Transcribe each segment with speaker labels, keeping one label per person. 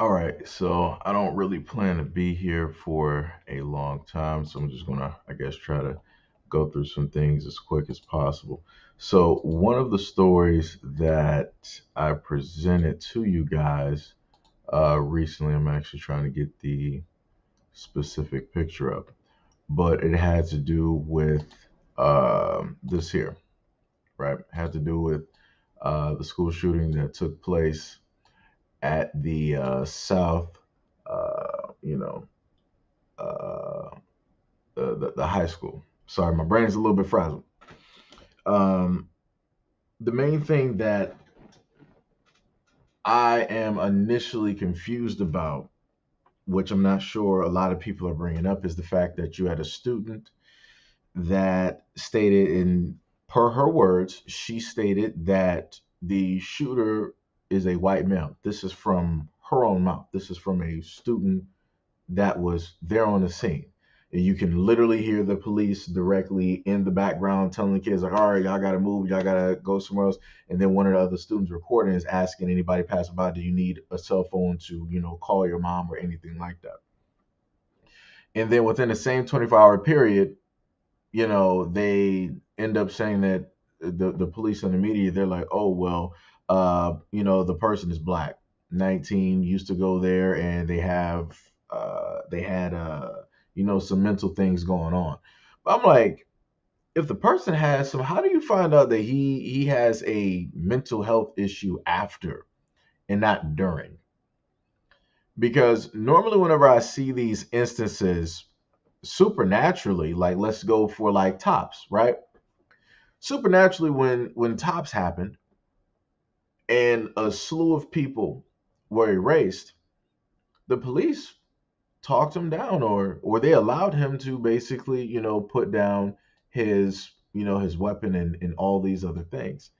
Speaker 1: All right, so I don't really plan to be here for a long time, so I'm just gonna, I guess, try to go through some things as quick as possible. So, one of the stories that I presented to you guys recently, I'm actually trying to get the specific picture up, but it had to do with this here, right? It had to do with the school shooting that took place at the South, you know, uh, the high school. Sorry, my brain's a little bit frazzled. Um, the main thing that I am initially confused about, which I'm not sure a lot of people are bringing up, is the fact that you had a student that stated, in per her words, she stated that the shooter is a white male. This is from her own mouth. This is from a student that was there on the scene. And you can literally hear the police directly in the background telling the kids, like, all right, y'all got to move, y'all got to go somewhere else. And then one of the other students recording is asking anybody passing by, do you need a cell phone to, call your mom or anything like that? And then within the same 24-hour period, they end up saying that the police and the media, they're like, oh, well, the person is black, 19, used to go there, and they had some mental things going on. But I'm like, if the person has some, how do you find out that he has a mental health issue after and not during? Because normally whenever I see these instances supernaturally, like let's go for like tops, right? Supernaturally, when tops happened and a slew of people were erased, the police talked him down, or they allowed him to basically, put down his weapon and all these other things.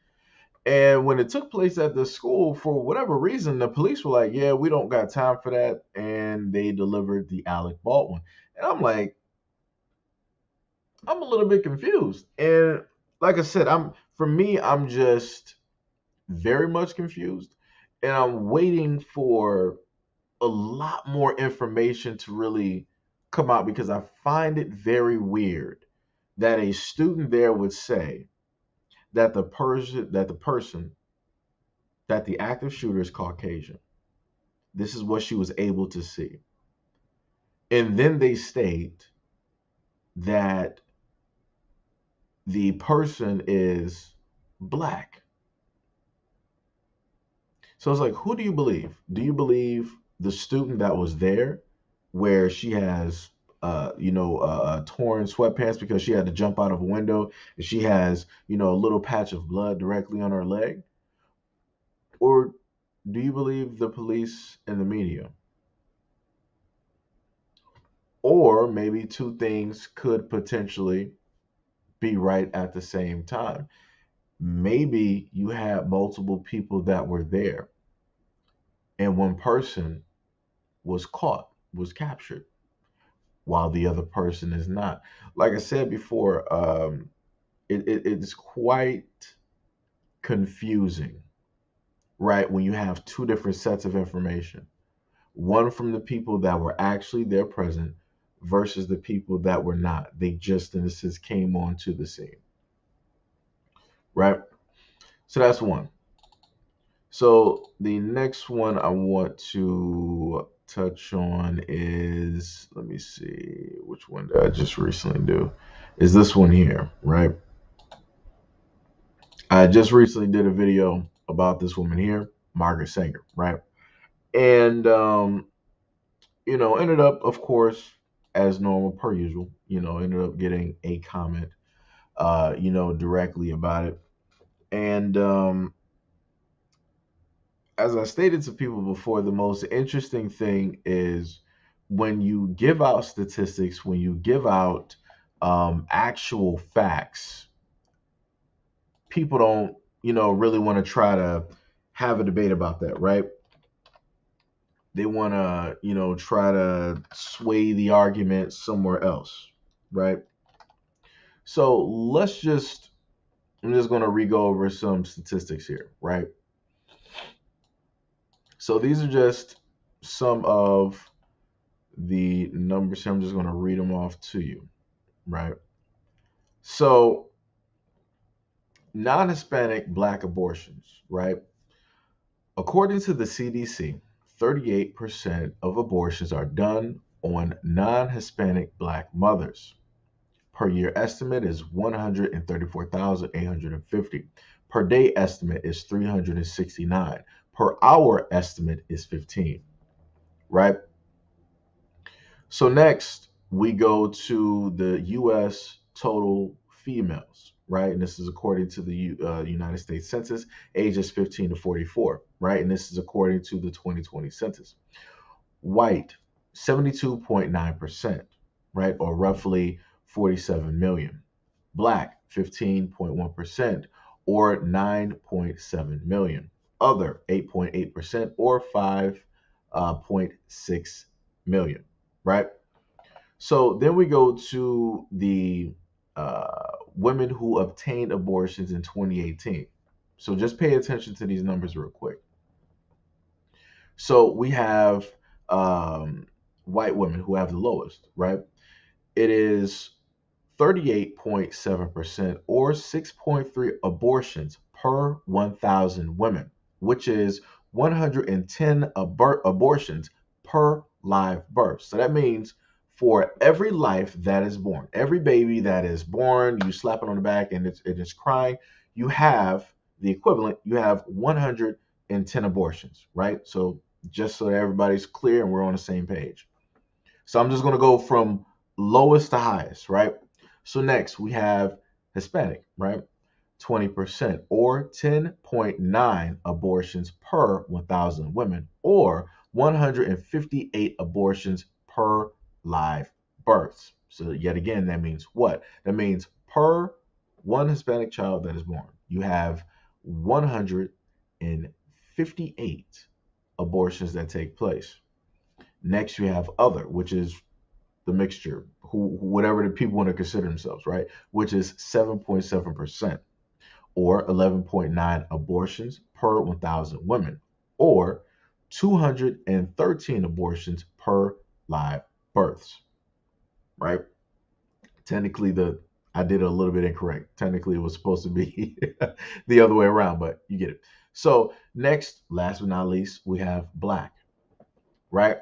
Speaker 1: And when it took place at the school, for whatever reason, the police were like, yeah, we don't got time for that, and they delivered the Alec Baldwin. And I'm like, I'm a little bit confused. And like I said, I'm just very much confused, and I'm waiting for a lot more information to really come out, because I find it very weird that a student there would say that the active shooter is Caucasian. This is what she was able to see. And then they state that the person is black. So it's like, who do you believe? Do you believe the student that was there, where she has, torn sweatpants because she had to jump out of a window, and she has, a little patch of blood directly on her leg? Or do you believe the police and the media? Or maybe two things could potentially be right at the same time. Maybe you had multiple people that were there, and one person was caught, was captured, while the other person is not. Like I said before, it's quite confusing, right? When you have two different sets of information, one from the people that were actually there present versus the people that were not. They just, in a sense, came onto the scene, right? So that's one. So the next one I want to touch on is, let me see, which one did I just recently do? Is this one here, right? I just recently did a video about this woman here, Margaret Sanger, right? And ended up, of course, as normal per usual, ended up getting a comment, directly about it. And as I stated to people before, the most interesting thing is when you give out statistics, when you give out actual facts, people don't, really want to try to have a debate about that, right? They want to, try to sway the argument somewhere else, right? So I'm just going to re-go over some statistics here, right? So these are just some of the numbers here. I'm just going to read them off to you, right? So, non-Hispanic black abortions, right? According to the CDC, 38% of abortions are done on non-Hispanic black mothers. Per year estimate is 134,850. Per day estimate is 369. Per hour estimate is 15, right? So next we go to the US total females, right? And this is according to the United States Census, ages 15 to 44, right? And this is according to the 2020 census. White, 72.9%, right? Or roughly 47 million. Black, 15.1%, or 9.7 million. Other, 8.8%, or 5.6 million, right? So then we go to the women who obtained abortions in 2018. So just pay attention to these numbers real quick. So we have um, white women who have the lowest, right? It is 38.7% or 6.3 abortions per 1,000 women, which is 110 abortions per live birth. So that means for every life that is born, every baby that is born, you slap it on the back and it's crying, you have the equivalent, you have 110 abortions, right? So just so that everybody's clear and we're on the same page. So I'm just going to go from lowest to highest, right? So next we have Hispanic, right? 20% or 10.9 abortions per 1,000 women or 158 abortions per live births. So yet again, that means what? That means per one Hispanic child that is born, you have 158 abortions that take place. Next, you have other, which is the mixture, whatever the people want to consider themselves, right? Which is 7.7% or 11.9 abortions per 1,000 women or 213 abortions per live births, right? Technically, I did it a little bit incorrect. Technically, it was supposed to be the other way around, but you get it. So next, last but not least, we have black, right?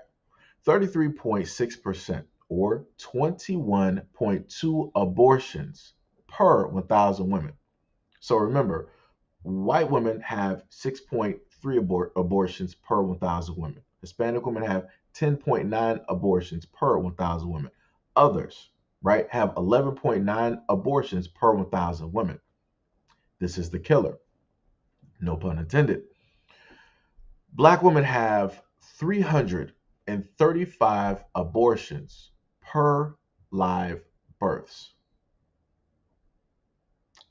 Speaker 1: 33.6% or 21.2 abortions per 1,000 women. So remember, white women have 6.3 abortions per 1,000 women. Hispanic women have 10.9 abortions per 1,000 women. Others, right, have 11.9 abortions per 1,000 women. This is the killer. No pun intended. Black women have 335 abortions per live births.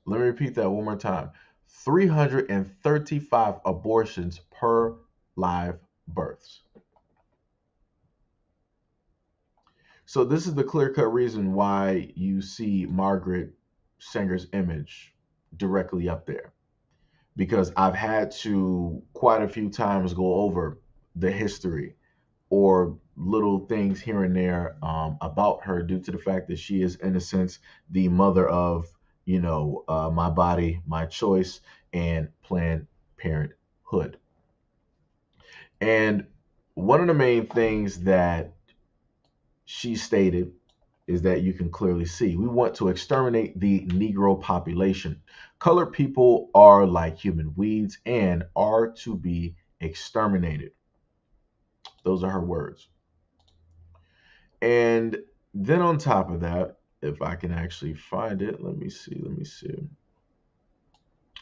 Speaker 1: Let me repeat that one more time. 335 abortions per live births. So this is the clear-cut reason why you see Margaret Sanger's image directly up there. Because I've had to quite a few times go over the history or little things here and there about her due to the fact that she is, in a sense, the mother of, my body, my choice, and Planned Parenthood. And one of the main things that she stated is that you can clearly see we want to exterminate the Negro population. Colored people are like human weeds and are to be exterminated. Those are her words. And then on top of that, if I can actually find it, let me see. Let me see.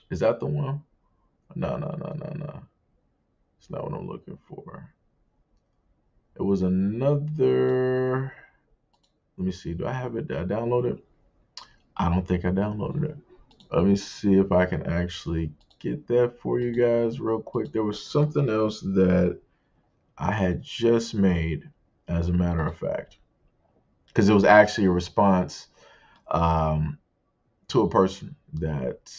Speaker 1: Is that the one? No, no, no, no, no. It's not what I'm looking for. It was another. Let me see. Do I have it? Did I download it? I don't think I downloaded it. Let me see if I can actually get that for you guys real quick. There was something else that I had just made, as a matter of fact, because it was actually a response um, to a person that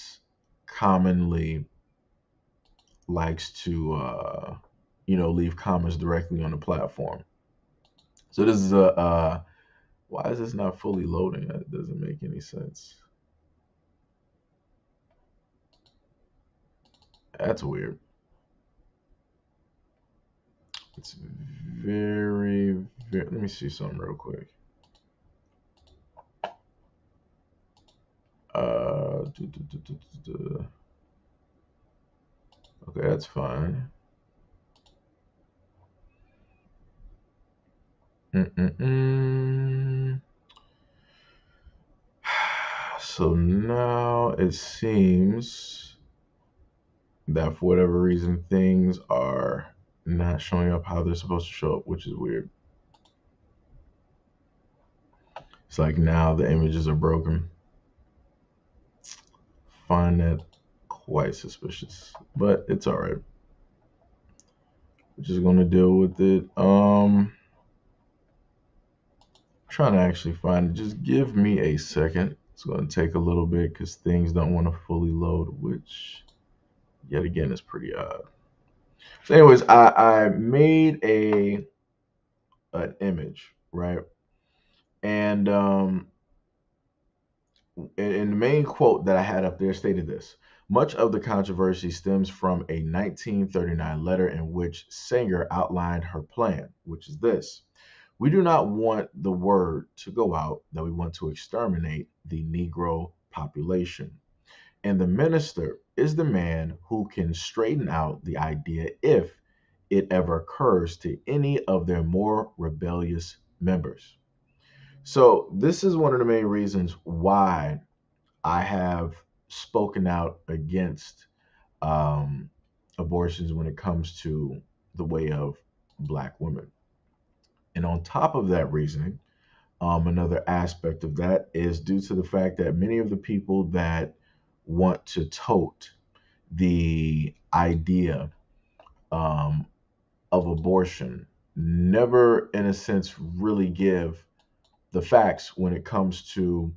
Speaker 1: commonly likes to leave comments directly on the platform. So this is why is this not fully loading? That doesn't make any sense. That's weird. It's very, very. Let me see something real quick. Uh, du- du- du- du- du- du. Okay, that's fine. Mm-mm-mm. So now it seems that for whatever reason things are not showing up how they're supposed to show up, which is weird. It's like now the images are broken. Find that quite suspicious, but it's all right. We're just gonna deal with it. Trying to actually find it. Just give me a second. It's gonna take a little bit because things don't want to fully load, which yet again is pretty odd. So, anyways, I made a an image, right? And and the main quote that I had up there stated this: much of the controversy stems from a 1939 letter in which Sanger outlined her plan, which is this: we do not want the word to go out that we want to exterminate the Negro population. And the minister is the man who can straighten out the idea if it ever occurs to any of their more rebellious members. So, this is one of the main reasons why I have spoken out against um, abortions when it comes to the way of black women. And on top of that reasoning, another aspect of that is due to the fact that many of the people that want to tote the idea um, of abortion never, in a sense, really give the facts when it comes to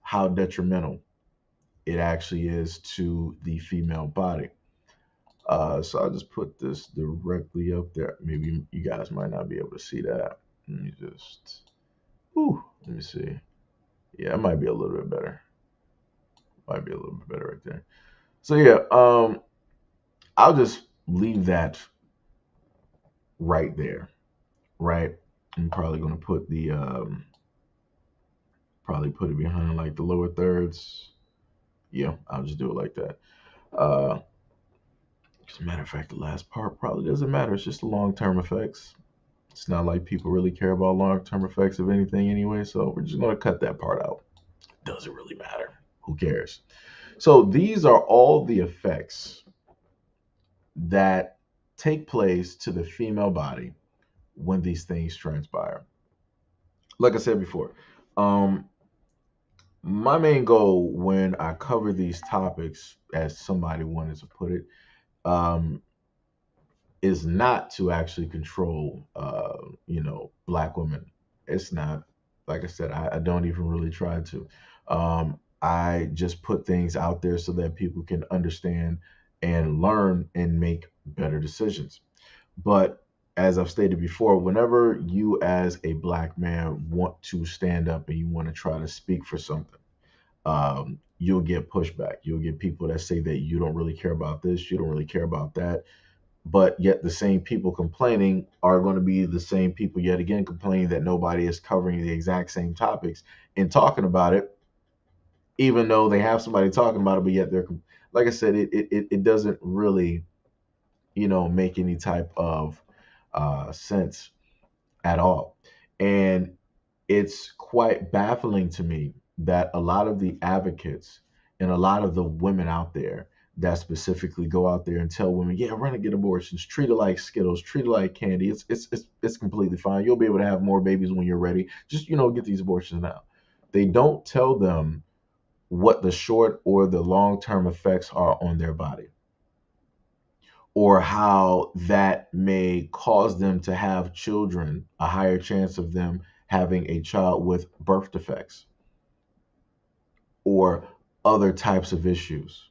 Speaker 1: how detrimental it actually is to the female body. So I'll just put this directly up there. Maybe you guys might not be able to see that. Let me just, let me see. Yeah, it might be a little bit better. Might be a little bit better right there. So yeah, I'll just leave that right there, right? I'm probably gonna put the probably put it behind like the lower thirds. Yeah, I'll just do it like that. Uh, as a matter of fact, the last part probably doesn't matter. It's just the long term effects. It's not like people really care about long term effects of anything anyway, so we're just gonna cut that part out. Doesn't really matter. Who cares? So these are all the effects that take place to the female body when these things transpire. Like I said before, um, my main goal when I cover these topics, as somebody wanted to put it, um, is not to actually control, black women. It's not. Like I said, I don't even really try to. I just put things out there so that people can understand and learn and make better decisions. But as I've stated before, whenever you as a black man want to stand up and you want to try to speak for something, you'll get pushback. You'll get people that say that you don't really care about this, you don't really care about that. But yet the same people complaining are going to be the same people yet again complaining that nobody is covering the exact same topics and talking about it, even though they have somebody talking about it, but yet like I said, it doesn't really, make any type of sense at all. And it's quite baffling to me that a lot of the advocates and a lot of the women out there that specifically go out there and tell women, yeah, run and get abortions, treat it like Skittles, treat it like candy. It's completely fine. You'll be able to have more babies when you're ready. Just get these abortions now. They don't tell them what the short or the long term effects are on their body, or how that may cause them to have children, a higher chance of them having a child with birth defects or other types of issues.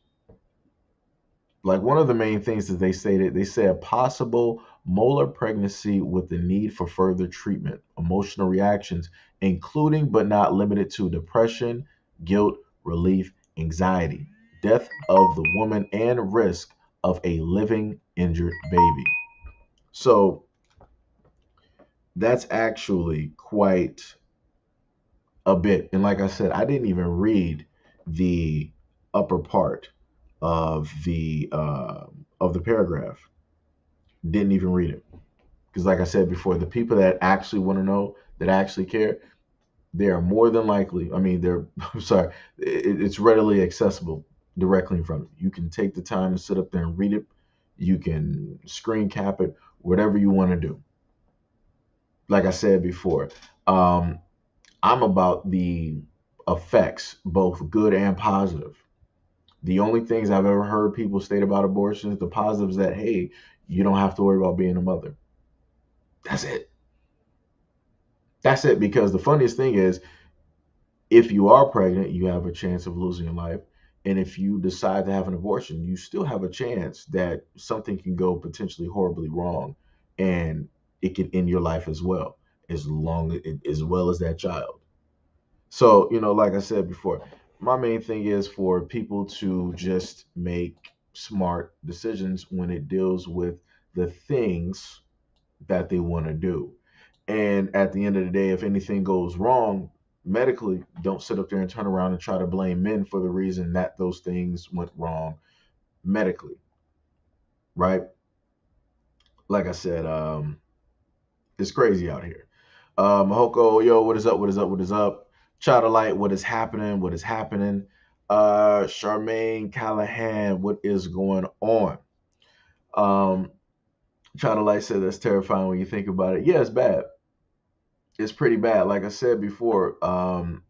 Speaker 1: Like one of the main things that they say a possible molar pregnancy with the need for further treatment, emotional reactions, including but not limited to depression, guilt, relief, anxiety, death of the woman, and risk of a living injured baby. So that's actually quite a bit. And like I said, I didn't even read the upper part of the paragraph. Didn't even read it because, like I said before, the people that actually want to know, that actually care, they are more than likely. I mean, they're I'm sorry, it's readily accessible directly in front of you. You can take the time to sit up there and read it. You can screen cap it, whatever you want to do. Like I said before, um, I'm about the effects, both good and positive. The only things I've ever heard people state about abortions, the positives that, hey, you don't have to worry about being a mother. That's it. That's it. Because the funniest thing is, if you are pregnant, you have a chance of losing your life. And if you decide to have an abortion, you still have a chance that something can go potentially horribly wrong and it can end your life as well, as well as that child. So, like I said before, my main thing is for people to just make smart decisions when it deals with the things that they want to do. And at the end of the day, if anything goes wrong medically, don't sit up there and turn around and try to blame men for the reason that those things went wrong medically, right? Like I said, it's crazy out here. Mahoko, yo, what is up? What is up? What is up? Chowder Light, what is happening? What is happening? Charmaine Callahan, what is going on? Um, Chowder Light said that's terrifying when you think about it. Yeah, it's bad. It's pretty bad. Like I said before, when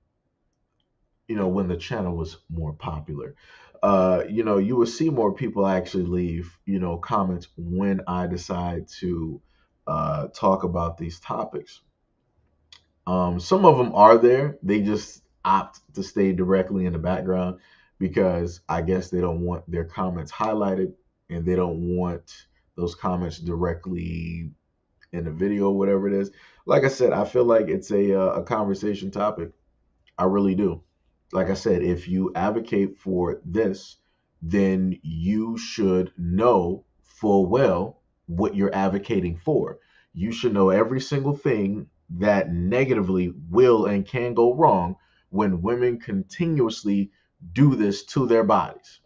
Speaker 1: the channel was more popular, you would see more people actually leave, comments when I decide to talk about these topics. Some of them are there. They just opt to stay directly in the background because I guess they don't want their comments highlighted and they don't want those comments directly in the video, whatever it is. Like I said, I feel like it's a conversation topic. I really do. Like I said, if you advocate for this, then you should know full well what you're advocating for. You should know every single thing that negatively will and can go wrong when women continuously do this to their bodies.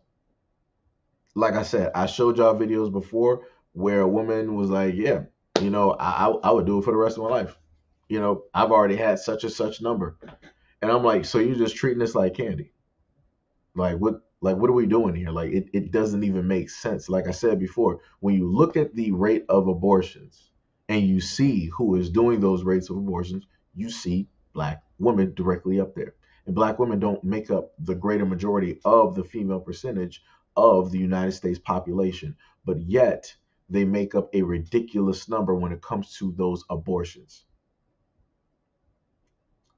Speaker 1: Like I said, I showed y'all videos before where a woman was like, yeah, I would do it for the rest of my life. I've already had such and such number. And I'm like, so you're just treating this like candy? Like what are we doing here? Like it doesn't even make sense. Like I said before, when you look at the rate of abortions and you see who is doing those rates of abortions, you see black women directly up there. And black women don't make up the greater majority of the female percentage of the United States population, but yet they make up a ridiculous number when it comes to those abortions.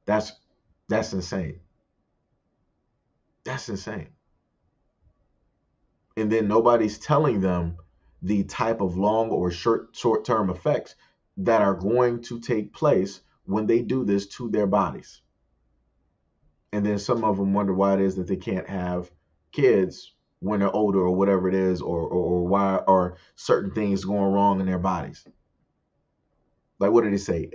Speaker 1: That's that's insane. That's insane. And then nobody's telling them the type of long or short term effects that are going to take place when they do this to their bodies. And then some of them wonder why it is that they can't have kids when they're older or whatever it is, or why are certain things going wrong in their bodies. Like what did he say?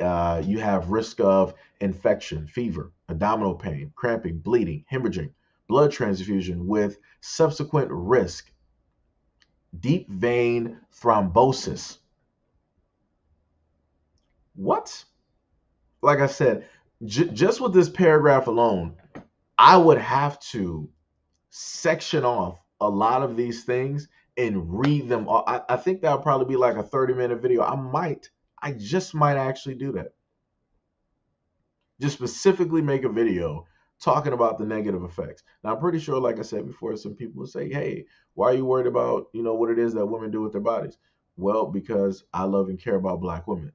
Speaker 1: You have risk of infection, fever, abdominal pain, cramping, bleeding, hemorrhaging, blood transfusion with subsequent risk, deep vein thrombosis. What? Like I said, just with this paragraph alone, I would have to section off a lot of these things and read them all. I think that would probably be like a 30-minute video. I just might actually do that. Just specifically make a video talking about the negative effects. Now, I'm pretty sure, like I said before, some people will say, hey, why are you worried about, what it is that women do with their bodies? Well, because I love and care about black women.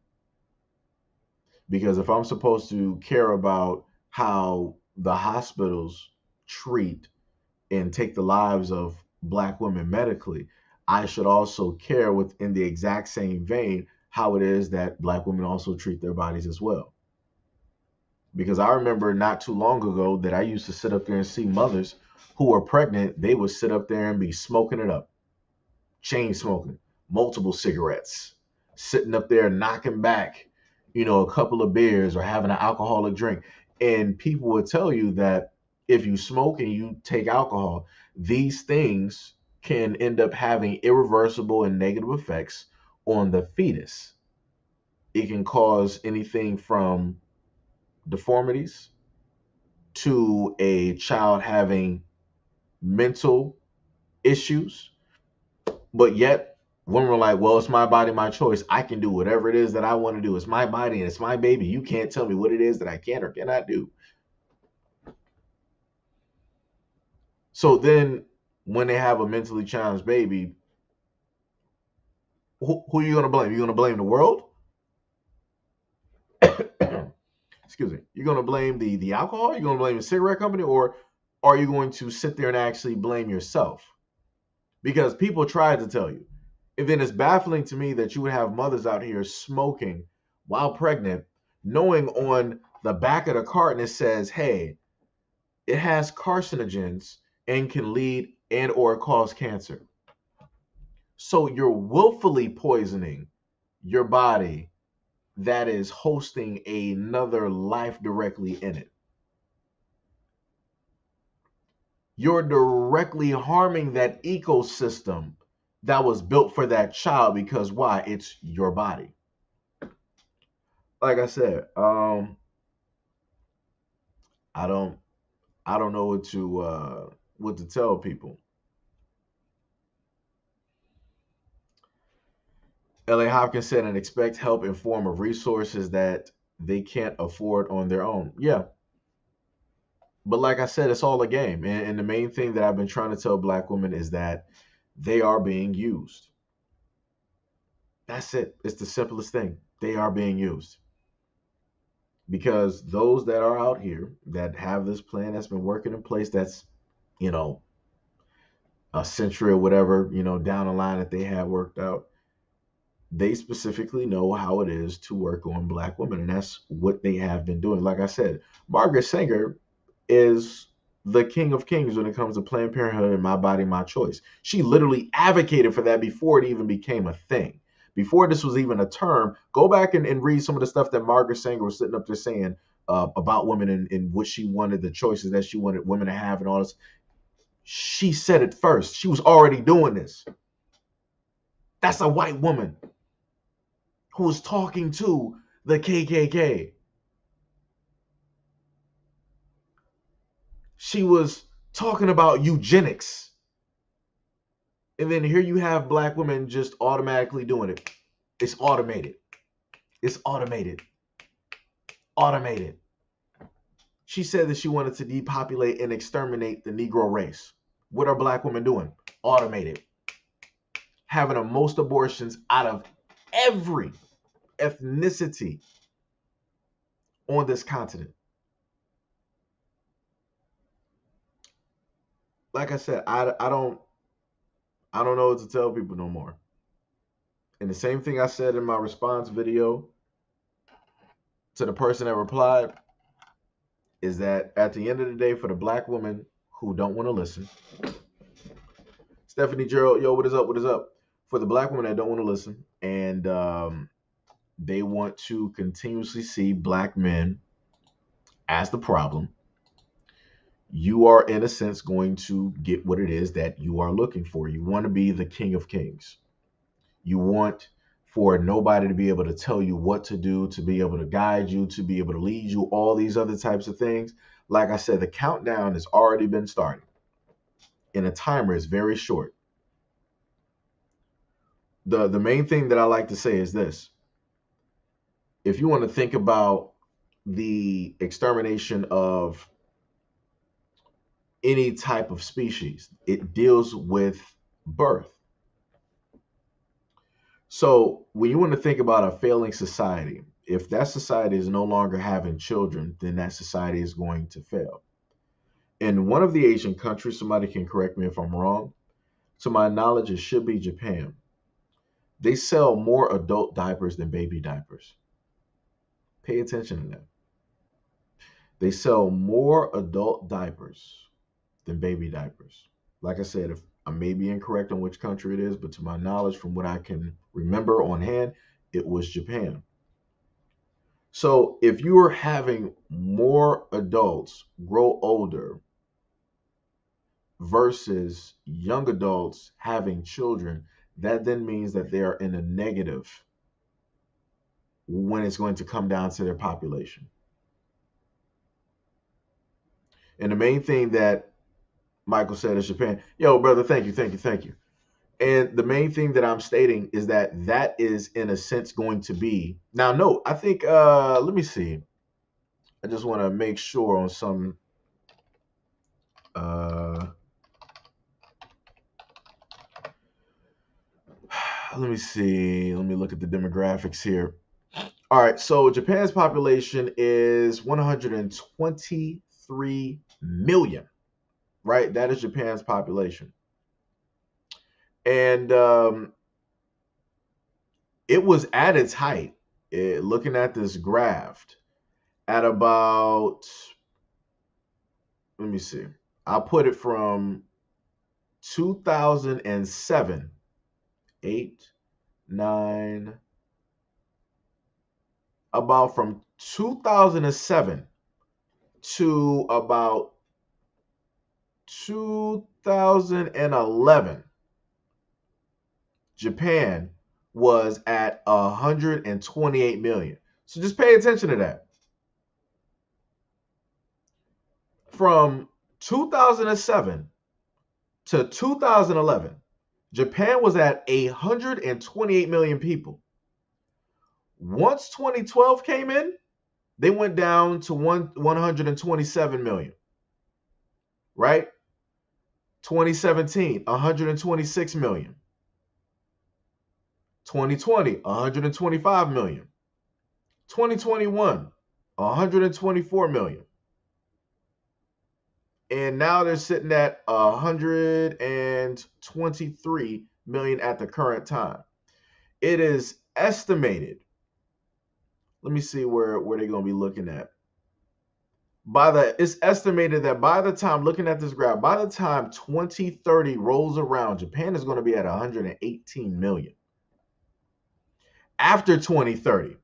Speaker 1: Because if I'm supposed to care about how the hospitals treat and take the lives of black women medically, I should also care within the exact same vein how it is that black women also treat their bodies as well. Because I remember not too long ago that I used to sit up there and see mothers who were pregnant. They would sit up there and be smoking it up, chain smoking, multiple cigarettes, sitting up there knocking back, a couple of beers or having an alcoholic drink. And people would tell you that if you smoke and you take alcohol, these things can end up having irreversible and negative effects on the fetus. It can cause anything from deformities to a child having mental issues. But yet, women were like, well, it's my body, my choice. I can do whatever it is that I want to do. It's my body and it's my baby. You can't tell me what it is that I can or cannot do. So then when they have a mentally challenged baby, who are you going to blame? You're going to blame the world? Excuse me. You're going to blame the alcohol? You're going to blame the cigarette company? Or are you going to sit there and actually blame yourself? Because people tried to tell you. And then it's baffling to me that you would have mothers out here smoking while pregnant, knowing on the back of the carton it says, hey, it has carcinogens and can lead and or cause cancer. So you're willfully poisoning your body that is hosting another life directly in it. You're directly harming that ecosystem that was built for that child because why? It's your body. Like I said, I don't know what to tell people. LA Hopkins said and expect help in form of resources that they can't afford on their own. Yeah. But like I said, it's all a game. And the main thing that I've been trying to tell black women is that they are being used. That's it. It's the simplest thing. They are being used. Because those that are out here that have this plan that's been working in place, that's, you know, a century or whatever, down the line that they have worked out, they specifically know how it is to work on black women. And that's what they have been doing. Like I said, Margaret Sanger is the king of kings when it comes to Planned Parenthood and my body, my choice. She literally advocated for that before it even became a thing. Before this was even a term, go back and read some of the stuff that Margaret Sanger was sitting up there saying about women and what she wanted, the choices that she wanted women to have and all this. She said it first. She was already doing this. That's a white woman who was talking to the KKK. She was talking about eugenics. And then here you have black women just automatically doing it. It's automated. It's automated. Automated. She said that she wanted to depopulate and exterminate the Negro race. What are black women doing? Automated. Having the most abortions out of every ethnicity on this continent. Like I said, I don't know what to tell people no more. And the same thing I said in my response video to the person that replied is that at the end of the day, for the black women who don't want to listen, Stephanie Gerald, yo, what is up? What is up? For the black women that don't want to listen and they want to continuously see black men as the problem, you are in a sense going to get what it is that you are looking for. You want to be the king of kings. You want for nobody to be able to tell you what to do, to be able to guide you, to be able to lead you, all these other types of things. Like I said, the countdown has already been started and the timer is very short. The main thing that I like to say is this. If you want to think about the extermination of any type of species, it deals with birth. So when you want to think about a failing society, if that society is no longer having children, then that society is going to fail. In one of the Asian countries, somebody can correct me if I'm wrong, to my knowledge, it should be Japan. They sell more adult diapers than baby diapers. Pay attention to that. They sell more adult diapers than baby diapers. Like I said, if I may be incorrect on which country it is, but to my knowledge, from what I can remember on hand, it was Japan. So if you are having more adults grow older versus young adults having children, that then means that they are in a negative when it's going to come down to their population. And the main thing that Michael said is Japan. Yo, brother, thank you, thank you, thank you. And the main thing that I'm stating is that that is in a sense going to be now. No, I think let me see. I just want to make sure on some uh let me see. Let me look at the demographics here. All right, so Japan's population is 123 million, right? That is Japan's population. And it was at its height, looking at this graph, at about, let me see, I'll put it from 2007, 8, 9, about from 2007 to about 2011, Japan was at 128 million. So just pay attention to that. From 2007 to 2011, Japan was at 128 million people. Once 2012 came in, they went down to 127 million, right? 2017, 126 million. 2020, 125 million. 2021, 124 million. And now they're sitting at 123 million at the current time. It is estimated. Let me see where they're going to be looking at. It's estimated that by the time, looking at this graph, by the time 2030 rolls around, Japan is going to be at 118 million. After 2030,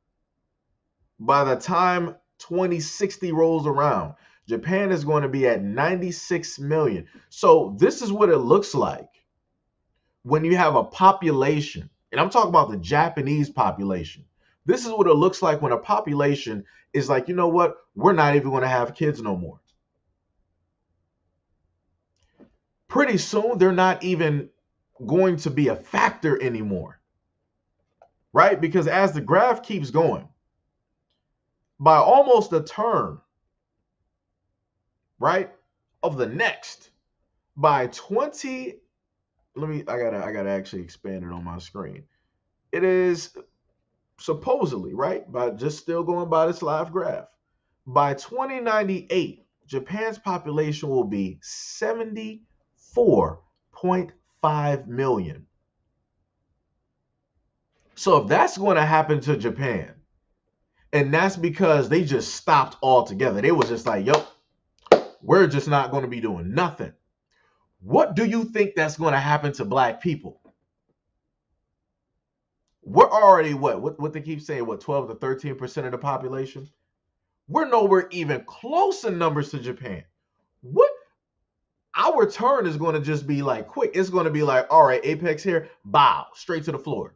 Speaker 1: by the time 2060 rolls around, Japan is going to be at 96 million. So this is what it looks like when you have a population, and I'm talking about the Japanese population. This is what it looks like when a population is like, you know what? We're not even going to have kids no more. Pretty soon, they're not even going to be a factor anymore, right? Because as the graph keeps going, by almost a turn, right, of the next, by 20, I gotta actually expand it on my screen. It is supposedly, right, by just still going by this live graph, by 2098, Japan's population will be 74.5 million. So if that's going to happen to Japan, and that's because they just stopped altogether, they was just like, yo, we're just not going to be doing nothing. What do you think that's going to happen to black people? We're already what they keep saying, 12 to 13% of the population? We're nowhere even close in numbers to Japan. What? Our turn is going to just be like quick. It's going to be like, all right, apex here, bow, straight to the floor.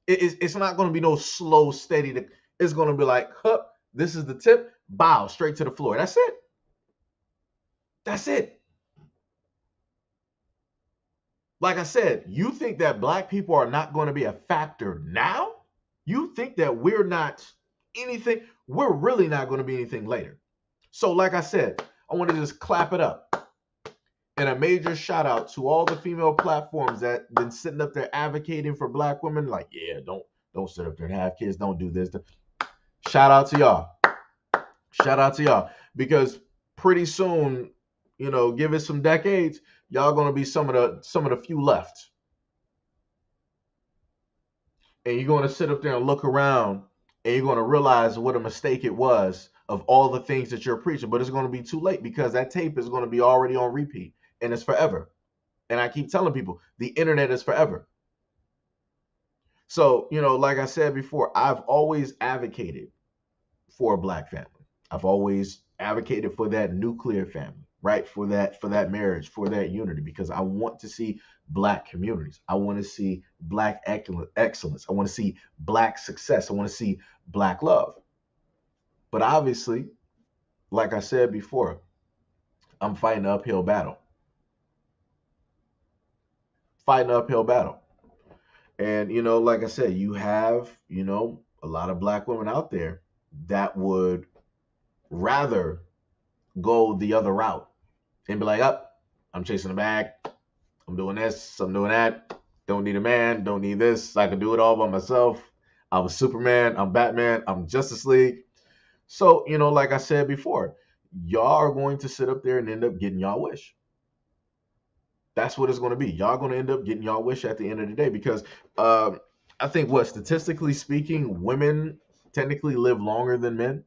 Speaker 1: It's not going to be no slow, steady. It's going to be like, hup, this is the tip, bow, straight to the floor. That's it. That's it. Like I said, you think that black people are not going to be a factor now? You think that we're not anything? We're really not going to be anything later. So like I said, I want to just clap it up. And a major shout out to all the female platforms that been sitting up there advocating for black women. Like, yeah, don't sit up there and have kids. Don't do this. Shout out to y'all. Shout out to y'all. Because pretty soon, give it some decades, y'all gonna be some of the few left. And you're going to sit up there and look around, and you're going to realize what a mistake it was of all the things that you're preaching. But it's going to be too late because that tape is going to be already on repeat, and it's forever. And I keep telling people the internet is forever. So, like I said before, I've always advocated for a black family. I've always advocated for that nuclear family, right? For that marriage, for that unity, because I want to see black communities. I want to see black excellence. I want to see black success. I want to see black love. But obviously, like I said before, I'm fighting an uphill battle. Fighting an uphill battle. And like I said, you have, a lot of black women out there that would rather go the other route and be like, up, I'm chasing a bag. I'm doing this. I'm doing that. Don't need a man. Don't need this. I can do it all by myself. I'm Superman. I'm Batman. I'm Justice League. So, like I said before, y'all are going to sit up there and end up getting y'all wish. That's what it's going to be. Y'all going to end up getting y'all wish at the end of the day because I think statistically speaking, women technically live longer than men.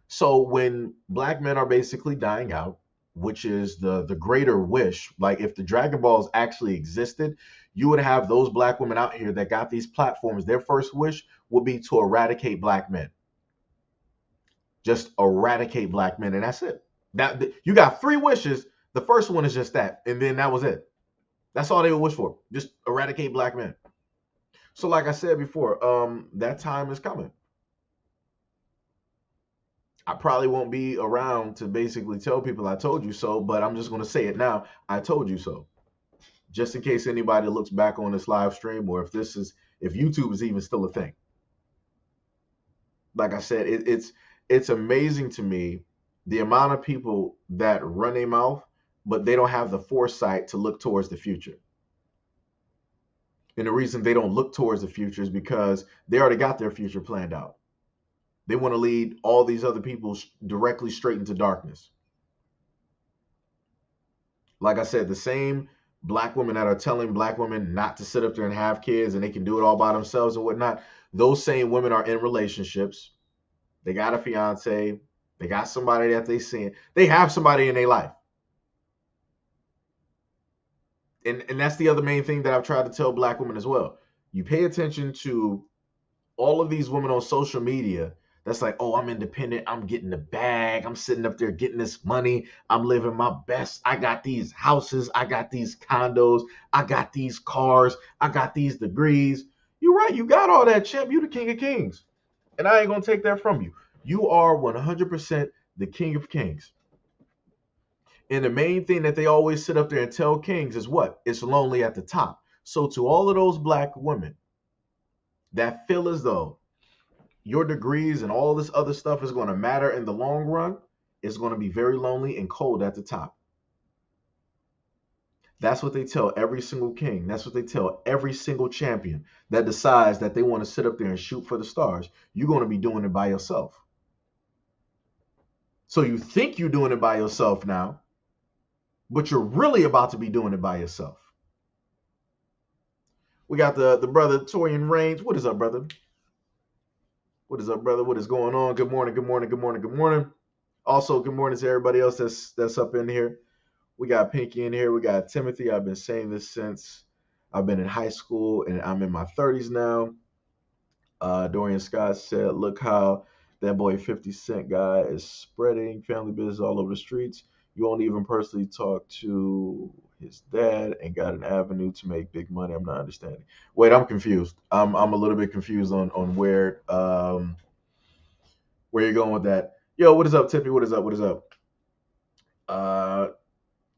Speaker 1: So when black men are basically dying out, which is the greater wish, like if the Dragon Balls actually existed, you would have those black women out here that got these platforms. Their first wish would be to eradicate black men. Just eradicate black men, and that's it. That you got three wishes. The first one is just that, and then that was it. That's all they would wish for. Just eradicate black men. So, like I said before, that time is coming. I probably won't be around to basically tell people I told you so, but I'm just going to say it now. I told you so. Just in case anybody looks back on this live stream or if YouTube is even still a thing. Like I said, it's amazing to me the amount of people that run their mouth, but they don't have the foresight to look towards the future. And the reason they don't look towards the future is because they already got their future planned out. They want to lead all these other people directly straight into darkness. Like I said, the same black women that are telling black women not to sit up there and have kids and they can do it all by themselves and whatnot, those same women are in relationships. They got a fiance. They got somebody that they see. They have somebody in their life. And that's the other main thing that I've tried to tell black women as well. You pay attention to all of these women on social media that's like, oh, I'm independent. I'm getting the bag. I'm sitting up there getting this money. I'm living my best. I got these houses. I got these condos. I got these cars. I got these degrees. You're right. You got all that, champ. You the king of kings. And I ain't going to take that from you. You are 100% the king of kings. And the main thing that they always sit up there and tell kings is what? It's lonely at the top. So to all of those black women that feel as though your degrees and all this other stuff is going to matter in the long run, it's going to be very lonely and cold at the top. That's what they tell every single king. That's what they tell every single champion that decides that they want to sit up there and shoot for the stars. You're going to be doing it by yourself. So you think you're doing it by yourself now, but you're really about to be doing it by yourself. We got the brother Torian Reigns. What is up, brother? What is up, brother? What is going on? Good morning, good morning, good morning, good morning. Also, good morning to everybody else that's up in here. We got Pinky in here. We got Timothy. I've been saying this since I've been in high school, and I'm in my 30s now. Dorian Scott said, look how that boy 50 Cent guy is spreading family business all over the streets. You won't even personally talk to his dad and got an avenue to make big money. I'm not understanding. Wait, I'm confused. I'm a little bit confused on where you're going with that. Yo, what is up, Tippy? What is up? What is up?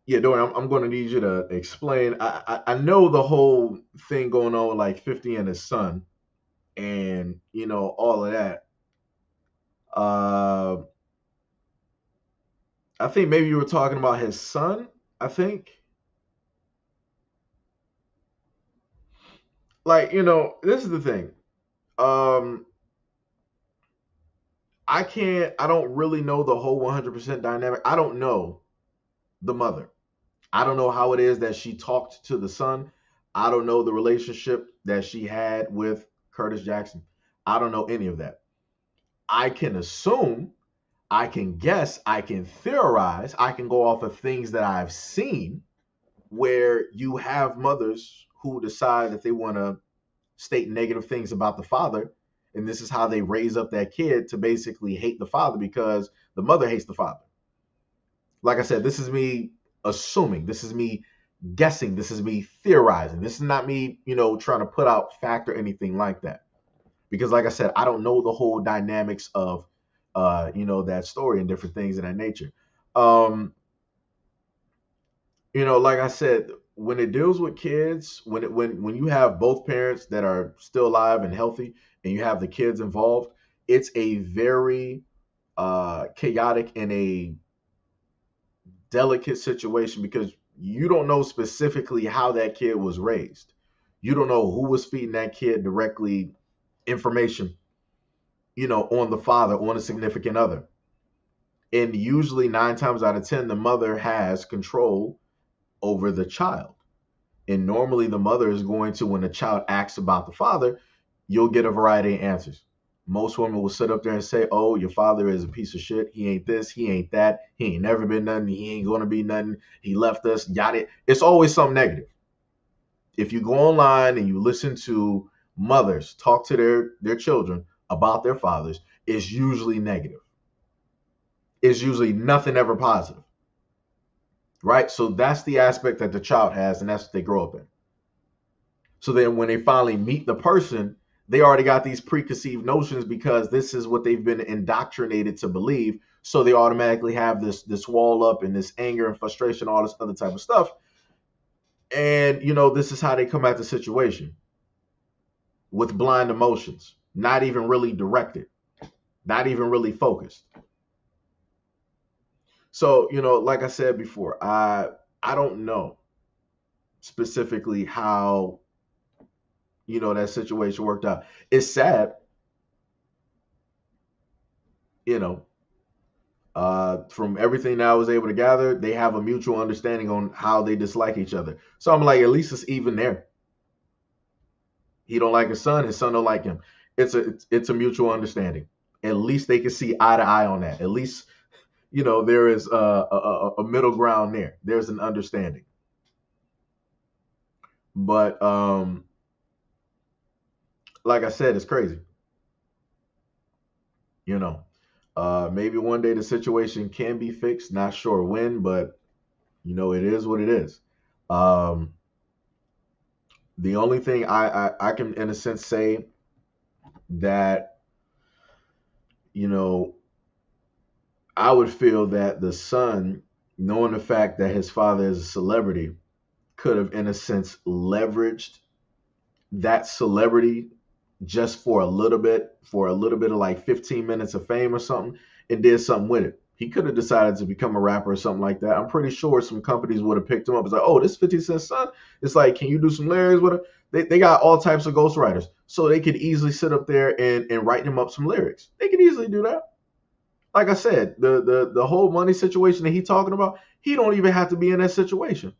Speaker 1: Yeah, Dorian, I'm going to need you to explain. I know the whole thing going on with like 50 and his son and, all of that. I think maybe you were talking about his son, I think. Like, this is the thing. I don't really know the whole 100% dynamic. I don't know the mother. I don't know how it is that she talked to the son. I don't know the relationship that she had with Curtis Jackson. I don't know any of that. I can assume, I can guess, I can theorize, I can go off of things that I've seen where you have mothers who decide that they want to state negative things about the father. And this is how they raise up that kid to basically hate the father because the mother hates the father. Like I said, this is me assuming, this is me guessing, this is me theorizing. This is not me, trying to put out fact or anything like that. Because like I said, I don't know the whole dynamics of that story and different things of that nature. Like I said, when it deals with kids, when you have both parents that are still alive and healthy and you have the kids involved, it's a very chaotic and a delicate situation because you don't know specifically how that kid was raised. You don't know who was feeding that kid directly information, on the father, on a significant other. And usually 9 times out of 10, the mother has control over the child. And normally the mother is going to, when the child asks about the father, you'll get a variety of answers. Most women will sit up there and say, oh, your father is a piece of shit. He ain't this, he ain't that. He ain't never been nothing. He ain't going to be nothing. He left us, got it. It's always something negative. If you go online and you listen to mothers talk to their children about their fathers, it's usually negative. It's usually nothing ever positive. Right? So that's the aspect that the child has, and that's what they grow up in. So then when they finally meet the person, they already got these preconceived notions because this is what they've been indoctrinated to believe. So they automatically have this wall up and this anger and frustration, all this other type of stuff. And, this is how they come at the situation with blind emotions, not even really directed, not even really focused. So, like I said before, I don't know specifically how, that situation worked out. It's sad, from everything that I was able to gather, they have a mutual understanding on how they dislike each other. So I'm like, at least it's even there. He don't like his son don't like him. It's a mutual understanding. At least they can see eye to eye on that. At least, there is a middle ground there. There's an understanding. But like I said, it's crazy. Maybe one day the situation can be fixed. Not sure when, but it is what it is. The only thing I can, in a sense, say that, I would feel that the son, knowing the fact that his father is a celebrity, could have, in a sense, leveraged that celebrity just for a little bit of like 15 minutes of fame or something, and did something with it. He could have decided to become a rapper or something like that. I'm pretty sure some companies would have picked him up. It's like, oh, this 50 Cent's son. It's like, can you do some lyrics with it? They got all types of ghostwriters. So they could easily sit up there and write him up some lyrics. They could easily do that. Like I said, the whole money situation that he's talking about, he don't even have to be in that situation.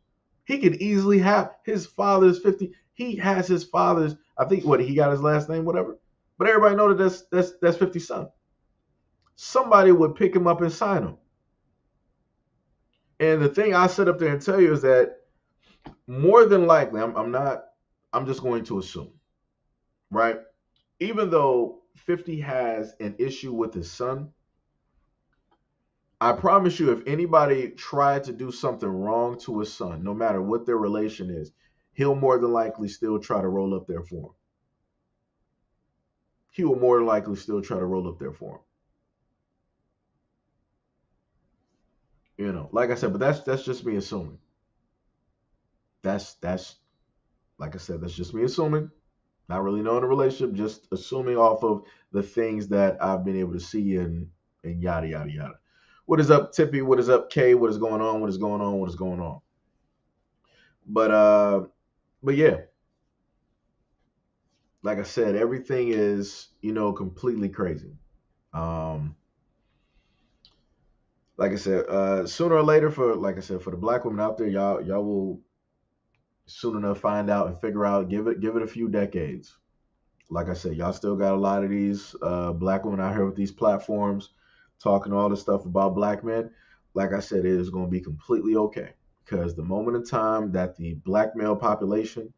Speaker 1: He could easily have his father's 50. He has his father's, I think, what, he got his last name, whatever. But everybody know that that's 50's son. Somebody would pick him up and sign him. And the thing I sit up there and tell you is that more than likely, I'm just going to assume, right? Even though 50 has an issue with his son, I promise you, if anybody tried to do something wrong to his son, no matter what their relation is, he'll more than likely still try to roll up there for him. He will more than likely still try to roll up there for him. Like I said, but that's just me assuming. That's like I said, that's just me assuming. Not really knowing the relationship, just assuming off of the things that I've been able to see and yada yada yada. What is up, Tippy? What is up, Kay? What is going on? What is going on? What is going on? But yeah, like I said, everything is, completely crazy. Like I said, sooner or later, for the black women out there, y'all will soon enough find out and figure out. Give it a few decades. Like I said, y'all still got a lot of these black women out here with these platforms talking all this stuff about black men. Like I said, it is going to be completely okay because the moment in time that the black male population,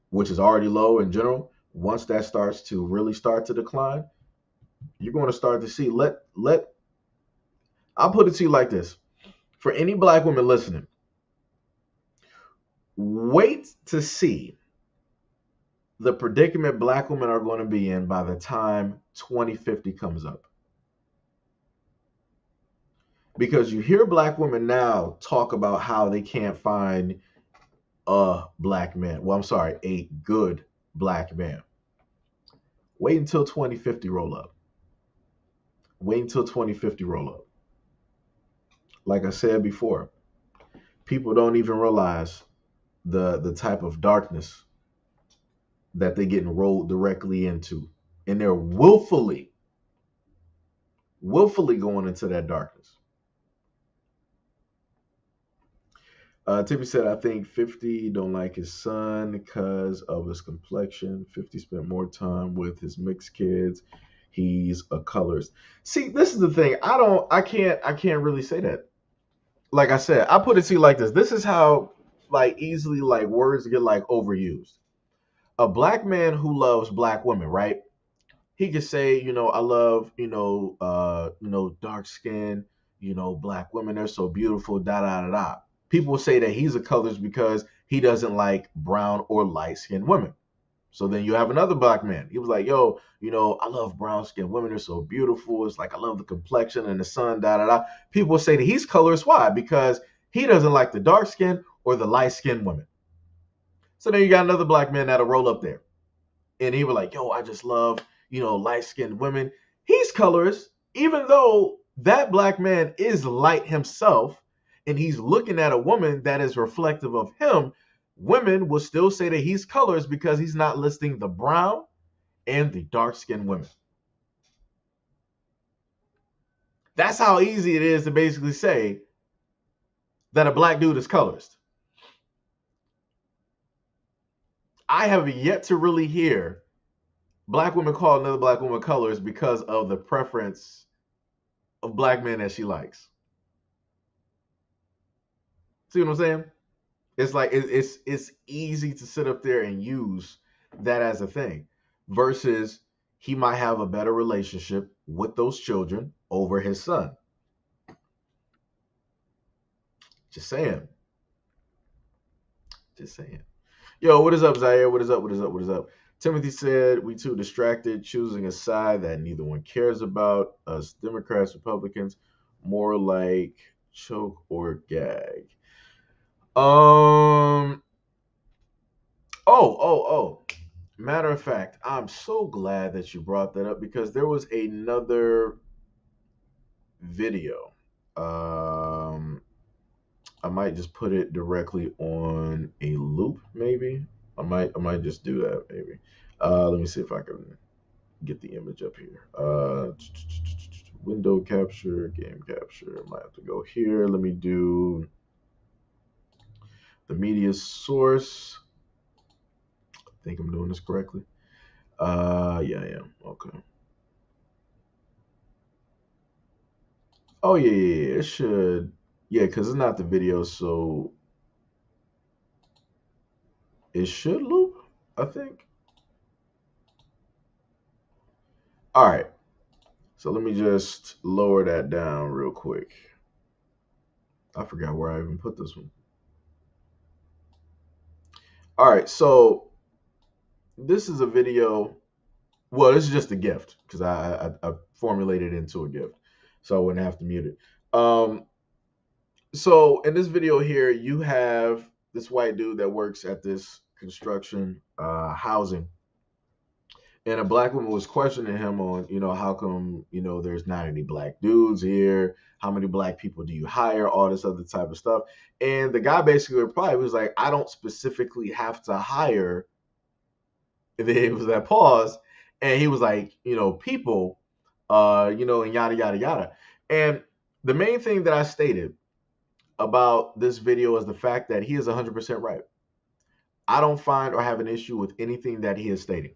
Speaker 1: which is already low in general, once that starts to really start to decline, you're going to start to see. I'll put it to you like this: for any black women listening, wait to see the predicament black women are going to be in by the time 2050 comes up. Because you hear black women now talk about how they can't find a black man. Well, I'm sorry, a good black man. Wait until 2050 roll up. Wait until 2050 roll up. Like I said before, people don't even realize the type of darkness that they get enrolled directly into. And they're willfully going into that darkness. Tippy said, I think 50 don't like his son because of his complexion. 50 spent more time with his mixed kids. He's a colorist. See, this is the thing. I can't really say that. Like I said, I put it to you like this. This is how like easily like words get like overused. A black man who loves black women, right? He could say, I love, dark skin, black women, they're so beautiful, da da da da. People say that he's a colorist because he doesn't like brown or light skinned women. So then you have another black man. He was like, yo, I love brown skinned women. They're so beautiful. It's like, I love the complexion and the sun, da da da. People say that he's colorist. Why? Because he doesn't like the dark skin or the light skinned women. So then you got another black man that'll roll up there. And he was like, yo, I just love, light skinned women. He's colorist, even though that black man is light himself and he's looking at a woman that is reflective of him. Women will still say that he's colorist because he's not listing the brown and the dark skinned women. That's how easy it is to basically say that a black dude is colorist. I have yet to really hear black women call another black woman colorist because of the preference of black men that she likes. See what I'm saying? It's like it's easy to sit up there and use that as a thing versus he might have a better relationship with those children over his son. Just saying. Just saying. Yo, what is up, Zaire? What is up? What is up? What is up? Timothy said, we too distracted, choosing a side that neither one cares about. Us Democrats, Republicans, more like choke or gag. Um. Oh. Matter of fact, I'm so glad that you brought that up because there was another video. I might just put it directly on a loop, maybe. I might just do that, maybe. Let me see if I can get the image up here. Window capture, game capture. I might have to go here. Let me do the media source. I think I'm doing this correctly. Yeah, I am. Okay. Oh yeah. It should. Yeah, because it's not the video, so it should loop, I think. All right. So let me just lower that down real quick. I forgot where I even put this one. All right. So this is a video. Well, this is just a gift because I formulated it into a gift, so I wouldn't have to mute it. So in this video here, you have this white dude that works at this construction housing, and a black woman was questioning him on, how come, there's not any black dudes here? How many black people do you hire? All this other type of stuff. And the guy basically replied, he was like, I don't specifically have to hire. It was that pause, and he was like, people, and yada yada yada. And the main thing that I stated about this video is the fact that he is 100% right. I don't find or have an issue with anything that he is stating.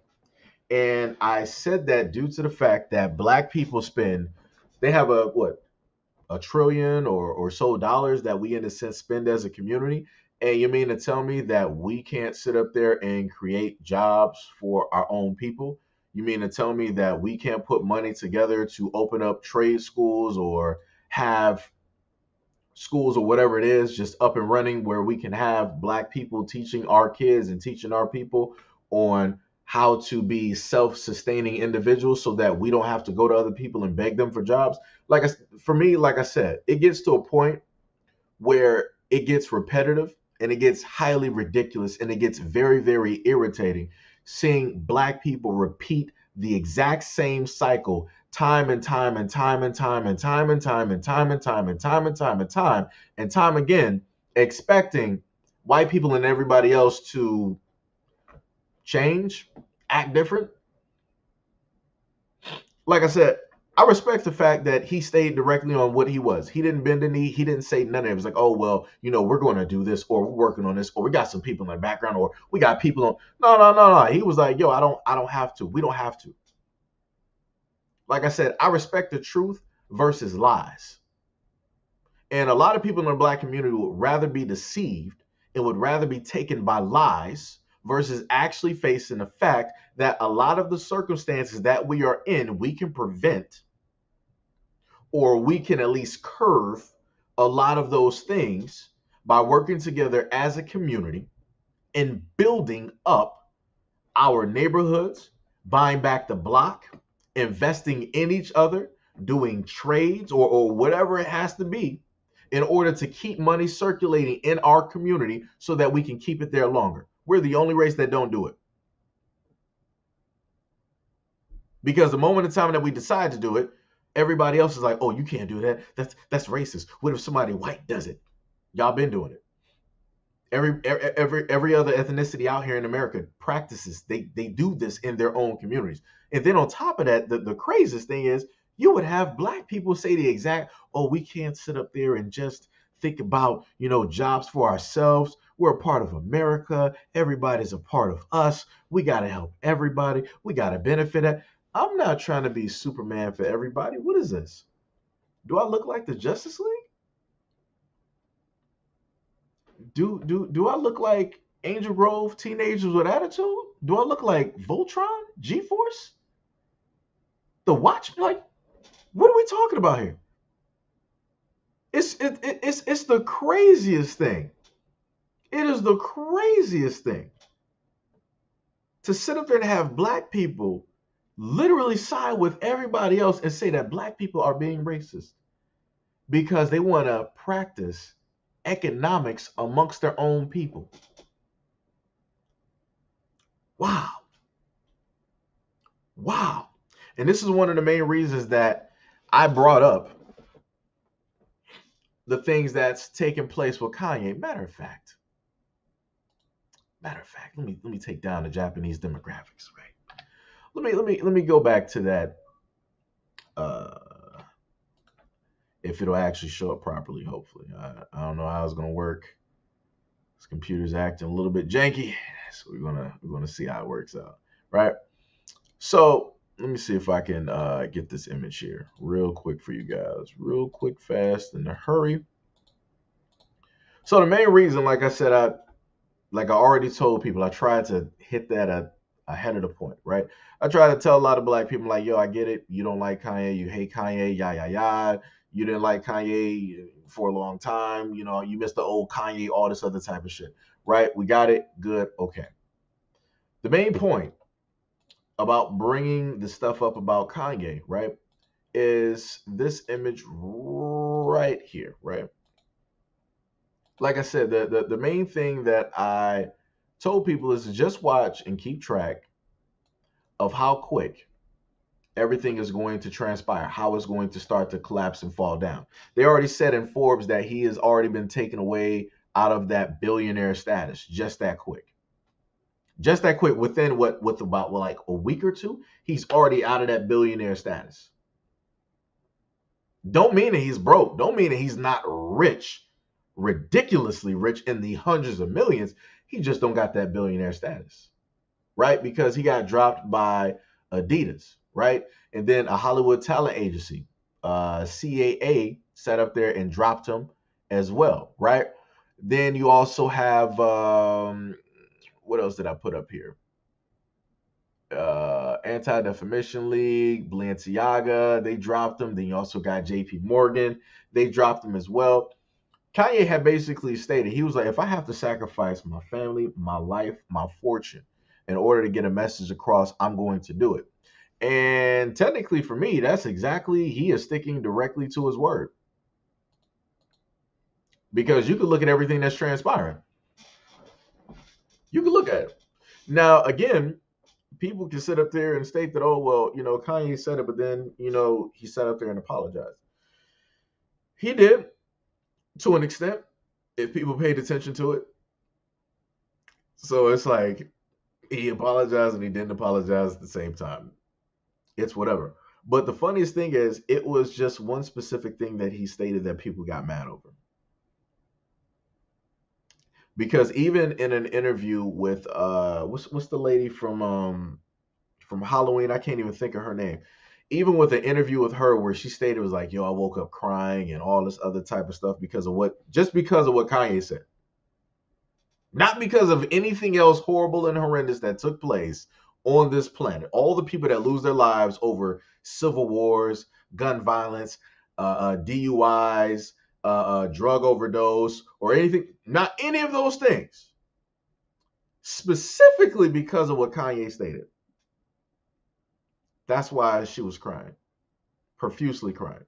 Speaker 1: And I said that due to the fact that black people they have a trillion or so dollars that we in a sense spend as a community. And you mean to tell me that we can't sit up there and create jobs for our own people? You mean to tell me that we can't put money together to open up trade schools or have schools or whatever it is just up and running where we can have black people teaching our kids and teaching our people on how to be self-sustaining individuals so that we don't have to go to other people and beg them for jobs. For me, like I said, it gets to a point where it gets repetitive and it gets highly ridiculous and it gets very, very irritating seeing black people repeat the exact same cycle time and time and time and time and time and time and time and time and time and time and time and time again, expecting white people and everybody else to change, act different. Like I said, I respect the fact that he stayed directly on what he was. He didn't bend the knee. He didn't say none of it. It was like, oh, well, we're going to do this, or we're working on this, or we got some people in the background, or we got people on. No, no, no, no. He was like, yo, I don't have to. We don't have to. Like I said, I respect the truth versus lies. And a lot of people in the black community would rather be deceived and would rather be taken by lies versus actually facing the fact that a lot of the circumstances that we are in, we can prevent or we can at least curve a lot of those things by working together as a community and building up our neighborhoods, buying back the block, investing in each other, doing trades or whatever it has to be in order to keep money circulating in our community so that we can keep it there longer. We're the only race that don't do it. Because the moment in time that we decide to do it, everybody else is like, oh, you can't do that. That's racist. What if somebody white does it? Y'all been doing it. Every other ethnicity out here in America practices. They do this in their own communities. And then on top of that, the craziest thing is you would have black people say the exact, oh, we can't sit up there and just think about, jobs for ourselves. We're a part of America. Everybody's a part of us. We got to help everybody. We got to benefit it. I'm not trying to be Superman for everybody. What is this? Do I look like the Justice League? Do I look like Angel Grove teenagers with attitude? Do I look like Voltron, G-Force, the Watch? Like, what are we talking about here? It's the craziest thing. It is the craziest thing to sit up there and have black people literally side with everybody else and say that black people are being racist because they want to practice economics amongst their own people. Wow. Wow. And this is one of the main reasons that I brought up the things that's taking place with Kanye. Matter of fact, let me take down the Japanese demographics, right? Let me go back to that. If it'll actually show up properly, hopefully. I don't know how it's gonna work. This computer's acting a little bit janky, so we're gonna see how it works out, right? So let me see if I can get this image here real quick for you guys, real quick, fast, in a hurry. So the main reason, like I said, I already told people, I tried to hit that ahead of the point, right? I try to tell a lot of black people, like, yo, I get it. You don't like Kanye. You hate Kanye. Yah. You didn't like Kanye for a long time. You missed the old Kanye, all this other type of shit, right? We got it. Good. Okay. The main point about bringing the stuff up about Kanye, right, is this image right here, right? Like I said, the main thing that I told people is to just watch and keep track of how quick everything is going to transpire, how it's going to start to collapse and fall down. They already said in Forbes that he has already been taken away out of that billionaire status just that quick. Just that quick, within about like a week or two, he's already out of that billionaire status. Don't mean that he's broke. Don't mean that he's not rich, ridiculously rich in the hundreds of millions. He just don't got that billionaire status. right? Because he got dropped by Adidas, right? And then a Hollywood talent agency, CAA, sat up there and dropped him as well, right? Then you also have what else did I put up here? Anti-Defamation League, Balenciaga, they dropped him. Then you also got JP Morgan, they dropped him as well. Kanye had basically stated, he was like, if I have to sacrifice my family, my life, my fortune in order to get a message across, I'm going to do it. And technically for me, that's exactly, he is sticking directly to his word. Because you could look at everything that's transpiring. You can look at it. Now, again, people can sit up there and state that, oh, well, Kanye said it, but then, he sat up there and apologized. He did, to an extent, if people paid attention to it. So it's like he apologized and he didn't apologize at the same time. It's whatever. But the funniest thing is, it was just one specific thing that he stated that people got mad over. Because even in an interview with what's the lady from Halloween, I can't even think of her name. Even with an interview with her where she stated, it was like, yo, I woke up crying and all this other type of stuff because of what Kanye said. Not because of anything else horrible and horrendous that took place on this planet. All the people that lose their lives over civil wars, gun violence, DUIs, drug overdose, or anything, not any of those things. Specifically because of what Kanye stated. That's why she was crying, profusely crying.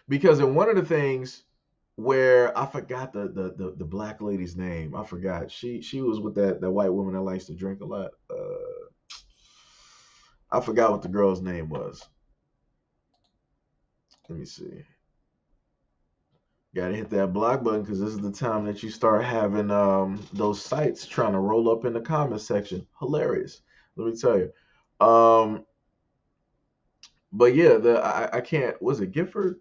Speaker 1: Because in one of the things where I forgot the black lady's name, I forgot. She was with that white woman that likes to drink a lot. I forgot what the girl's name was. Let me see. Gotta hit that block button because this is the time that you start having those sites trying to roll up in the comment section. Hilarious. Let me tell you. But yeah, I can't. Was it Gifford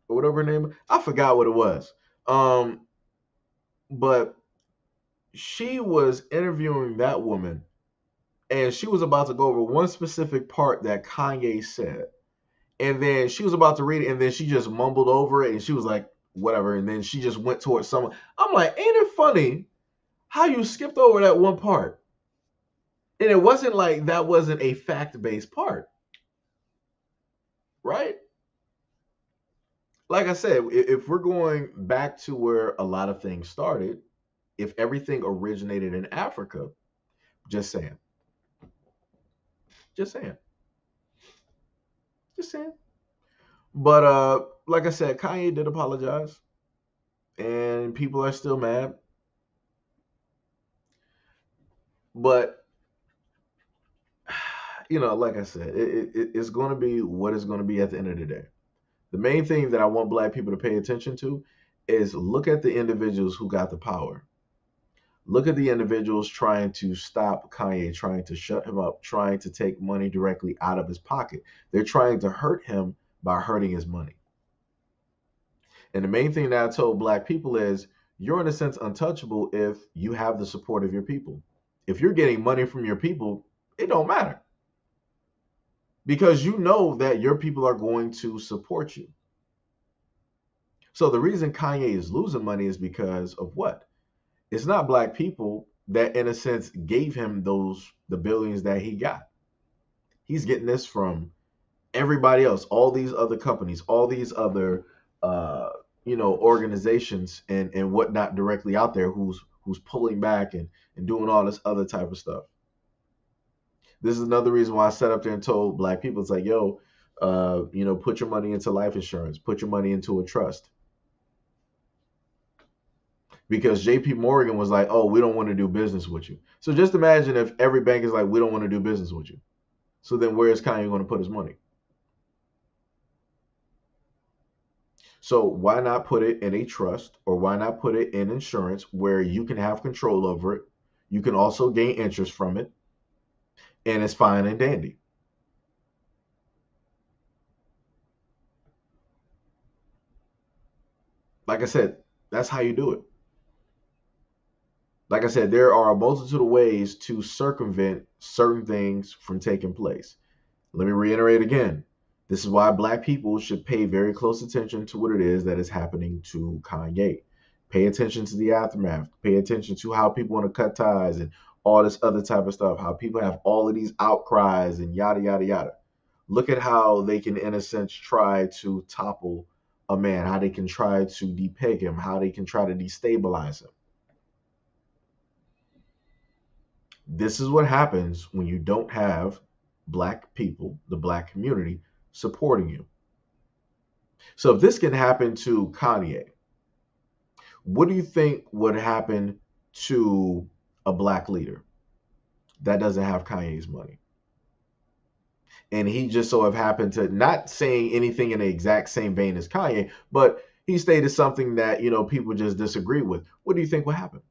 Speaker 1: or whatever her name? I forgot what it was. Um, but she was interviewing that woman, and she was about to go over one specific part that Kanye said, and then she was about to read it, and then she just mumbled over it, and she was like, "Whatever," and then she just went towards someone. I'm like, "Ain't it funny how you skipped over that one part?" And it wasn't like that wasn't a fact-based part, right? Like I said, if we're going back to where a lot of things started, if everything originated in Africa, just saying, just saying, just saying. But like I said, Kanye did apologize, and people are still mad. But like I said, it's going to be what it's going to be at the end of the day. The main thing that I want black people to pay attention to is look at the individuals who got the power. Look at the individuals trying to stop Kanye, trying to shut him up, trying to take money directly out of his pocket. They're trying to hurt him by hurting his money. And the main thing that I told black people is you're in a sense untouchable if you have the support of your people. If you're getting money from your people, it don't matter. Because you know that your people are going to support you. So the reason Kanye is losing money is because of what? It's not black people that in a sense gave him the billions that he got. He's getting this from everybody else, all these other companies, all these other organizations and whatnot directly out there who's pulling back and doing all this other type of stuff. This is another reason why I sat up there and told black people, it's like, yo, put your money into life insurance, put your money into a trust. Because JP Morgan was like, oh, we don't want to do business with you. So just imagine if every bank is like, we don't want to do business with you. So then where is Kanye going to put his money? So why not put it in a trust, or why not put it in insurance where you can have control over it? You can also gain interest from it, and it's fine and dandy. Like I said, that's how you do it. Like I said, there are a multitude of ways to circumvent certain things from taking place. Let me reiterate again. This is why black people should pay very close attention to what it is that is happening to Kanye. Pay attention to the aftermath. Pay attention to how people want to cut ties and all this other type of stuff. How people have all of these outcries and yada, yada, yada. Look at how they can, in a sense, try to topple a man, how they can try to depeg him, how they can try to destabilize him. This is what happens when you don't have black people, the black community, supporting you. So if this can happen to Kanye, what do you think would happen to a black leader that doesn't have Kanye's money? And he just so have happened to not saying anything in the exact same vein as Kanye, but he stated something that, people just disagree with. What do you think will happen?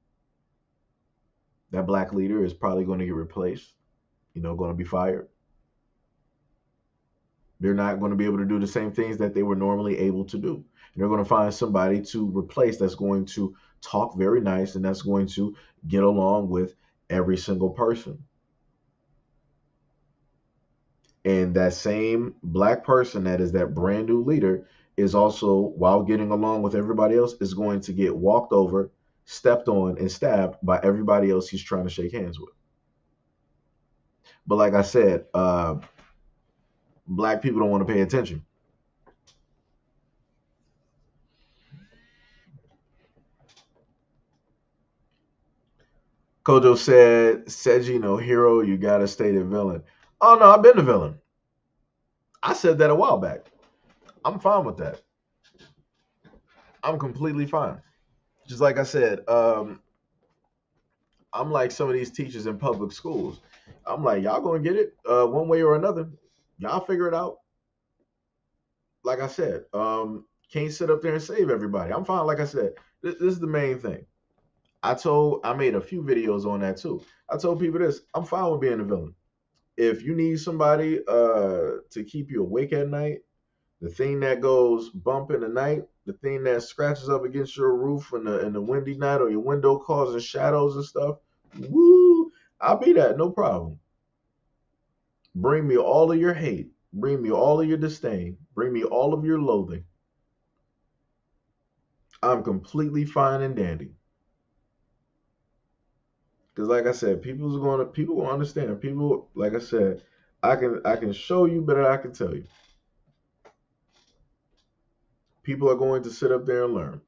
Speaker 1: That black leader is probably going to get replaced, going to be fired. They're not going to be able to do the same things that they were normally able to do. And they're going to find somebody to replace that's going to talk very nice and that's going to get along with every single person. And that same black person that is that brand new leader is also, while getting along with everybody else, is going to get walked over, stepped on, and stabbed by everybody else he's trying to shake hands with. But like I said, black people don't want to pay attention. Kojo said, Seiji, no hero, you gotta stay the villain. Oh no, I've been the villain. I said that a while back. I'm fine with that. I'm completely fine. Just like I said, I'm like some of these teachers in public schools. I'm like, y'all gonna get it one way or another. Y'all figure it out. Like I said, can't sit up there and save everybody. I'm fine. Like I said, this is the main thing. I made a few videos on that too. I told people this. I'm fine with being a villain. If you need somebody to keep you awake at night, the thing that goes bump in the night, the thing that scratches up against your roof in the windy night or your window causing shadows and stuff, woo, I'll be that, no problem. Bring me all of your hate. Bring me all of your disdain. Bring me all of your loathing. I'm completely fine and dandy. Because like I said, people will understand. People, like I said, I can show you better than I can tell you. People are going to sit up there and learn.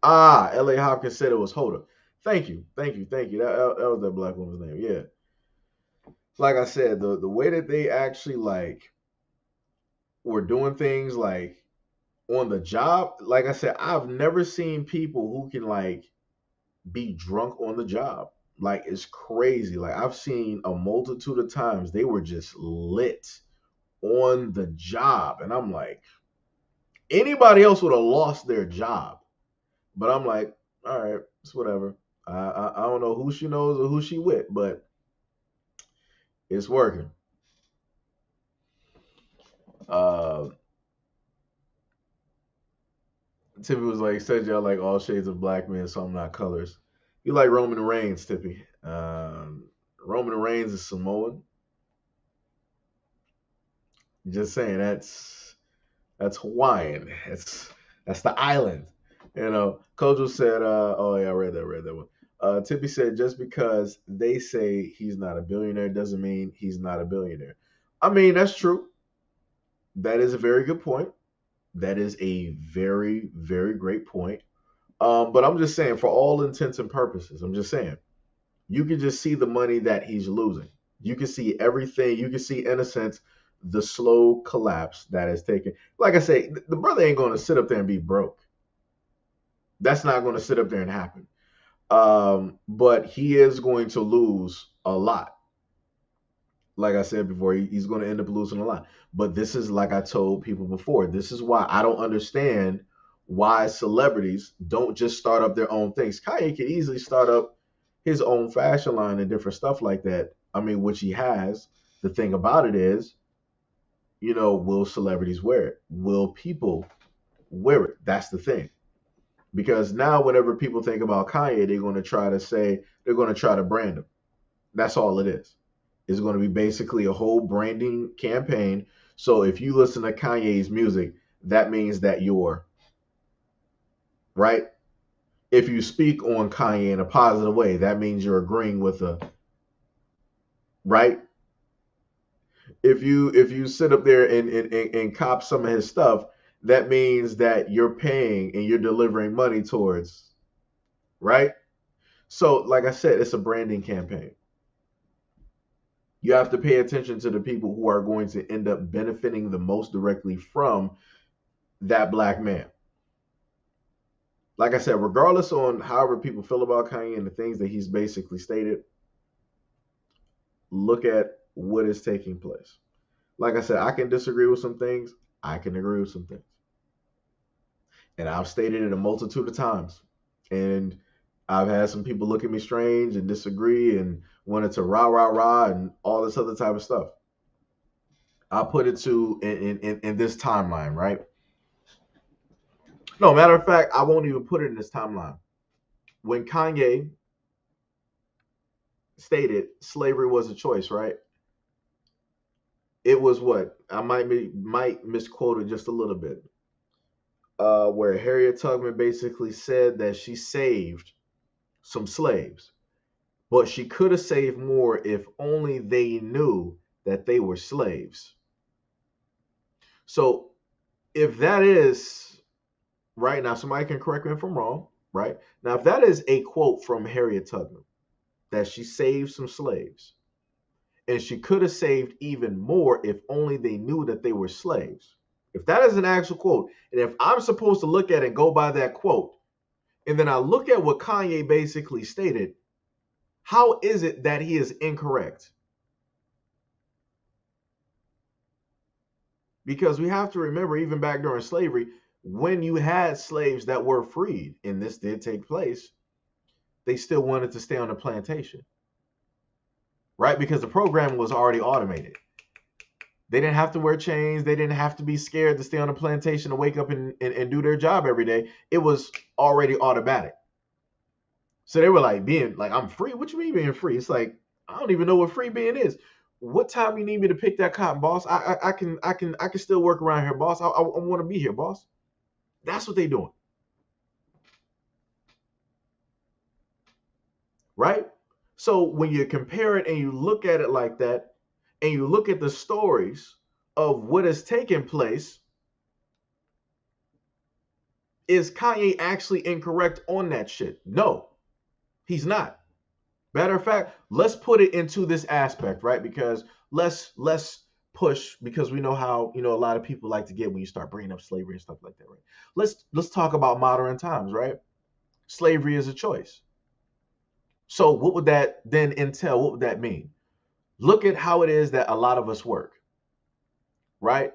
Speaker 1: Ah, L.A. Hopkins said it was Hoda. Thank you, thank you, thank you. That was that black woman's name. Yeah. Like I said, the way that they actually like were doing things like on the job. Like I said, I've never seen people who can like be drunk on the job. Like it's crazy. Like I've seen a multitude of times they were just lit on the job, and I'm like, anybody else would have lost their job. But I'm like, all right, it's whatever. I don't know who she knows or who she with, but it's working. Uh, Tippy was like, said y'all like all shades of black men, so I'm not colors. You like Roman Reigns, Tippy. Roman Reigns is Samoan. Just saying, that's Hawaiian. That's the island. Kojo said, oh yeah, read that one. Tippy said, just because they say he's not a billionaire doesn't mean he's not a billionaire. I mean, that's true. That is a very good point. That is a very, very great point. But I'm just saying, for all intents and purposes, I'm just saying, you can just see the money that he's losing. You can see everything. You can see, in a sense, the slow collapse that is taking. Like I say, the brother ain't going to sit up there and be broke. That's not going to sit up there and happen. But he is going to lose a lot. Like I said before, he's going to end up losing a lot. But this is like I told people before. This is why I don't understand why celebrities don't just start up their own things. Kanye could easily start up his own fashion line and different stuff like that. I mean, which he has. The thing about it is, will celebrities wear it? Will people wear it? That's the thing. Because now whenever people think about Kanye, they're going to try to brand him. That's all it is. It's going to be basically a whole branding campaign. So if you listen to Kanye's music, that means that you're right. If you speak on Kanye in a positive way, that means you're agreeing with a right. If you sit up there and cop some of his stuff, that means that you're paying and you're delivering money towards right. So like I said, it's a branding campaign. You have to pay attention to the people who are going to end up benefiting the most directly from that black man. Like I said, regardless on however people feel about Kanye and the things that he's basically stated, look at what is taking place. Like I said, I can disagree with some things. I can agree with some things. And I've stated it a multitude of times. And I've had some people look at me strange and disagree and wanted to rah, rah, rah and all this other type of stuff. I put it to in this timeline, right? No, matter of fact, I won't even put it in this timeline. When Kanye stated slavery was a choice, right? It was what I might misquote it just a little bit, where Harriet Tubman basically said that she saved some slaves, but she could have saved more if only they knew that they were slaves. So if that is right now, somebody can correct me if I'm wrong. Right now, if that is a quote from Harriet Tubman that she saved some slaves, and she could have saved even more if only they knew that they were slaves. If that is an actual quote, and if I'm supposed to look at it and go by that quote, and then I look at what Kanye basically stated, how is it that he is incorrect? Because we have to remember, even back during slavery, when you had slaves that were freed, and this did take place, they still wanted to stay on the plantation, right? Because the program was already automated. They didn't have to wear chains. They didn't have to be scared to stay on a plantation to wake up and do their job every day. It was already automatic. So they were like, being like, I'm free. What you mean being free? It's like, I don't even know what free being is. What time you need me to pick that cotton, boss? I can still work around here, boss. I want to be here, boss. That's what they doing, right? So when you compare it and you look at it like that, and you look at the stories of what has taken place, is Kanye actually incorrect on that shit? No, he's not. Matter of fact, let's put it into this aspect, right? Because let's push, because we know how a lot of people like to get when you start bringing up slavery and stuff like that, right? Let's talk about modern times, right? Slavery is a choice. So what would that then entail? What would that mean? Look at how it is that a lot of us work, right?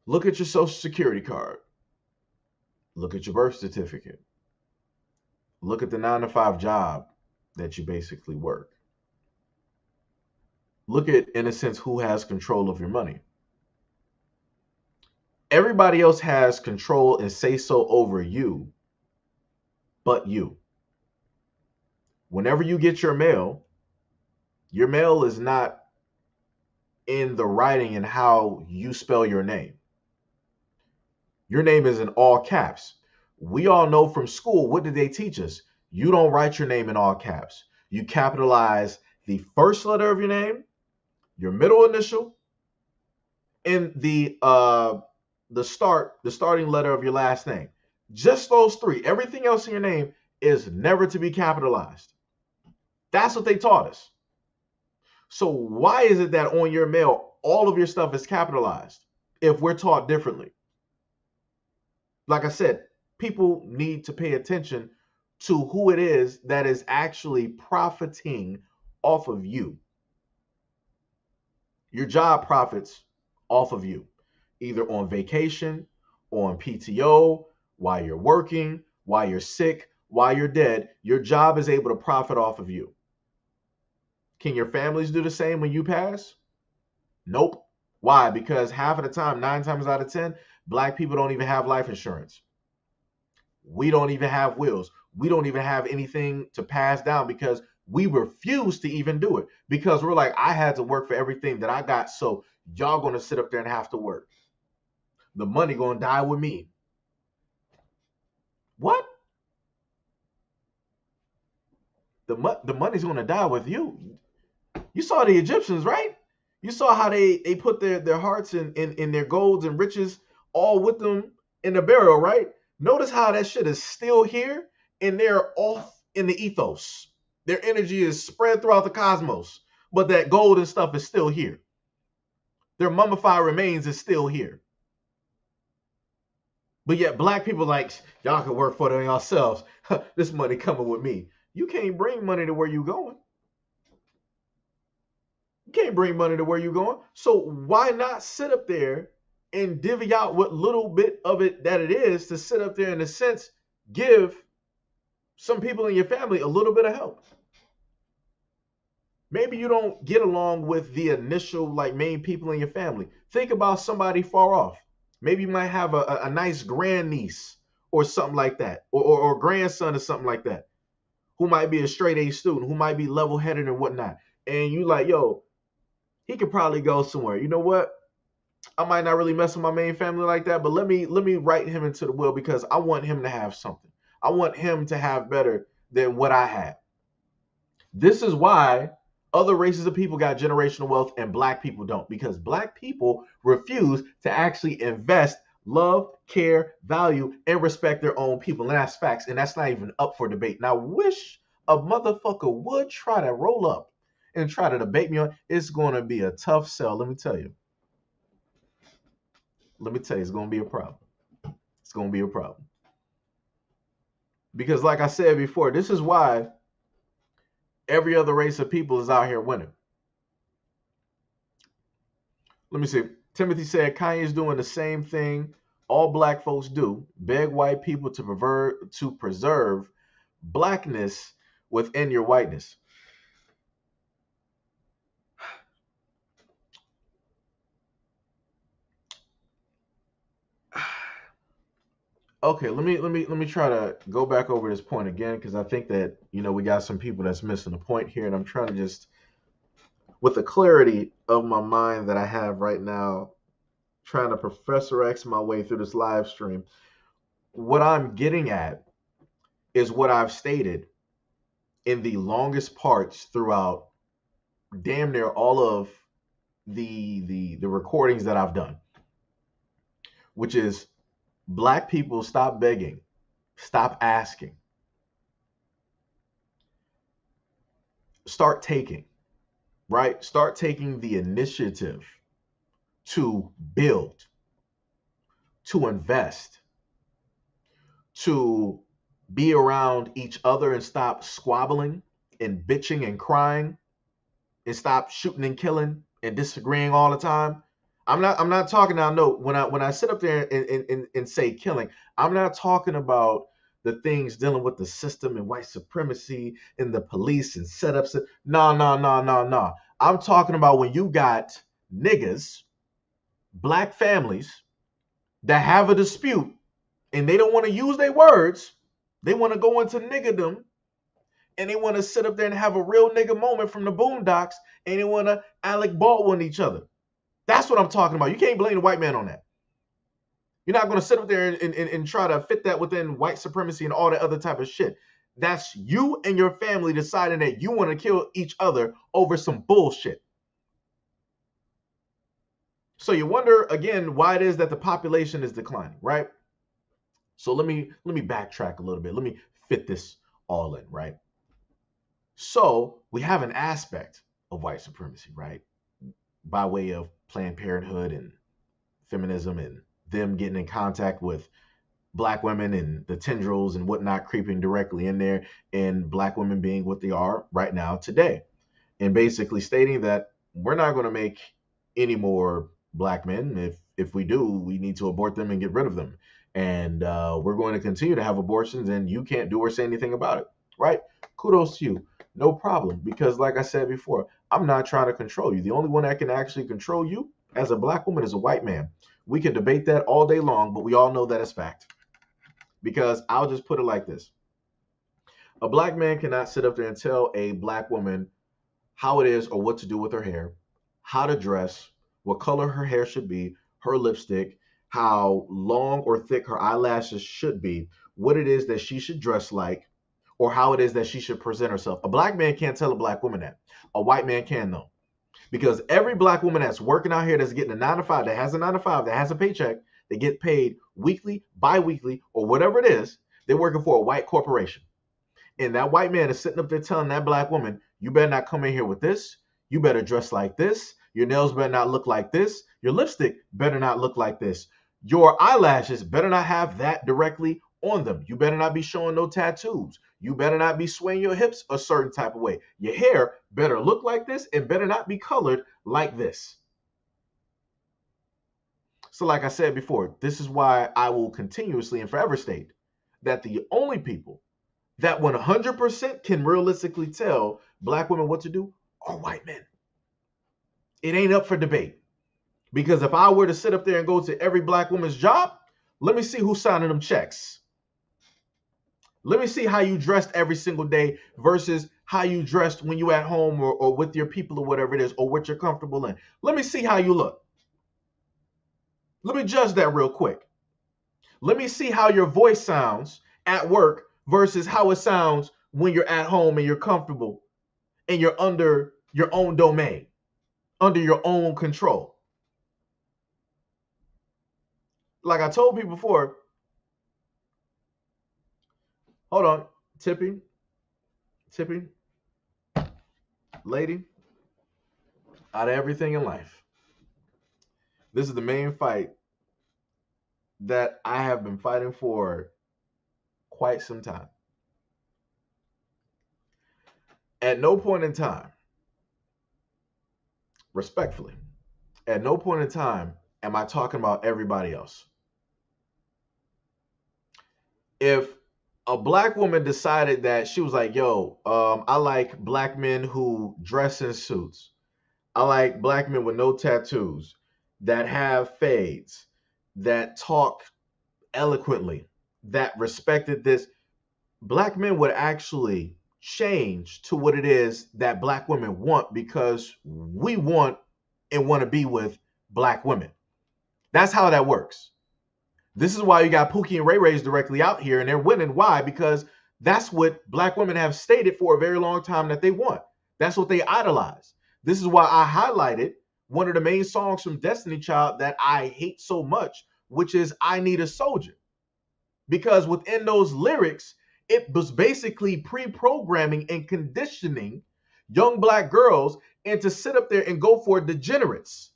Speaker 1: Look at your social security card. Look at your birth certificate. Look at the 9 to 5 job that you basically work. Look at, in a sense, who has control of your money. Everybody else has control and say so over you, but you. Whenever you get your mail is not in the writing and how you spell your name. Your name is in all caps. We all know from school, what did they teach us? You don't write your name in all caps. You capitalize the first letter of your name, your middle initial, and the starting letter of your last name. Just those three. Everything else in your name is never to be capitalized. That's what they taught us. So why is it that on your mail, all of your stuff is capitalized if we're taught differently? Like I said, people need to pay attention to who it is that is actually profiting off of you. Your job profits off of you, either on vacation, on PTO, while you're working, while you're sick, while you're dead. Your job is able to profit off of you. Can your families do the same when you pass? Nope. Why? Because half of the time, 9 times out of 10, black people don't even have life insurance. We don't even have wills. We don't even have anything to pass down because we refuse to even do it because we're like, I had to work for everything that I got. So y'all going to sit up there and have to work. The money going to die with me. What? The money's going to die with you. You saw the Egyptians, right? You saw how they put their hearts in their golds and riches all with them in the burial, right? Notice how that shit is still here and they're off in the ethos. Their energy is spread throughout the cosmos, but that gold and stuff is still here. Their mummified remains is still here. But yet black people like, y'all can work for it yourselves. This money coming with me. You can't bring money to where you going. You can't bring money to where you're going. So why not sit up there and divvy out what little bit of it that it is to sit up there in a sense, give some people in your family a little bit of help. Maybe you don't get along with the initial like main people in your family. Think about somebody far off. Maybe you might have a nice grandniece or something like that, or grandson or something like that, who might be a straight A student, who might be level headed and whatnot. And you like, yo, he could probably go somewhere. You know what? I might not really mess with my main family like that, but let me write him into the will because I want him to have something. I want him to have better than what I had. This is why other races of people got generational wealth and black people don't, because black people refuse to actually invest love, care, value, and respect their own people. And that's facts. And that's not even up for debate. Now, wish a motherfucker would try to roll up and try to debate me on. It's going to be a tough sell. Let me tell you. It's going to be a problem. It's going to be a problem. Because like I said before, this is why every other race of people is out here winning. Let me see. Timothy said Kanye's doing the same thing all black folks do. Beg white people to preserve blackness within your whiteness. Okay, let me try to go back over this point again because I think that we got some people that's missing the point here, and I'm trying to just, with the clarity of my mind that I have right now, trying to Professor X my way through this live stream. What I'm getting at is what I've stated in the longest parts throughout damn near all of the recordings that I've done, which is black people stop begging, stop asking, start taking, right? Start taking the initiative to build, to invest, to be around each other and stop squabbling and bitching and crying and stop shooting and killing and disagreeing all the time. I'm not talking now. No, when I sit up there and say killing, I'm not talking about the things dealing with the system and white supremacy and the police and setups. No. I'm talking about when you got niggas, black families that have a dispute and they don't want to use their words. They want to go into niggerdom and they want to sit up there and have a real nigga moment from the Boondocks and they want to Alec Baldwin each other. That's what I'm talking about. You can't blame the white man on that. You're not going to sit up there and try to fit that within white supremacy and all that other type of shit. That's you and your family deciding that you want to kill each other over some bullshit. So you wonder again why it is that the population is declining, right? So let me backtrack a little bit. Let me fit this all in, right? So we have an aspect of white supremacy, right? By way of Planned Parenthood and feminism and them getting in contact with black women and the tendrils and whatnot creeping directly in there, and black women being what they are right now today. And basically stating that we're not going to make any more black men. If we do, we need to abort them and get rid of them. And we're going to continue to have abortions and you can't do or say anything about it, right? Kudos to you. No problem. Because like I said before, I'm not trying to control you. The only one that can actually control you as a black woman is a white man. We can debate that all day long, but we all know that it's fact. Because I'll just put it like this: a black man cannot sit up there and tell a black woman how it is or what to do with her hair, how to dress, what color her hair should be, her lipstick, how long or thick her eyelashes should be, what it is that she should dress like, or how it is that she should present herself. A black man can't tell a black woman that. A white man can, though. Because every black woman that's working out here, that's getting a 9 to 5, that has a 9 to 5, that has a paycheck, they get paid weekly, bi-weekly, or whatever it is, they're working for a white corporation. And that white man is sitting up there telling that black woman, you better not come in here with this. You better dress like this. Your nails better not look like this. Your lipstick better not look like this. Your eyelashes better not have that directly on them. You better not be showing no tattoos. You better not be swaying your hips a certain type of way. Your hair better look like this and better not be colored like this. So like I said before, this is why I will continuously and forever state that the only people that 100% can realistically tell black women what to do are white men. It ain't up for debate. Because if I were to sit up there and go to every black woman's job, let me see who's signing them checks. Let me see how you dressed every single day versus how you dressed when you at home or with your people or whatever it is, or what you're comfortable in. Let me see how you look. Let me judge that real quick. Let me see how your voice sounds at work versus how it sounds when you're at home and you're comfortable and you're under your own domain, under your own control. Like I told people before, hold on, Tippy, lady, out of everything in life, this is the main fight that I have been fighting for quite some time. At no point in time, respectfully, at no point in time am I talking about everybody else. If a black woman decided that she was like, yo, I like black men who dress in suits. I like black men with no tattoos, that have fades, that talk eloquently, that respected this. Black men would actually change to what it is that black women want because we want and want to be with black women. That's how that works. This is why you got Pookie and Ray Ray's directly out here and they're winning. Why? Because that's what black women have stated for a very long time that they want. That's what they idolize. This is why I highlighted one of the main songs from Destiny Child that I hate so much, which is I Need a Soldier. Because within those lyrics, it was basically pre-programming and conditioning young black girls and to sit up there and go for degenerates,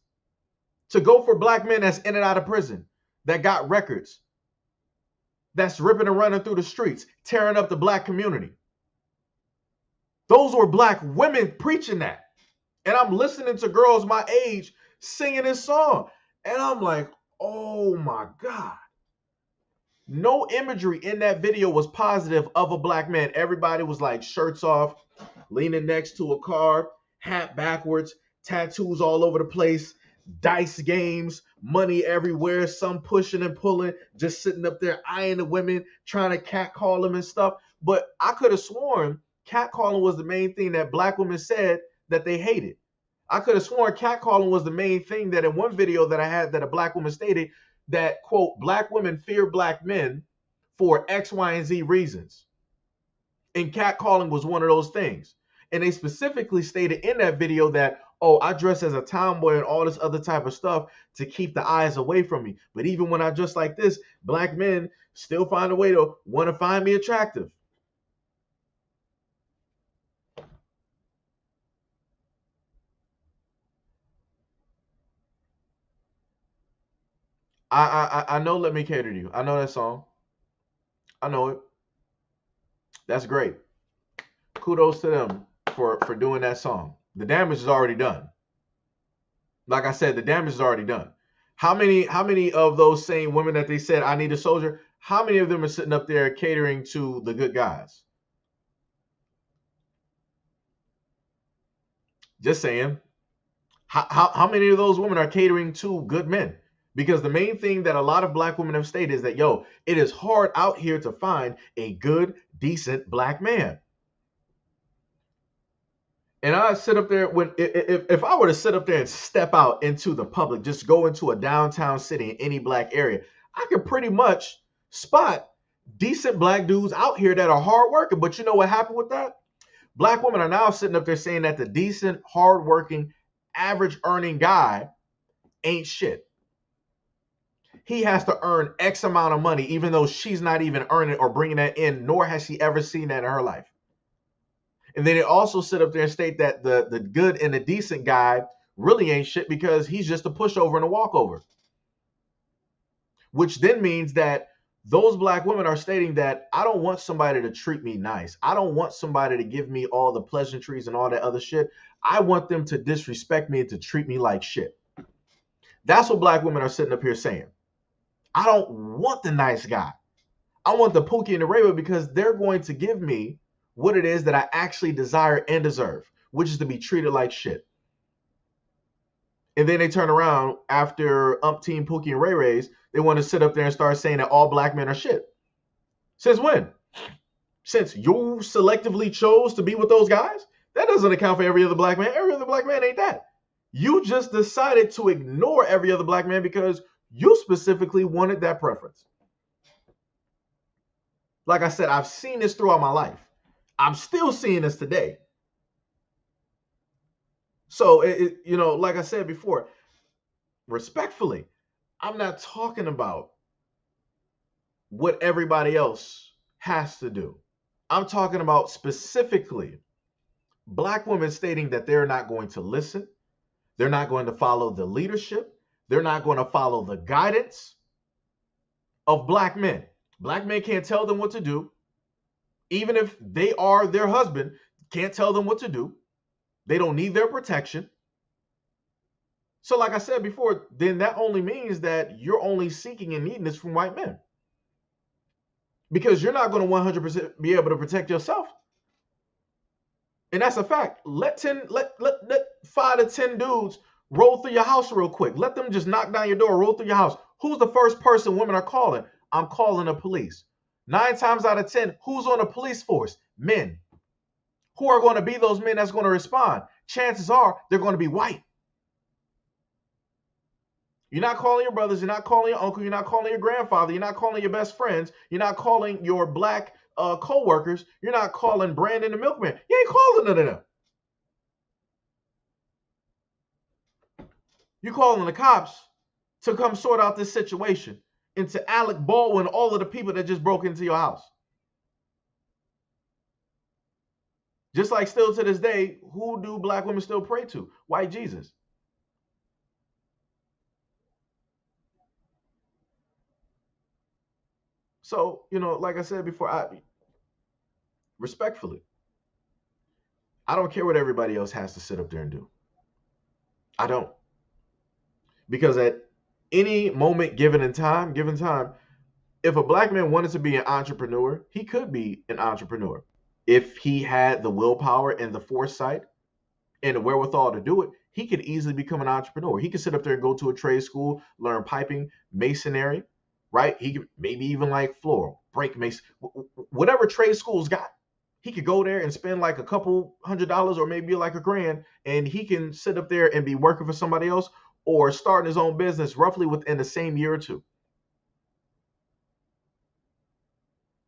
Speaker 1: to go for black men that's in and out of prison, that got records, that's ripping and running through the streets, tearing up the black community. Those were black women preaching that. And I'm listening to girls my age singing this song. And I'm like, oh my God. No imagery in that video was positive of a black man. Everybody was like shirts off, leaning next to a car, hat backwards, tattoos all over the place, dice games, money everywhere, some pushing and pulling, just sitting up there eyeing the women, trying to catcall them and stuff. But I could have sworn catcalling was the main thing that black women said that they hated. I could have sworn catcalling was the main thing that in one video that I had that a black woman stated that, quote, black women fear black men for X, Y, and Z reasons. And catcalling was one of those things. And they specifically stated in that video that, oh, I dress as a tomboy and all this other type of stuff to keep the eyes away from me. But even when I dress like this, black men still find a way to want to find me attractive. I know Let Me Cater to You. I know that song. I know it. That's great. Kudos to them for doing that song. The damage is already done. Like I said, the damage is already done. How many of those same women that they said I need a soldier, how many of them are sitting up there catering to the good guys? Just saying. How many of those women are catering to good men? Because the main thing that a lot of black women have stated is that, yo, it is hard out here to find a good, decent black man. And I sit up there when if I were to sit up there and step out into the public, just go into a downtown city in any black area, I could pretty much spot decent black dudes out here that are hardworking. But you know what happened with that? Black women are now sitting up there saying that the decent, hardworking, average earning guy ain't shit. He has to earn X amount of money, even though she's not even earning or bringing that in, nor has she ever seen that in her life. And then they also sit up there and state that the good and the decent guy really ain't shit because he's just a pushover and a walkover. Which then means that those black women are stating that I don't want somebody to treat me nice. I don't want somebody to give me all the pleasantries and all that other shit. I want them to disrespect me and to treat me like shit. That's what black women are sitting up here saying. I don't want the nice guy. I want the Pookie and the Ray because they're going to give me what it is that I actually desire and deserve, which is to be treated like shit. And then they turn around after umpteen Pookie and Ray Rays, they want to sit up there and start saying that all black men are shit. Since when? Since you selectively chose to be with those guys? That doesn't account for every other black man. Every other black man ain't that. You just decided to ignore every other black man because you specifically wanted that preference. Like I said, I've seen this throughout my life. I'm still seeing this today. So, like I said before, respectfully, I'm not talking about what everybody else has to do. I'm talking about specifically black women stating that they're not going to listen. They're not going to follow the leadership. They're not going to follow the guidance of black men. Black men can't tell them what to do. Even if they are their husband, can't tell them what to do. They don't need their protection. So like I said before, then that only means that you're only seeking and needing this from white men. Because you're not going to 100% be able to protect yourself. And that's a fact. Let 5 to 10 dudes roll through your house real quick. Let them just knock down your door, roll through your house. Who's the first person women are calling? I'm calling the police. 9 times out of 10, who's on the police force? Men. Who are going to be those men that's going to respond? Chances are they're going to be white. You're not calling your brothers. You're not calling your uncle. You're not calling your grandfather. You're not calling your best friends. You're not calling your black co-workers. You're not calling Brandon the milkman. You ain't calling none of them. You're calling the cops to come sort out this situation and to Alec Baldwin all of the people that just broke into your house. Just like still to this day, who do black women still pray to? White Jesus. So, like I said before, respectfully, I don't care what everybody else has to sit up there and do. I don't. Because at any moment given time, if a black man wanted to be an entrepreneur, he could be an entrepreneur. If he had the willpower and the foresight and the wherewithal to do it, he could easily become an entrepreneur. He could sit up there and go to a trade school, learn piping, masonry, right? He could maybe even like floral, break mason, whatever trade schools got. He could go there and spend like a couple $100 or maybe like $1,000, and he can sit up there and be working for somebody else or starting his own business roughly within the same year or two.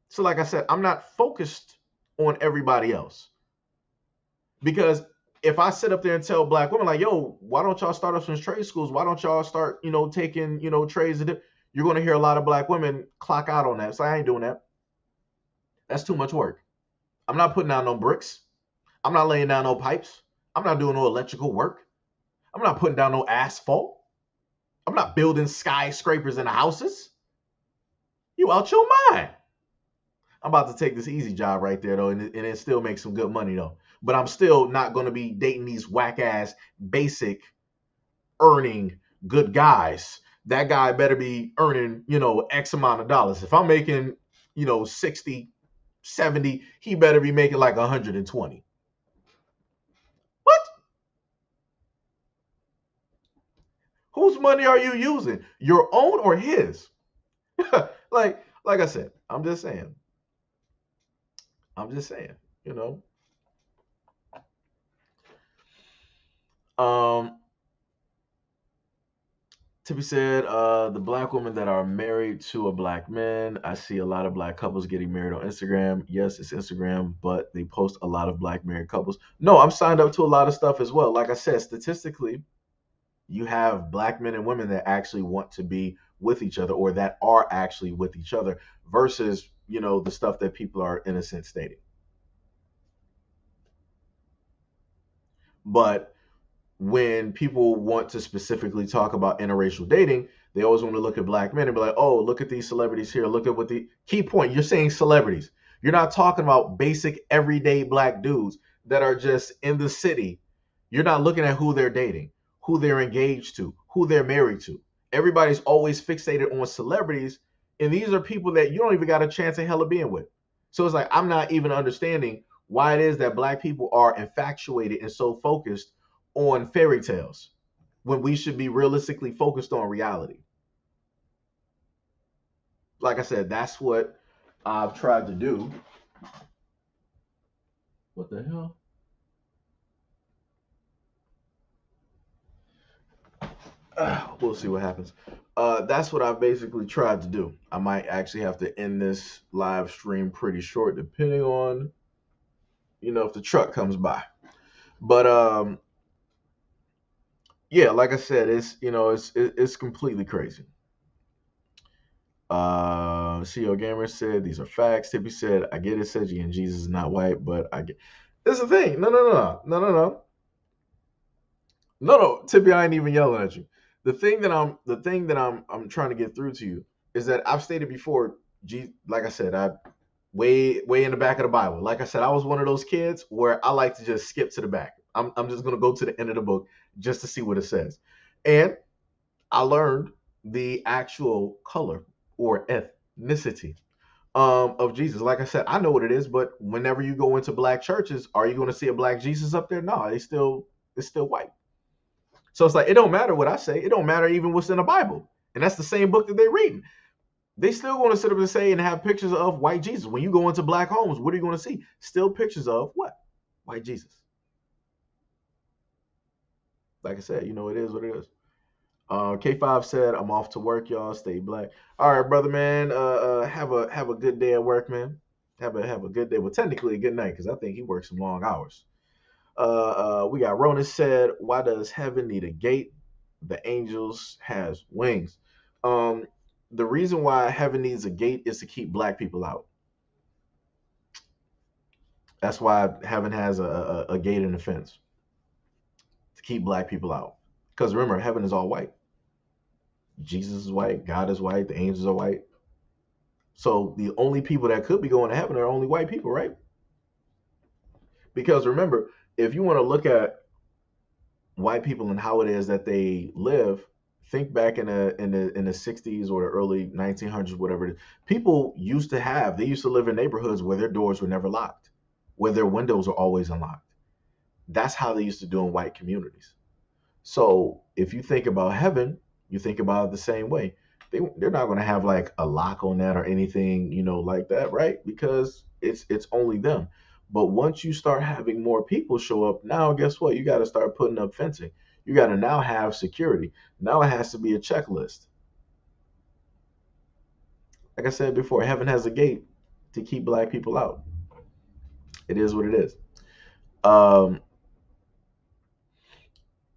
Speaker 1: So like I said, I'm not focused on everybody else. Because if I sit up there and tell black women like, yo, why don't y'all start up some trade schools? Why don't y'all start, taking, trades? You're going to hear a lot of black women clock out on that. So I ain't doing that. That's too much work. I'm not putting down no bricks. I'm not laying down no pipes. I'm not doing no electrical work. I'm not putting down no asphalt. I'm not building skyscrapers in the houses. You out your mind. I'm about to take this easy job right there, though, and it still makes some good money, though. But I'm still not going to be dating these whack-ass, basic, earning good guys. That guy better be earning, X amount of dollars. If I'm making, 60, 70, he better be making like 120. What? Whose money are you using? Your own or his? Like I said, I'm just saying. I'm just saying. You know. Um, Tippy said, the black women that are married to a black man, I see a lot of black couples getting married on Instagram. Yes, it's Instagram, but they post a lot of black married couples. No, I'm signed up to a lot of stuff as well. Like I said, statistically, you have black men and women that actually want to be with each other or that are actually with each other versus, the stuff that people are innocent stating. But when people want to specifically talk about interracial dating, they always want to look at black men and be like, oh, look at these celebrities here. Look at what the key point. You're saying celebrities. You're not talking about basic everyday black dudes that are just in the city. You're not looking at who they're dating, who they're engaged to, who they're married to. Everybody's always fixated on celebrities. And these are people that you don't even got a chance in hell of being with. So it's like, I'm not even understanding why it is that black people are infatuated and so focused on fairy tales when we should be realistically focused on reality. Like I said, that's what I've tried to do. What the hell? We'll see what happens. That's what I've basically tried to do. I might actually have to end this live stream pretty short, depending on if the truck comes by. But yeah, like I said, it's completely crazy. CEO Gamer said these are facts. Tippy said, I get it, Seji and Jesus is not white, but I get this is the thing. No, no, no, no, no, no, no. No, no, Tippy, I ain't even yelling at you. The thing that I'm trying to get through to you is that I've stated before, like I said, I way in the back of the Bible. Like I said, I was one of those kids where I like to just skip to the back. I'm just gonna go to the end of the book just to see what it says. And I learned the actual color or ethnicity of Jesus. Like I said, I know what it is, but whenever you go into black churches, are you going to see a black Jesus up there? No, it's still white. So it's like it don't matter what I say. It don't matter even what's in the Bible, and that's the same book that they're reading. They still going to sit up and say and have pictures of white Jesus. When you go into black homes, what are you going to see? Still pictures of what? White Jesus. Like I said, it is what it is. K5 said, "I'm off to work, y'all. Stay black." All right, brother, man. Have a good day at work, man. Have a good day. Well, technically, a good night because I think he works some long hours. We got Rona said, "Why does heaven need a gate? The angels has wings." Um, the reason why heaven needs a gate is to keep black people out. That's why heaven has a gate and a fence to keep black people out. Because remember, heaven is all white. Jesus is white. God is white. The angels are white. So the only people that could be going to heaven are only white people, right? Because remember, if you want to look at white people and how it is that they live, think back in the 60s or the early 1900s, whatever it is. People they used to live in neighborhoods where their doors were never locked, where their windows were always unlocked. That's how they used to do in white communities. So if you think about heaven, you think about it the same way. They're not going to have like a lock on that or anything, like that, right? Because it's only them. But once you start having more people show up, now guess what? You got to start putting up fencing. You got to now have security. Now it has to be a checklist. Like I said before, heaven has a gate to keep black people out. It is what it is. Um,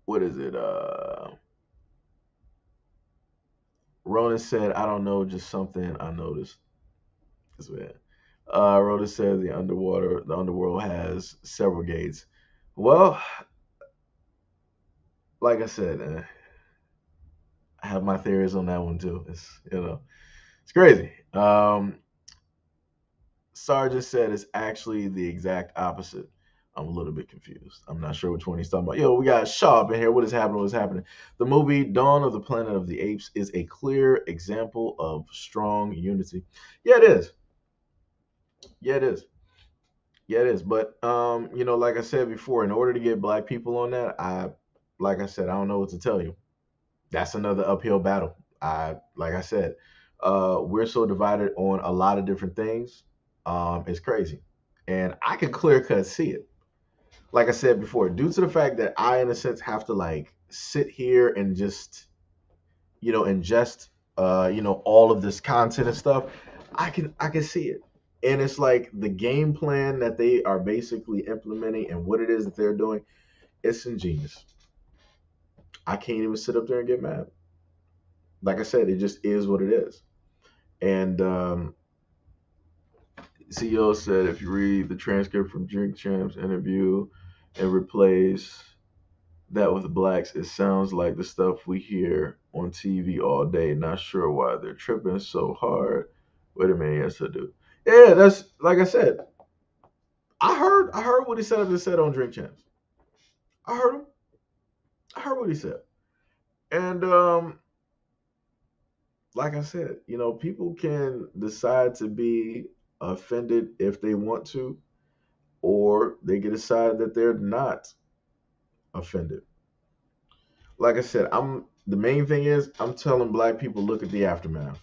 Speaker 1: what is it? Ronan said, I don't know, just something I noticed. This man. Rhoda said the underworld has several gates. Well, like I said, I have my theories on that one too. It's crazy. Sarge said it's actually the exact opposite. I'm a little bit confused. I'm not sure which one he's talking about. Yo, we got Shaw up in here. What is happening? What's happening? The movie Dawn of the Planet of the Apes is a clear example of strong unity. Yeah, it is. Yeah, it is. Yeah, it is. But like I said before, in order to get black people on that, like I said, I don't know what to tell you. That's another uphill battle. Like I said, we're so divided on a lot of different things. It's crazy, and I can clear cut see it. Like I said before, due to the fact that I, in a sense, have to like sit here and just ingest all of this content and stuff. I can see it, and it's like the game plan that they are basically implementing and what it is that they're doing. It's ingenious. I can't even sit up there and get mad. Like I said, it just is what it is. And CEO said if you read the transcript from Drink Champ's interview and replace that with blacks, it sounds like the stuff we hear on TV all day. Not sure why they're tripping so hard. Wait a minute, yes I do. Yeah, that's like I said. I heard what he said up and said on Drink Champs. I heard him. I heard what he said. And like I said, people can decide to be offended if they want to, or they can decide that they're not offended. Like I said, the main thing is I'm telling black people look at the aftermath.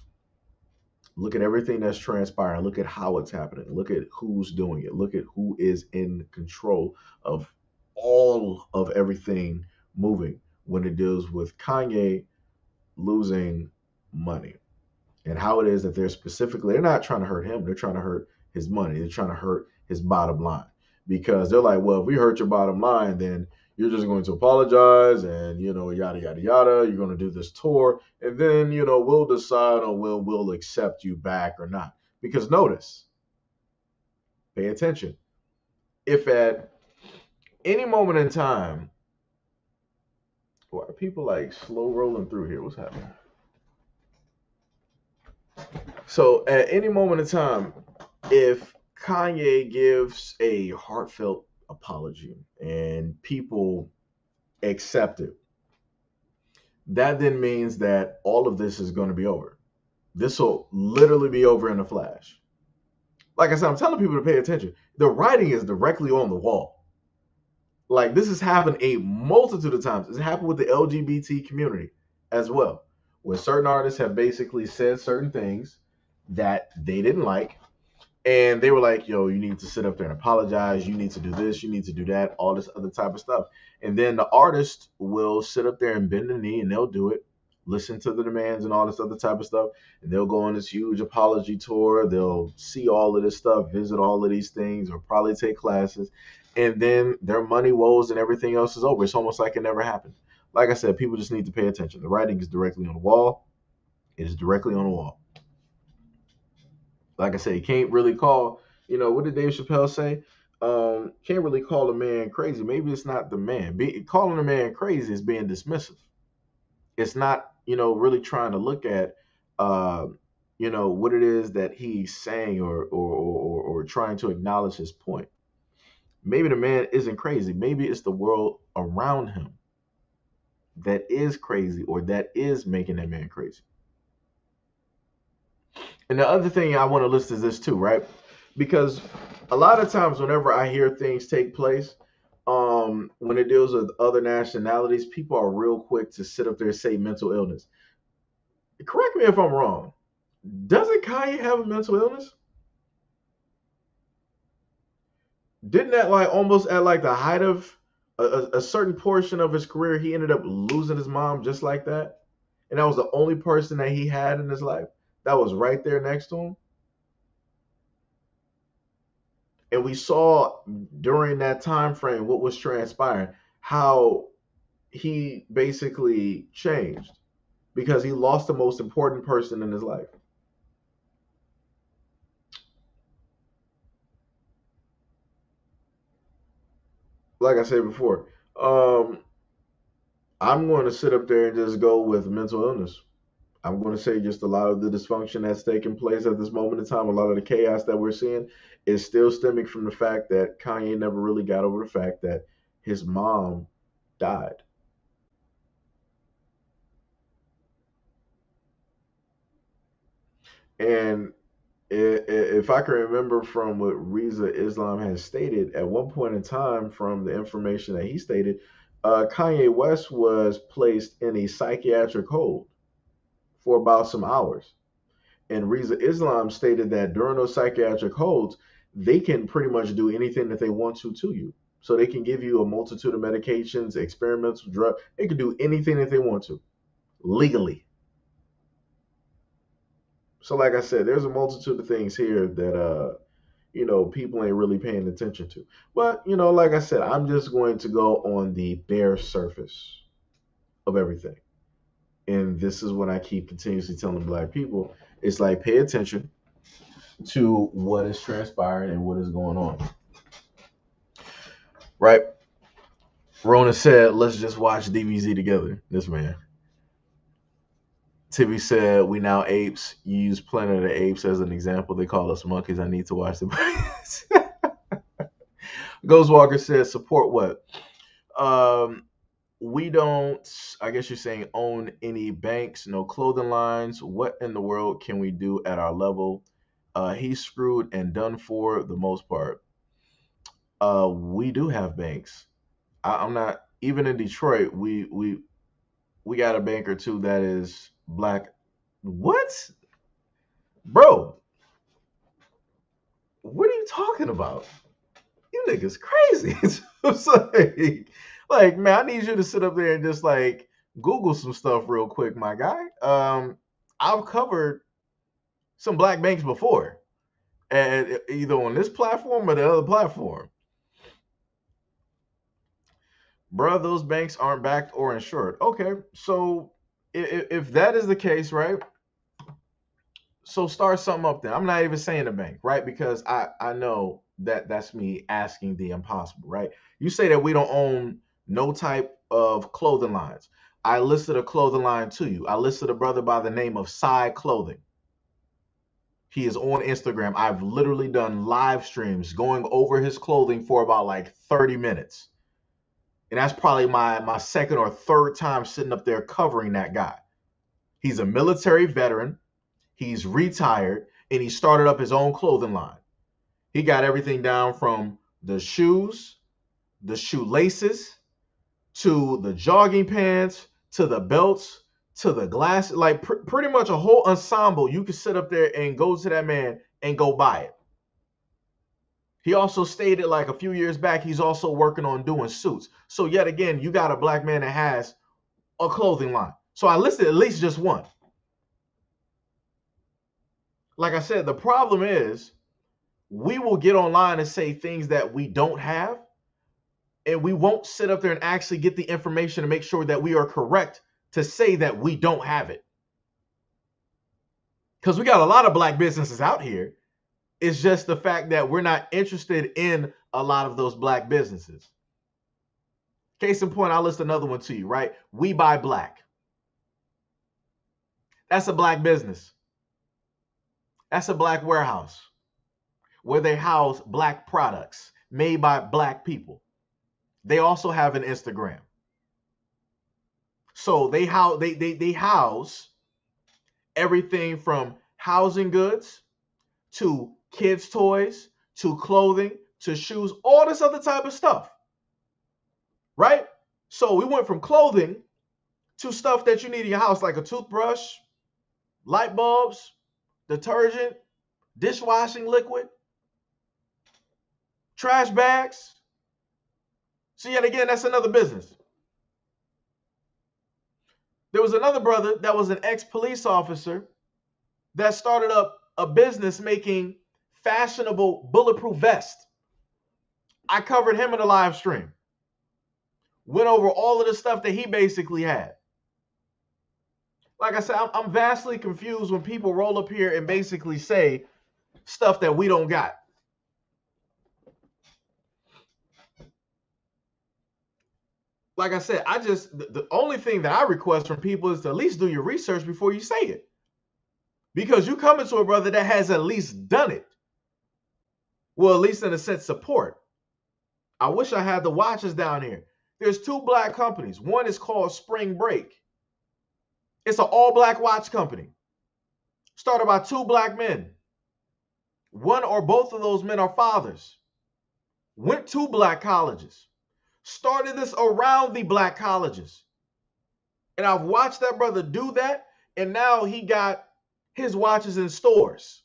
Speaker 1: Look at everything that's transpiring. Look at how it's happening. Look at who's doing it. Look at who is in control of all of everything moving when it deals with Kanye losing money and how it is that they're not trying to hurt him. They're trying to hurt his money. They're trying to hurt his bottom line because they're like, well, if we hurt your bottom line, then you're just going to apologize and, yada, yada, yada. You're going to do this tour. And then, we'll decide on when we'll accept you back or not. Because notice, pay attention. If at any moment in time, why are people like slow rolling through here? What's happening? So at any moment in time, if Kanye gives a heartfelt apology and people accept it, that then means that all of this is going to be over. This will literally be over in a flash. Like I said, I'm telling people to pay attention. The writing is directly on the wall. Like this has happened a multitude of times. It's happened with the LGBT community as well, where certain artists have basically said certain things that they didn't like, and they were like, yo, you need to sit up there and apologize. You need to do this. You need to do that. All this other type of stuff. And then the artist will sit up there and bend the knee and they'll do it, listen to the demands and all this other type of stuff. And they'll go on this huge apology tour. They'll see all of this stuff, visit all of these things, or probably take classes. And then their money woes and everything else is over. It's almost like it never happened. Like I said, people just need to pay attention. The writing is directly on the wall. It is directly on the wall. Like I said, you can't really call, what did Dave Chappelle say? Can't really call a man crazy. Maybe it's not the man. Calling a man crazy is being dismissive. It's not, really trying to look at, what it is that he's saying or trying to acknowledge his point. Maybe the man isn't crazy. Maybe it's the world around him that is crazy or that is making that man crazy. And the other thing I want to list is this too, right? Because a lot of times whenever I hear things take place, when it deals with other nationalities, people are real quick to sit up there and say mental illness. Correct me if I'm wrong. Doesn't Kanye have a mental illness? Didn't that like almost at like the height of a certain portion of his career, he ended up losing his mom just like that? And that was the only person that he had in his life that was right there next to him. And we saw during that time frame what was transpiring, how he basically changed because he lost the most important person in his life. Like I said before, I'm going to sit up there and just go with mental illness. I'm going to say just a lot of the dysfunction that's taking place at this moment in time, a lot of the chaos that we're seeing is still stemming from the fact that Kanye never really got over the fact that his mom died. And if I can remember from what Riza Islam has stated, at one point in time, from the information that he stated, Kanye West was placed in a psychiatric hold for about some hours. And Riza Islam stated that during those psychiatric holds, they can pretty much do anything that they want to you. So they can give you a multitude of medications, experimental drugs. They can do anything that they want to legally. So, like I said, there's a multitude of things here that people ain't really paying attention to. But like I said, I'm just going to go on the bare surface of everything. And this is what I keep continuously telling black people. It's like pay attention to what is transpiring and what is going on. Right? Rona said, let's just watch DBZ together. This man. Tibby said, we now apes. You use Planet of the Apes as an example. They call us monkeys. I need to watch the Ghost Walker says, support what? We don't, I guess you're saying, own any banks, no clothing lines. What in the world can we do at our level? He's screwed and done for the most part. We do have banks. I'm not, even in Detroit, we got a bank or two that is black. What? Bro, what are you talking about? You niggas crazy. It's like, man, I need you to sit up there and just like Google some stuff real quick, my guy. I've covered some black banks before, and either on this platform or the other platform. Bruh, those banks aren't backed or insured. Okay, so if that is the case, right? So start something up then. I'm not even saying a bank, right? Because I know that that's me asking the impossible, right? You say that we don't own no type of clothing lines. I listed a clothing line to you. I listed a brother by the name of Psy Clothing. He is on Instagram. I've literally done live streams going over his clothing for about like 30 minutes. And that's probably my second or third time sitting up there covering that guy. He's a military veteran. He's retired, and he started up his own clothing line. He got everything down from the shoes, the shoelaces, to the jogging pants, to the belts, to the glasses, like pretty much a whole ensemble. You can sit up there and go to that man and go buy it. He also stated like a few years back, he's also working on doing suits. So yet again, you got a black man that has a clothing line. So I listed at least just one. Like I said, the problem is we will get online and say things that we don't have, and we won't sit up there and actually get the information to make sure that we are correct to say that we don't have it. Because we got a lot of black businesses out here. It's just the fact that we're not interested in a lot of those black businesses. Case in point, I'll list another one to you, right? We Buy Black. That's a black business. That's a black warehouse where they house black products made by black people. They also have an Instagram. So they house everything from housing goods to kids' toys to clothing to shoes, all this other type of stuff. Right? So we went from clothing to stuff that you need in your house, like a toothbrush, light bulbs, detergent, dishwashing liquid, trash bags. So yet again, that's another business. There was another brother that was an ex-police officer that started up a business making fashionable bulletproof vests. I covered him in a live stream. Went over all of the stuff that he basically had. Like I said, I'm vastly confused when people roll up here and basically say stuff that we don't got. Like I said, the only thing that I request from people is to at least do your research before you say it. Because you come into a brother that has at least done it. Well, at least in a sense, support. I wish I had the watches down here. There's two black companies. One is called Spring Break. It's an all-black watch company. Started by two black men. One or both of those men are fathers. Went to black colleges. started this around the black colleges. And I've watched that brother do that, and now he got his watches in stores.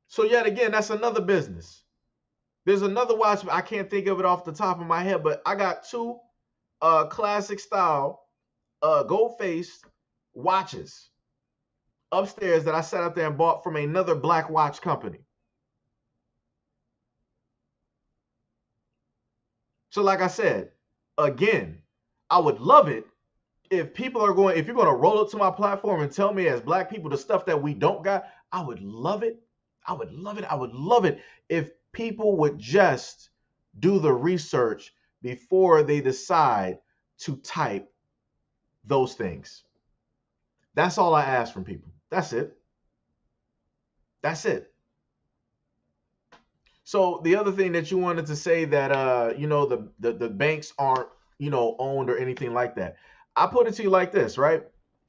Speaker 1: So yet again, that's another business. There's another watch, I can't think of it off the top of my head, but I got two classic style gold-faced watches upstairs that I sat up there and bought from another black watch company. So like I said, again, I would love it if people are going, if you're going to roll up to my platform and tell me as black people the stuff that we don't got, I would love it. I would love it. I would love it if people would just do the research before they decide to type those things. That's all I ask from people. That's it. That's it. So the other thing that you wanted to say that the banks aren't owned or anything like that. I put it to you like this, right?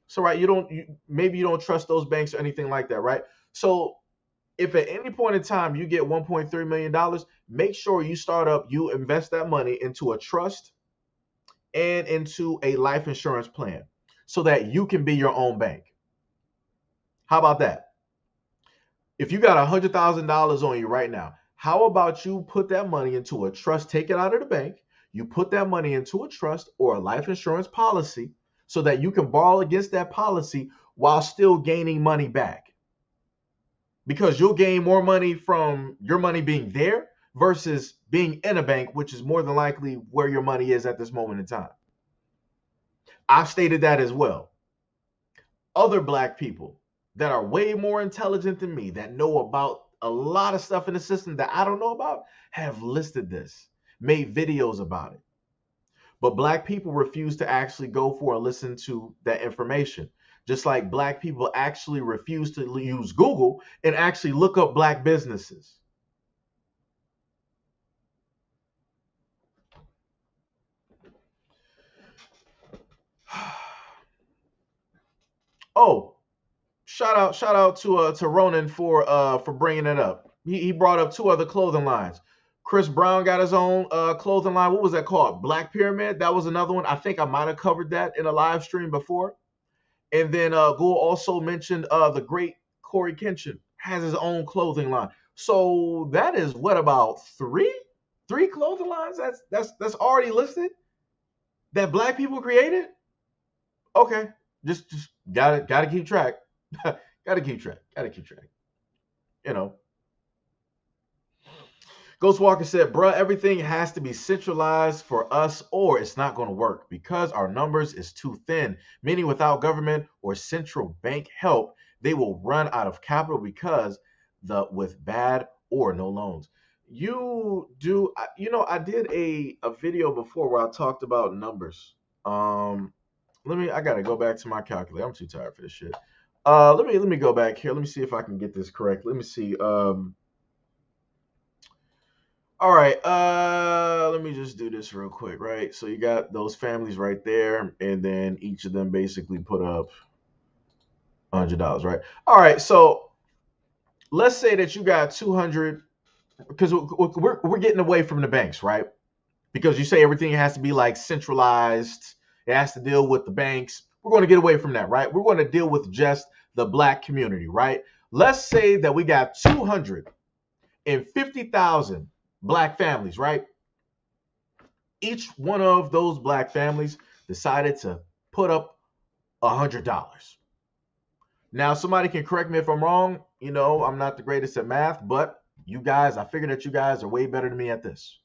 Speaker 1: So right, maybe you don't trust those banks or anything like that, right? So if at any point in time you get $1.3 million, make sure you invest that money into a trust and into a life insurance plan so that you can be your own bank. How about that? If you got $100,000 on you right now, how about you put that money into a trust, take it out of the bank, you put that money into a trust or a life insurance policy so that you can borrow against that policy while still gaining money back. Because you'll gain more money from your money being there versus being in a bank, which is more than likely where your money is at this moment in time. I've stated that as well. Other black people that are way more intelligent than me, that know about a lot of stuff in the system that I don't know about, have listed this, made videos about it. But black people refuse to actually go for and listen to that information. Just like black people actually refuse to use Google and actually look up black businesses. Oh, shout out to Ronan for bringing it up. He brought up two other clothing lines. Chris Brown got his own clothing line. What was that called? Black Pyramid. That was another one. I think I might have covered that in a live stream before. And then Ghoul also mentioned the great Corey Kenshin has his own clothing line. So that is what, about three clothing lines that's already listed that black people created. Okay, just gotta keep track. gotta keep track. You know. Ghost Walker said, bruh, everything has to be centralized for us or it's not going to work because our numbers is too thin. Meaning without government or central bank help, they will run out of capital because with bad or no loans. I did a video before where I talked about numbers. I gotta go back to my calculator. I'm too tired for this shit. Let me go back here. Let me see if I can get this correct. Let me see. All right, let me just do this real quick, right? So you got those families right there, and then each of them basically put up $100, right? All right, so let's say that you got 200, because we're getting away from the banks, right? Because you say everything has to be like centralized, it has to deal with the banks. We're going to get away from that, right? We're going to deal with just the black community, right? Let's say that we got 250,000 black families, right? Each one of those black families decided to put up $100. Now, somebody can correct me if I'm wrong. I'm not the greatest at math, but I figure that you guys are way better than me at this,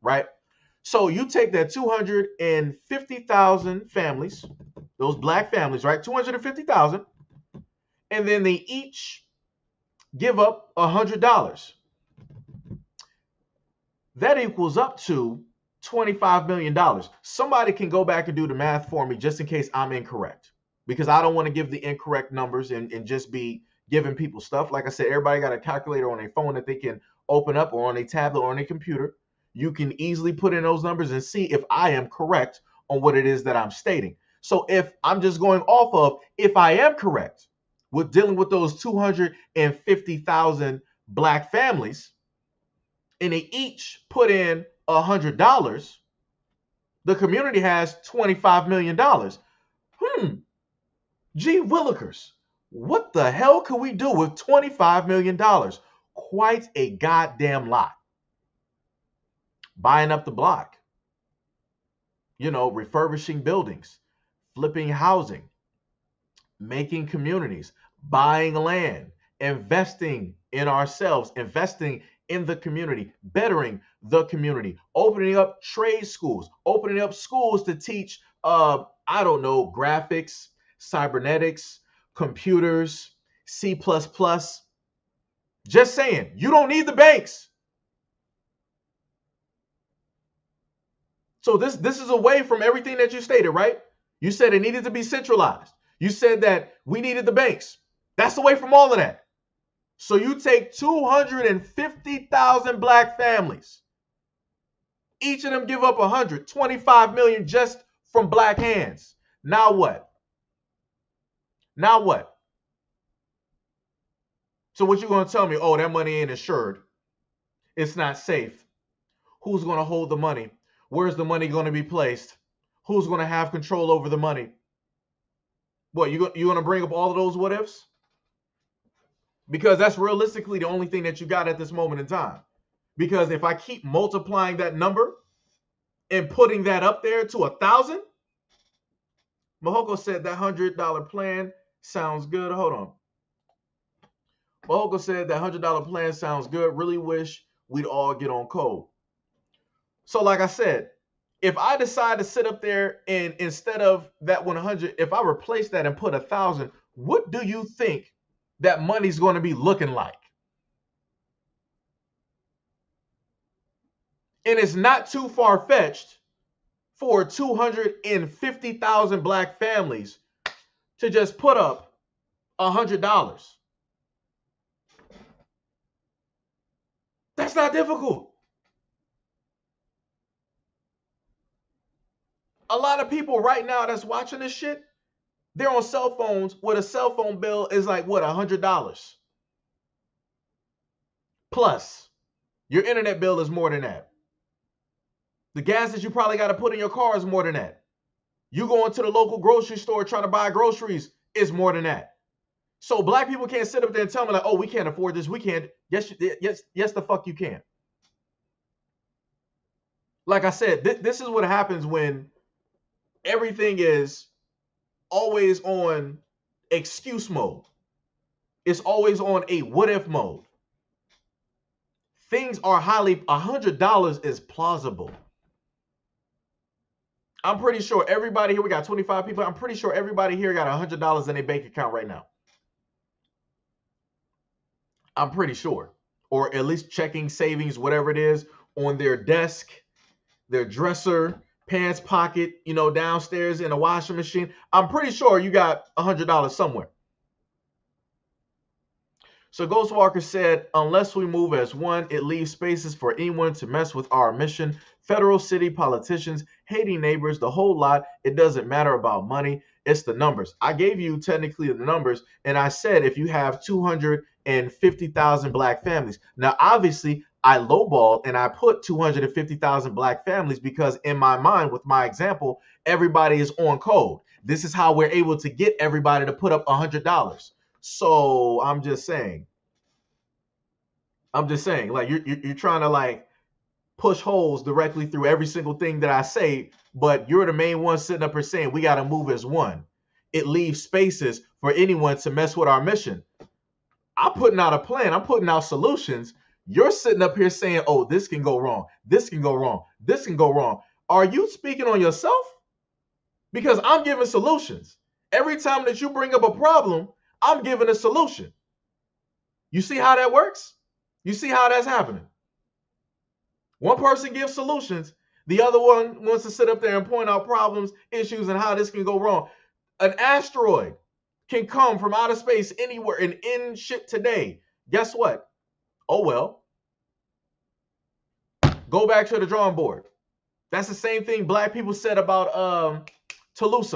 Speaker 1: right? So you take that 250,000 families, those black families, right? 250,000, and then they each give up $100. That equals up to $25 million. Somebody can go back and do the math for me just in case I'm incorrect, because I don't want to give the incorrect numbers and just be giving people stuff. Like I said, everybody got a calculator on their phone that they can open up, or on a tablet or on a computer. You can easily put in those numbers and see if I am correct on what it is that I'm stating. So if I'm just going off of if I am correct with dealing with those 250,000 black families, and they each put in $100, the community has $25 million. Gee Willikers, what the hell could we do with $25 million? Quite a goddamn lot. Buying up the block, refurbishing buildings, flipping housing, making communities, buying land, investing in ourselves, investing in the community, bettering the community, opening up trade schools, opening up schools to teach, I don't know, graphics, cybernetics, computers, C++. Just saying, you don't need the banks. So this is away from everything that you stated, right? You said it needed to be centralized. You said that we needed the banks. That's away from all of that. So you take 250,000 black families. Each of them give up 125 million just from black hands. Now what? Now what? So what you going to tell me? Oh, that money ain't insured. It's not safe. Who's going to hold the money? Where's the money going to be placed? Who's going to have control over the money? What, you going to bring up all of those what ifs? Because that's realistically the only thing that you got at this moment in time. Because if I keep multiplying that number and putting that up there to 1,000, Mahoko said that $100 plan sounds good. Hold on. Mahoko said that $100 plan sounds good. Really wish we'd all get on code. So like I said, if I decide to sit up there and instead of that 100, if I replace that and put 1,000, what do you think that money's going to be looking like? And it's not too far-fetched for 250,000 black families to just put up $100. That's not difficult. A lot of people right now that's watching this shit, they're on cell phones where the cell phone bill is like, what, $100? Plus, your internet bill is more than that. The gas that you probably got to put in your car is more than that. You going to the local grocery store trying to buy groceries is more than that. So black people can't sit up there and tell me like, oh, we can't afford this. We can't. Yes, the fuck you can. Like I said, this is what happens when everything is always on excuse mode. It's always on a what if mode. Things are highly, $100 is plausible. I'm pretty sure everybody here, we got 25 people. I'm pretty sure everybody here got $100 in their bank account right now. I'm pretty sure. Or at least checking savings, whatever it is, on their desk, their dresser, pants pocket, downstairs in a washing machine. I'm pretty sure you got $100 somewhere. So Ghostwalker said, unless we move as one, it leaves spaces for anyone to mess with our mission. Federal, city, politicians, hating neighbors, the whole lot. It doesn't matter about money. It's the numbers. I gave you technically the numbers, and I said if you have 250,000 black families. Now, obviously, I lowballed and I put 250,000 black families because in my mind, with my example, everybody is on code. This is how we're able to get everybody to put up $100. So I'm just saying, like you're trying to like push holes directly through every single thing that I say, but you're the main one sitting up here saying we got to move as one. It leaves spaces for anyone to mess with our mission. I'm putting out a plan. I'm putting out solutions. You're sitting up here saying, oh, this can go wrong. This can go wrong. This can go wrong. Are you speaking on yourself? Because I'm giving solutions. Every time that you bring up a problem, I'm giving a solution. You see how that works? You see how that's happening? One person gives solutions. The other one wants to sit up there and point out problems, issues, and how this can go wrong. An asteroid can come from outer space anywhere and end shit today. Guess what? Oh, well. Go back to the drawing board. That's the same thing black people said about Toulouse.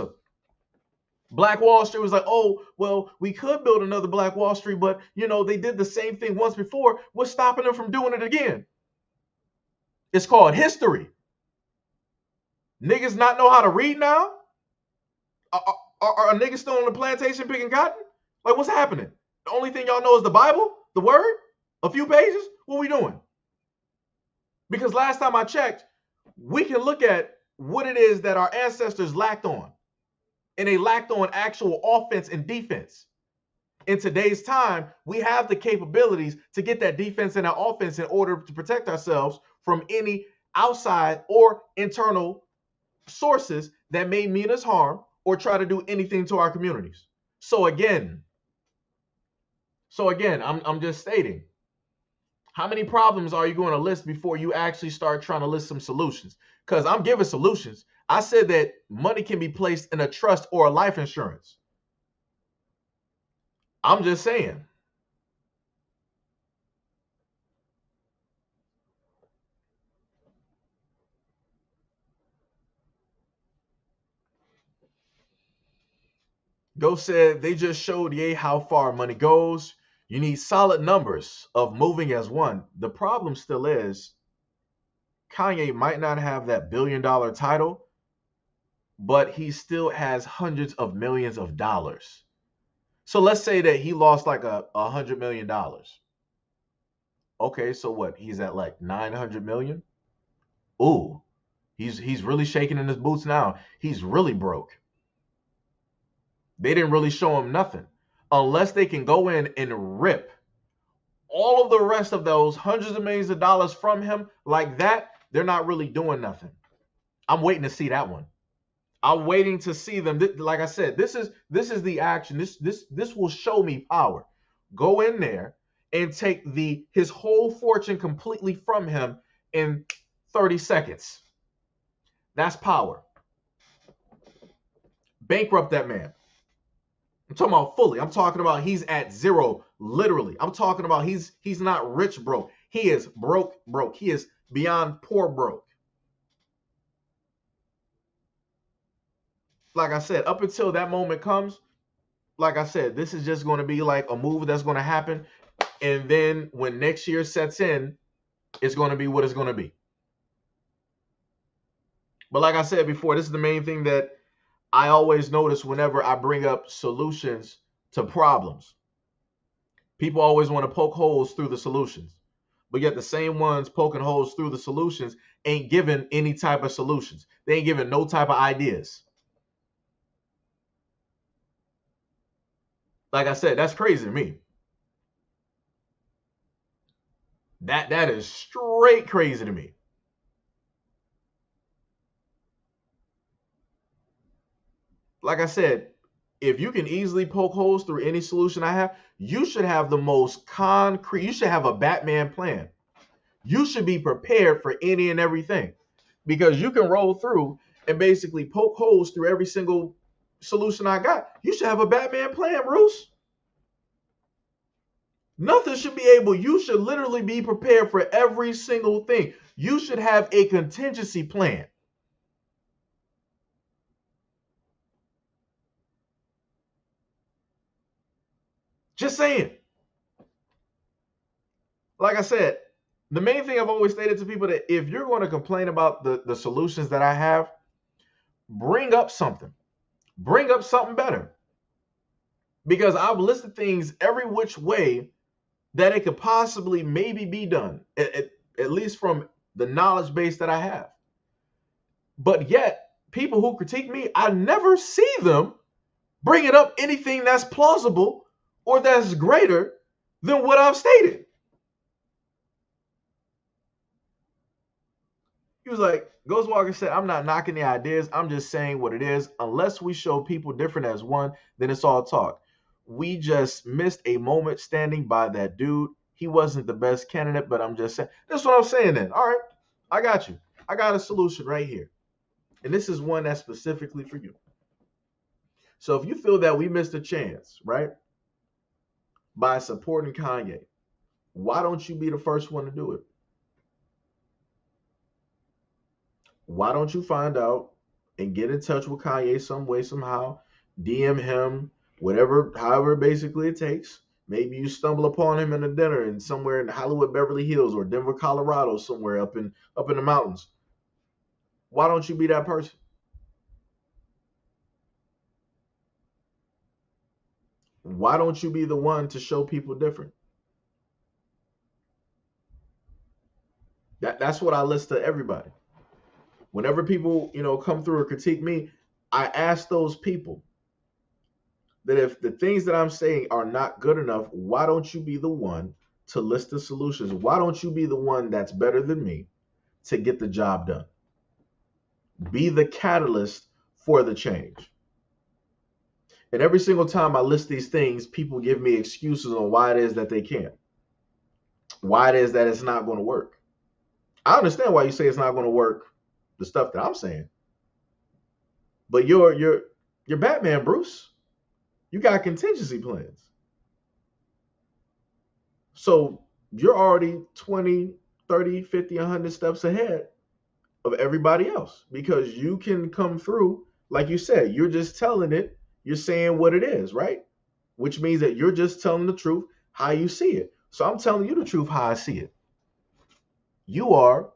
Speaker 1: Black Wall Street was like, oh, well, we could build another Black Wall Street, but, they did the same thing once before. What's stopping them from doing it again? It's called history. Niggas not know how to read now? Are niggas still on the plantation picking cotton? Like, what's happening? The only thing y'all know is the Bible, the word, a few pages? What we doing? Because last time I checked, we can look at what it is that our ancestors lacked on. And they lacked on actual offense and defense. In today's time, we have the capabilities to get that defense and that offense in order to protect ourselves from any outside or internal sources that may mean us harm or try to do anything to our communities. So again, I'm just stating, how many problems are you going to list before you actually start trying to list some solutions? Because I'm giving solutions. I said that money can be placed in a trust or a life insurance. I'm just saying. Go said they just showed Ye how far money goes. You need solid numbers of moving as one. The problem still is Kanye might not have that $1 billion title, but he still has hundreds of millions of dollars. So let's say that he lost like $100 million. Okay, so what? He's at like 900 million. Ooh, he's really shaking in his boots now. He's really broke. They didn't really show him nothing, unless they can go in and rip all of the rest of those hundreds of millions of dollars from him like that. They're not really doing nothing. I'm waiting to see that one. I'm waiting to see them. Like I said, this is the action. This will show me power. Go in there and take his whole fortune completely from him in 30 seconds. That's power. Bankrupt that man. I'm talking about fully. I'm talking about he's at zero, literally. I'm talking about he's not rich broke. He is broke. He is beyond poor broke. Like I said, up until that moment comes, like I said, this is just going to be like a move that's going to happen. And then when next year sets in, it's going to be what it's going to be. But like I said before, this is the main thing that I always notice whenever I bring up solutions to problems. People always want to poke holes through the solutions. But yet the same ones poking holes through the solutions ain't giving any type of solutions. They ain't giving no type of ideas. Like I said, that's crazy to me. That is straight crazy to me. Like I said, if you can easily poke holes through any solution I have, you should have the most concrete. You should have a Batman plan. You should be prepared for any and everything, because you can roll through and basically poke holes through every single solution I got. You should have a Batman plan, Bruce. Nothing should be able. You should literally be prepared for every single thing. You should have a contingency plan. Just saying. Like I said, the main thing I've always stated to people, that if you're going to complain about the solutions that I have, bring up something. Bring up something better. Because I've listed things every which way that it could possibly maybe be done, at least from the knowledge base that I have. But yet, people who critique me, I never see them bringing up anything that's plausible or that's greater than what I've stated. He was like, Ghostwalker said, I'm not knocking the ideas. I'm just saying what it is. Unless we show people different as one, then it's all talk. We just missed a moment standing by that dude. He wasn't the best candidate, but I'm just saying. That's what I'm saying then. All right, I got you. I got a solution right here. And this is one that's specifically for you. So if you feel that we missed a chance, right, by supporting Kanye, why don't you be the first one to do it? Why don't you find out and get in touch with Kanye some way, somehow, DM him, whatever, however basically it takes. Maybe you stumble upon him in a dinner in somewhere in Hollywood, Beverly Hills, or Denver, Colorado, somewhere up in the mountains. Why don't you be that person? Why don't you be the one to show people different? That's what I list to everybody. Whenever people, come through or critique me, I ask those people that if the things that I'm saying are not good enough, why don't you be the one to list the solutions? Why don't you be the one that's better than me to get the job done? Be the catalyst for the change. And every single time I list these things, people give me excuses on why it is that they can't, why it is that it's not going to work. I understand why you say it's not going to work, the stuff that I'm saying, but you're Batman, Bruce. You got contingency plans. So you're already 20, 30, 50, 100 steps ahead of everybody else because you can come through. Like you said, you're just telling it. You're saying what it is, right? Which means that you're just telling the truth how you see it. So I'm telling you the truth how I see it. You are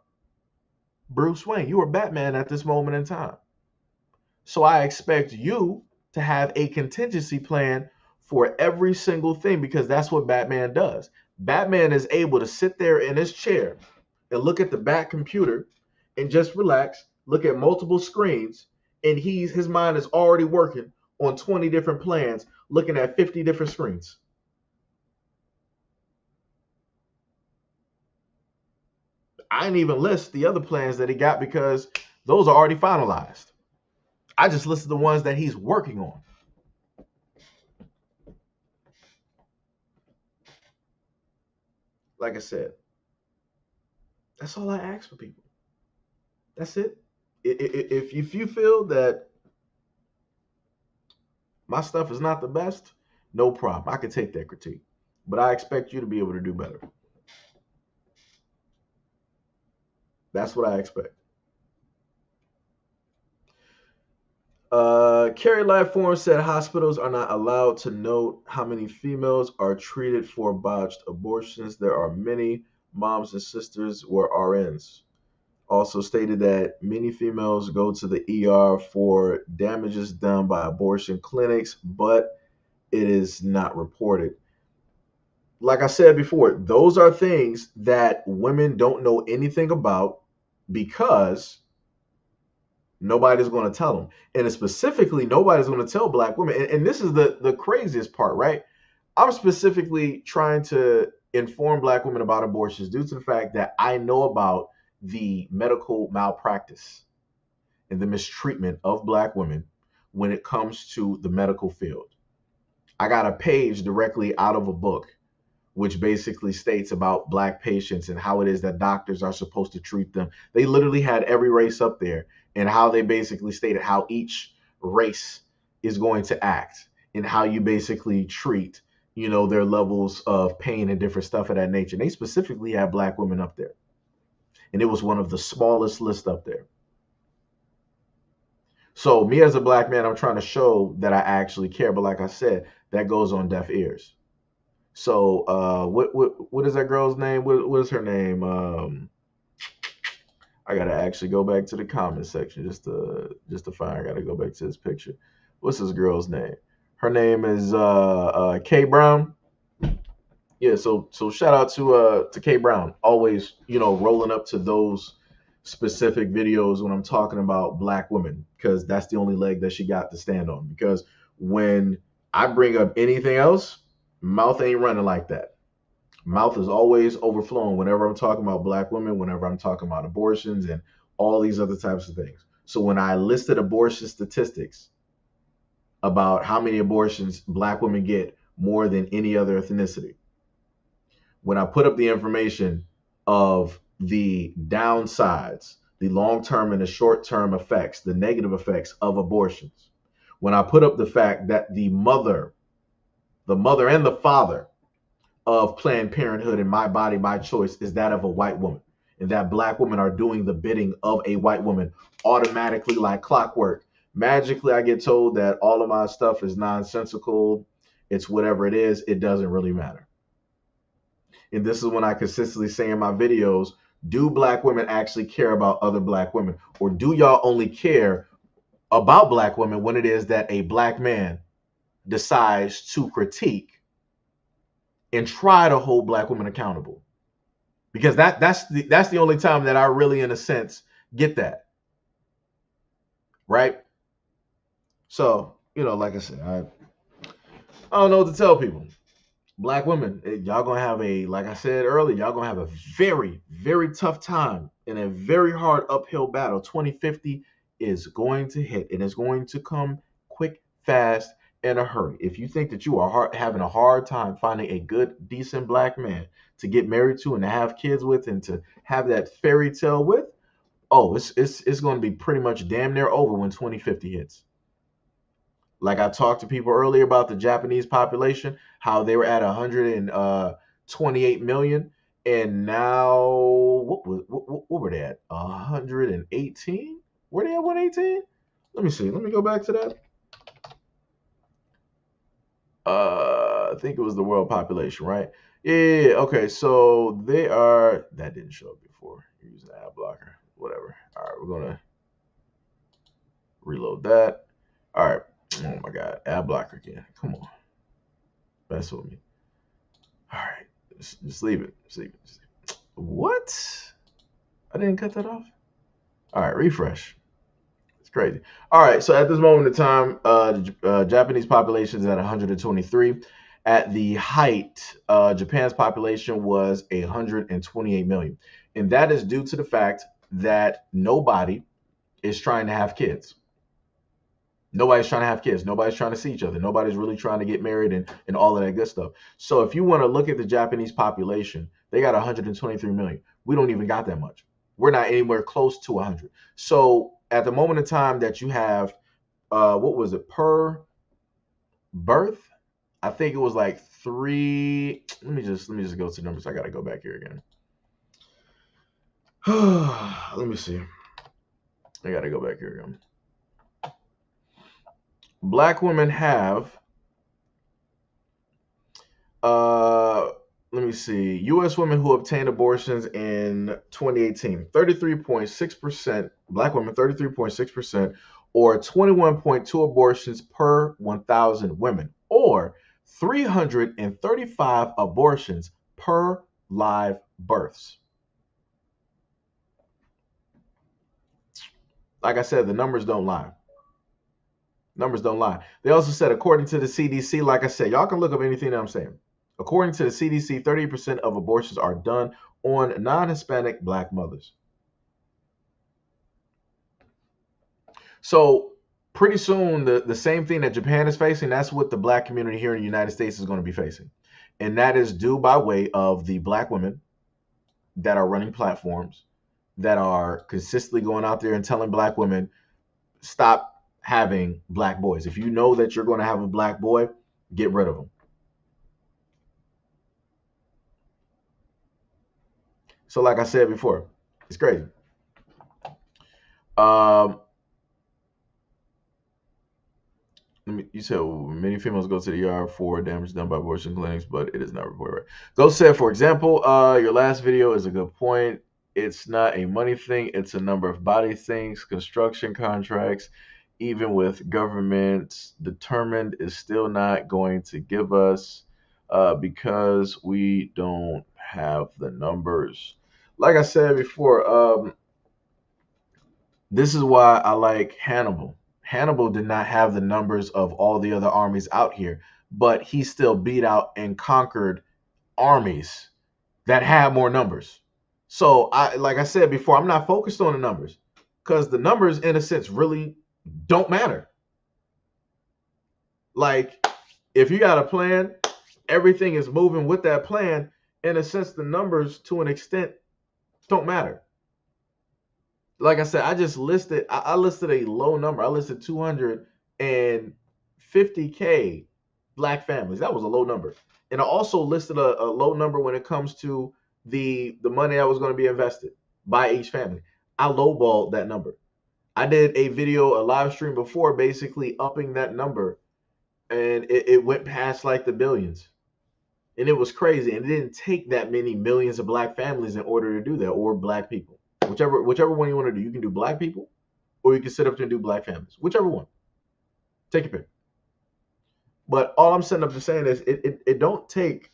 Speaker 1: Bruce Wayne. You are Batman at this moment in time. So I expect you to have a contingency plan for every single thing because that's what Batman does. Batman is able to sit there in his chair and look at the back computer and just relax, look at multiple screens, and his mind is already working on 20 different plans, looking at 50 different screens. I didn't even list the other plans that he got because those are already finalized. I just listed the ones that he's working on. Like I said, that's all I ask for people. That's it. If you feel that my stuff is not the best, no problem. I can take that critique. But I expect you to be able to do better. That's what I expect. Carrie Life Forum said hospitals are not allowed to note how many females are treated for botched abortions. There are many moms and sisters who are RNs. Also stated that many females go to the ER for damages done by abortion clinics, but it is not reported. Like I said before, those are things that women don't know anything about because nobody's going to tell them. And specifically, nobody's going to tell black women. And this is the craziest part, right? I'm specifically trying to inform black women about abortions due to the fact that I know about the medical malpractice and the mistreatment of black women when it comes to the medical field. I got a page directly out of a book which basically states about black patients and how it is that doctors are supposed to treat them. They literally had every race up there and how they basically stated how each race is going to act and how you basically treat, their levels of pain and different stuff of that nature. And they specifically had black women up there. And it was one of the smallest lists up there. So me as a black man, I'm trying to show that I actually care. But like I said, that goes on deaf ears. So what is that girl's name? What is her name? I gotta actually go back to the comment section just to find. I gotta go back to this picture. What's this girl's name? Her name is K Brown. Yeah, so shout out to K Brown. Always, rolling up to those specific videos when I'm talking about black women, because that's the only leg that she got to stand on. Because when I bring up anything else, mouth ain't running like that. Mouth is always overflowing whenever I'm talking about black women, whenever I'm talking about abortions and all these other types of things. So when I listed abortion statistics about how many abortions black women get more than any other ethnicity, when I put up the information of the downsides, the long-term and the short-term effects, the negative effects of abortions, when I put up the fact that the mother and the father of Planned Parenthood and My Body, My Choice is that of a white woman, and that black women are doing the bidding of a white woman automatically like clockwork. Magically, I get told that all of my stuff is nonsensical it's whatever it is, it doesn't really matter. And this is when I consistently say in my videos, do black women actually care about other black women? Or do y'all only care about black women when it is that a black man decides to critique and try to hold black women accountable? Because that's the only time that I really, in a sense, get that. Right? So, like I said, I don't know what to tell people. Black women, y'all gonna have like I said earlier, y'all gonna have a very, very tough time in a very hard uphill battle. 2050 is going to hit, and it's going to come quick, fast, in a hurry. If you think that you are having a hard time finding a good, decent black man to get married to and to have kids with and to have that fairy tale with, oh, it's going to be pretty much damn near over when 2050 hits. Like I talked to people earlier about the Japanese population, how they were at 128 million, and now what were they at? 118? Were they at 118? Let me see. Let me go back to that. I think it was the world population, right? Yeah. Okay. So they are. That didn't show up before. You're using an ad blocker. Whatever. All right. We're gonna reload that. All right. Oh my God. Ad blocker again. Come on. Mess with me. All right. Just leave it. Just leave it. Just leave it. What? I didn't cut that off. All right. Refresh. It's crazy. All right. So at this moment in time, the Japanese population is at 123. At the height, Japan's population was 128 million. And that is due to the fact that nobody is trying to have kids. Nobody's trying to have kids. Nobody's trying to see each other. Nobody's really trying to get married and all of that good stuff. So if you want to look at the Japanese population, they got 123 million. We don't even got that much. We're not anywhere close to 100. So at the moment in time that you have, what was it, per birth? I think it was like 3. Let me just go to the numbers. I got to go back here again. Let me see. I got to go back here again. Black women have, let me see, U.S. women who obtained abortions in 2018, 33.6%, black women, 33.6%, or 21.2 abortions per 1,000 women, or 335 abortions per live births. Like I said, the numbers don't lie. Numbers don't lie. They also said, according to the CDC, like I said, y'all can look up anything that I'm saying. According to the CDC, 30% of abortions are done on non-Hispanic black mothers. So pretty soon, the same thing that Japan is facing, that's what the black community here in the United States is going to be facing. And that is due by way of the black women that are running platforms, that are consistently going out there and telling black women, stop having black boys. If you know that you're going to have a black boy, get rid of him. So like I said before, it's crazy. You said many females go to the ER for damage done by abortion clinics, but it is not reported. Right. Ghost said, for example, your last video is a good point. It's not a money thing. It's a number of body things, construction contracts, even with governments determined, is still not going to give us because we don't have the numbers. Like I said before, this is why I like Hannibal. Hannibal did not have the numbers of all the other armies out here, but he still beat out and conquered armies that had more numbers. So like I said before, I'm not focused on the numbers, because the numbers, in a sense, really don't matter. Like, if you got a plan, everything is moving with that plan. In a sense, the numbers, to an extent, don't matter. Like I said, I listed a low number. I listed 250K black families. That was a low number. And I also listed a low number when it comes to the money that was going to be invested by each family. I lowballed that number. I did a video, a live stream before, basically upping that number and it went past like the billions. And it was crazy. And it didn't take that many millions of black families in order to do that, or black people. Whichever one you want to do. You can do black people, or you can sit up there and do black families. Whichever one. Take your pick. But all I'm sitting up to saying is it don't take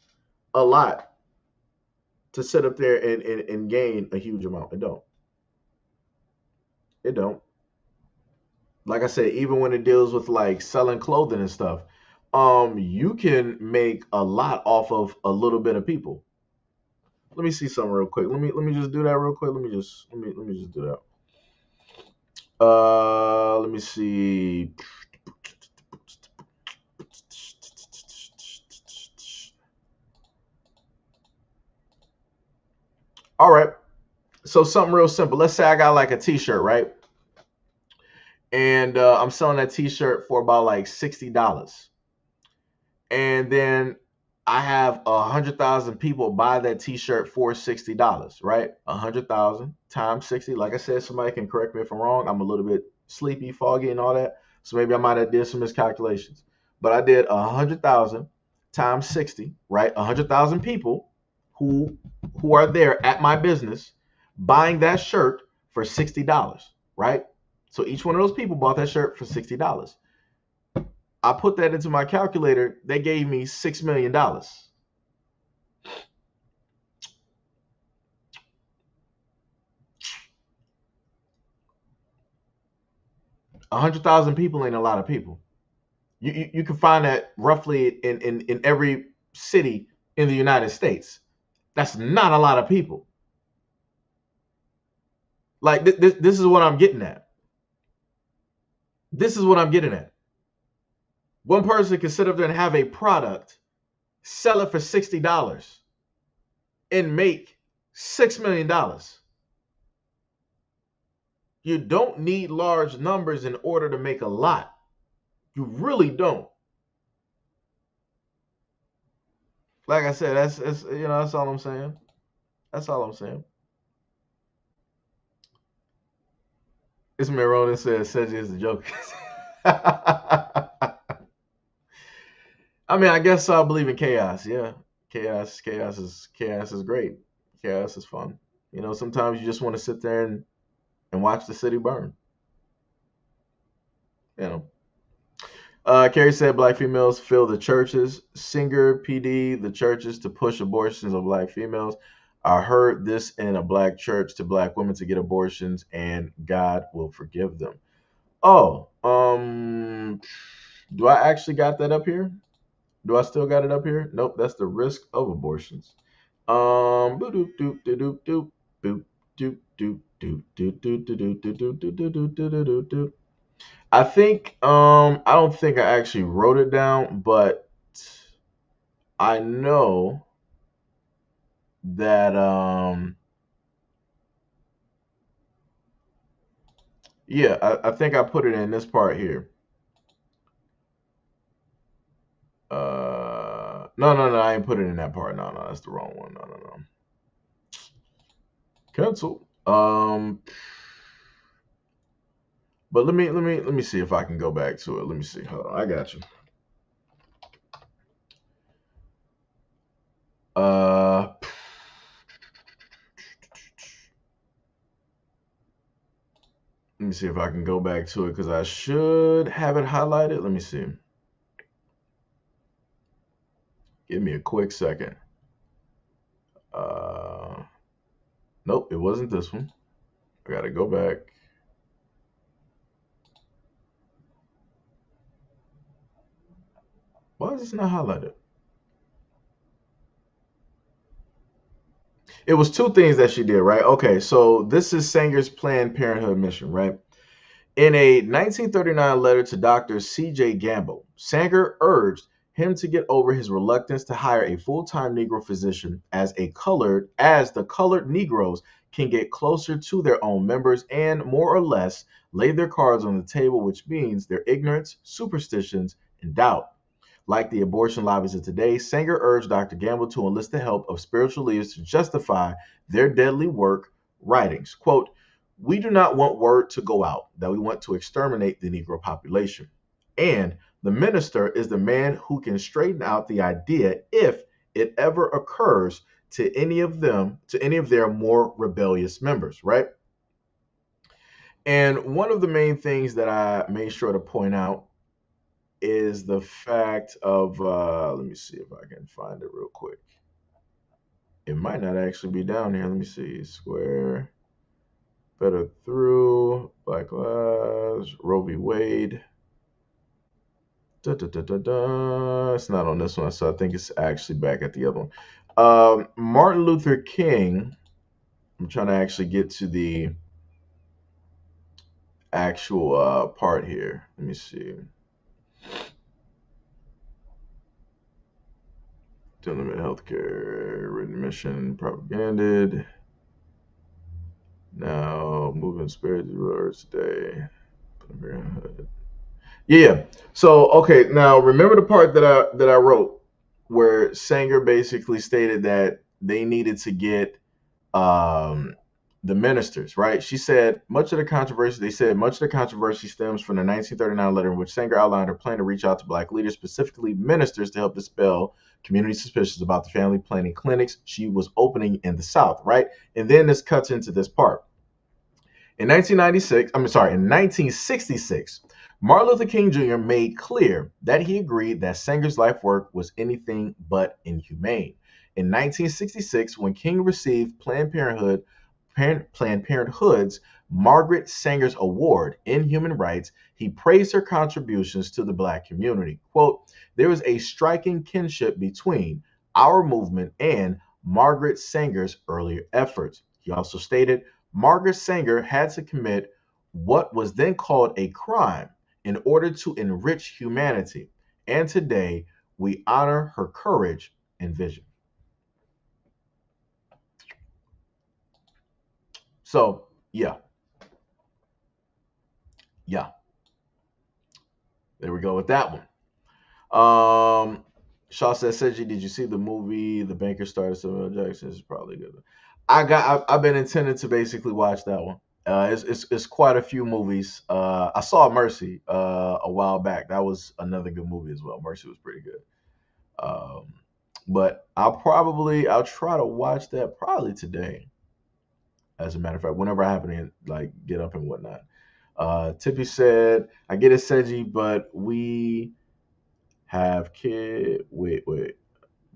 Speaker 1: a lot to sit up there and gain a huge amount. It don't. It don't. Like I said, even when it deals with like selling clothing and stuff, you can make a lot off of a little bit of people. Let me see something real quick. Let me just do that real quick. Let me just do that. Let me see. All right. So something real simple. Let's say I got like a T-shirt, right? And I'm selling that T-shirt for about like $60, and then I have 100,000 people buy that T-shirt for $60, right? 100,000 times 60. Like I said, somebody can correct me if I'm wrong. I'm a little bit sleepy, foggy, and all that, so maybe I might have did some miscalculations. But I did 100,000 times 60, right? 100,000 people who are there at my business buying that shirt for $60, right? So each one of those people bought that shirt for $60. I put that into my calculator. They gave me $6 million. 100,000 people ain't a lot of people. You can find that roughly in every city in the United States. That's not a lot of people. Like this is what I'm getting at. This is what I'm getting at. One person can sit up there and have a product, sell it for $60, and make $6 million. You don't need large numbers in order to make a lot. You really don't. Like I said, that's that's all I'm saying. That's all I'm saying. Ismail Ronan says Sedge is a joke. I mean, I guess I believe in chaos. Yeah, chaos is great. Chaos is fun. Sometimes you just want to sit there and watch the city burn. You know. Carrie said black females fill the churches. Singer PD the churches to push abortions of black females. I heard this in a black church to black women to get abortions, and God will forgive them. Oh, do I actually got that up here? Do I still got it up here? Nope, that's the risk of abortions. Boop doop doop doop doop boop doop doop doop doop doop doop doop doop doop doop doop. I think I don't think I actually wrote it down, but I know that yeah, I think I put it in this part here. No, I ain't put it in that part. No, that's the wrong one. No. Cancel. But let me see if I can go back to it. Let me see. Hold on, I got you. Let me see if I can go back to it because I should have it highlighted. Let me see. Give me a quick second. Nope, it wasn't this one. I gotta go back. Why is this not highlighted? It was two things that she did, right? Okay, so this is Sanger's Planned Parenthood mission, right? In a 1939 letter to Dr. C.J. Gamble, Sanger urged him to get over his reluctance to hire a full-time Negro physician as the colored Negroes can get closer to their own members and more or less lay their cards on the table, which means their ignorance, superstitions, and doubt. Like the abortion lobbies of today, Sanger urged Dr. Gamble to enlist the help of spiritual leaders to justify their deadly work writings. Quote, "We do not want word to go out that we want to exterminate the Negro population. And the minister is the man who can straighten out the idea if it ever occurs to any of them, to any of their more rebellious members, right? And one of the main things that I made sure to point out is the fact of, let me see if I can find it real quick. It might not actually be down here. Let me see. Square, better through, Black Lives, Roe v. Wade. Da, da, da, da, da. It's not on this one, so I think it's actually back at the other one. Martin Luther King. I'm trying to actually get to the actual part here. Let me see. To limit healthcare, written mission, propaganded. Now, moving spirit words today. Yeah. So, okay. Now, remember the part that I wrote where Sanger basically stated that they needed to get um, the ministers, right? She said much of the controversy. They said much of the controversy stems from the 1939 letter in which Sanger outlined her plan to reach out to Black leaders, specifically ministers, to help dispel community suspicions about the family planning clinics she was opening in the South, right? And then this cuts into this part. In 1966, Martin Luther King Jr. made clear that he agreed that Sanger's life work was anything but inhumane. In 1966, when King received Planned Parenthood's Margaret Sanger's Award in Human Rights, he praised her contributions to the Black community. Quote, there is a striking kinship between our movement and Margaret Sanger's earlier efforts. He also stated, Margaret Sanger had to commit what was then called a crime in order to enrich humanity. And today, we honor her courage and vision. So, yeah. There we go with that one. Shaw says, Seji, did you see the movie The Banker Started Samuel Jackson? This is probably good. I've been intending to basically watch that one. It's quite a few movies. I saw Mercy a while back. That was another good movie as well. Mercy was pretty good. But I'll try to watch that probably today. As a matter of fact, whenever I happen to like get up and whatnot. Tippy said, I get it, Seji, but we have kids. Wait.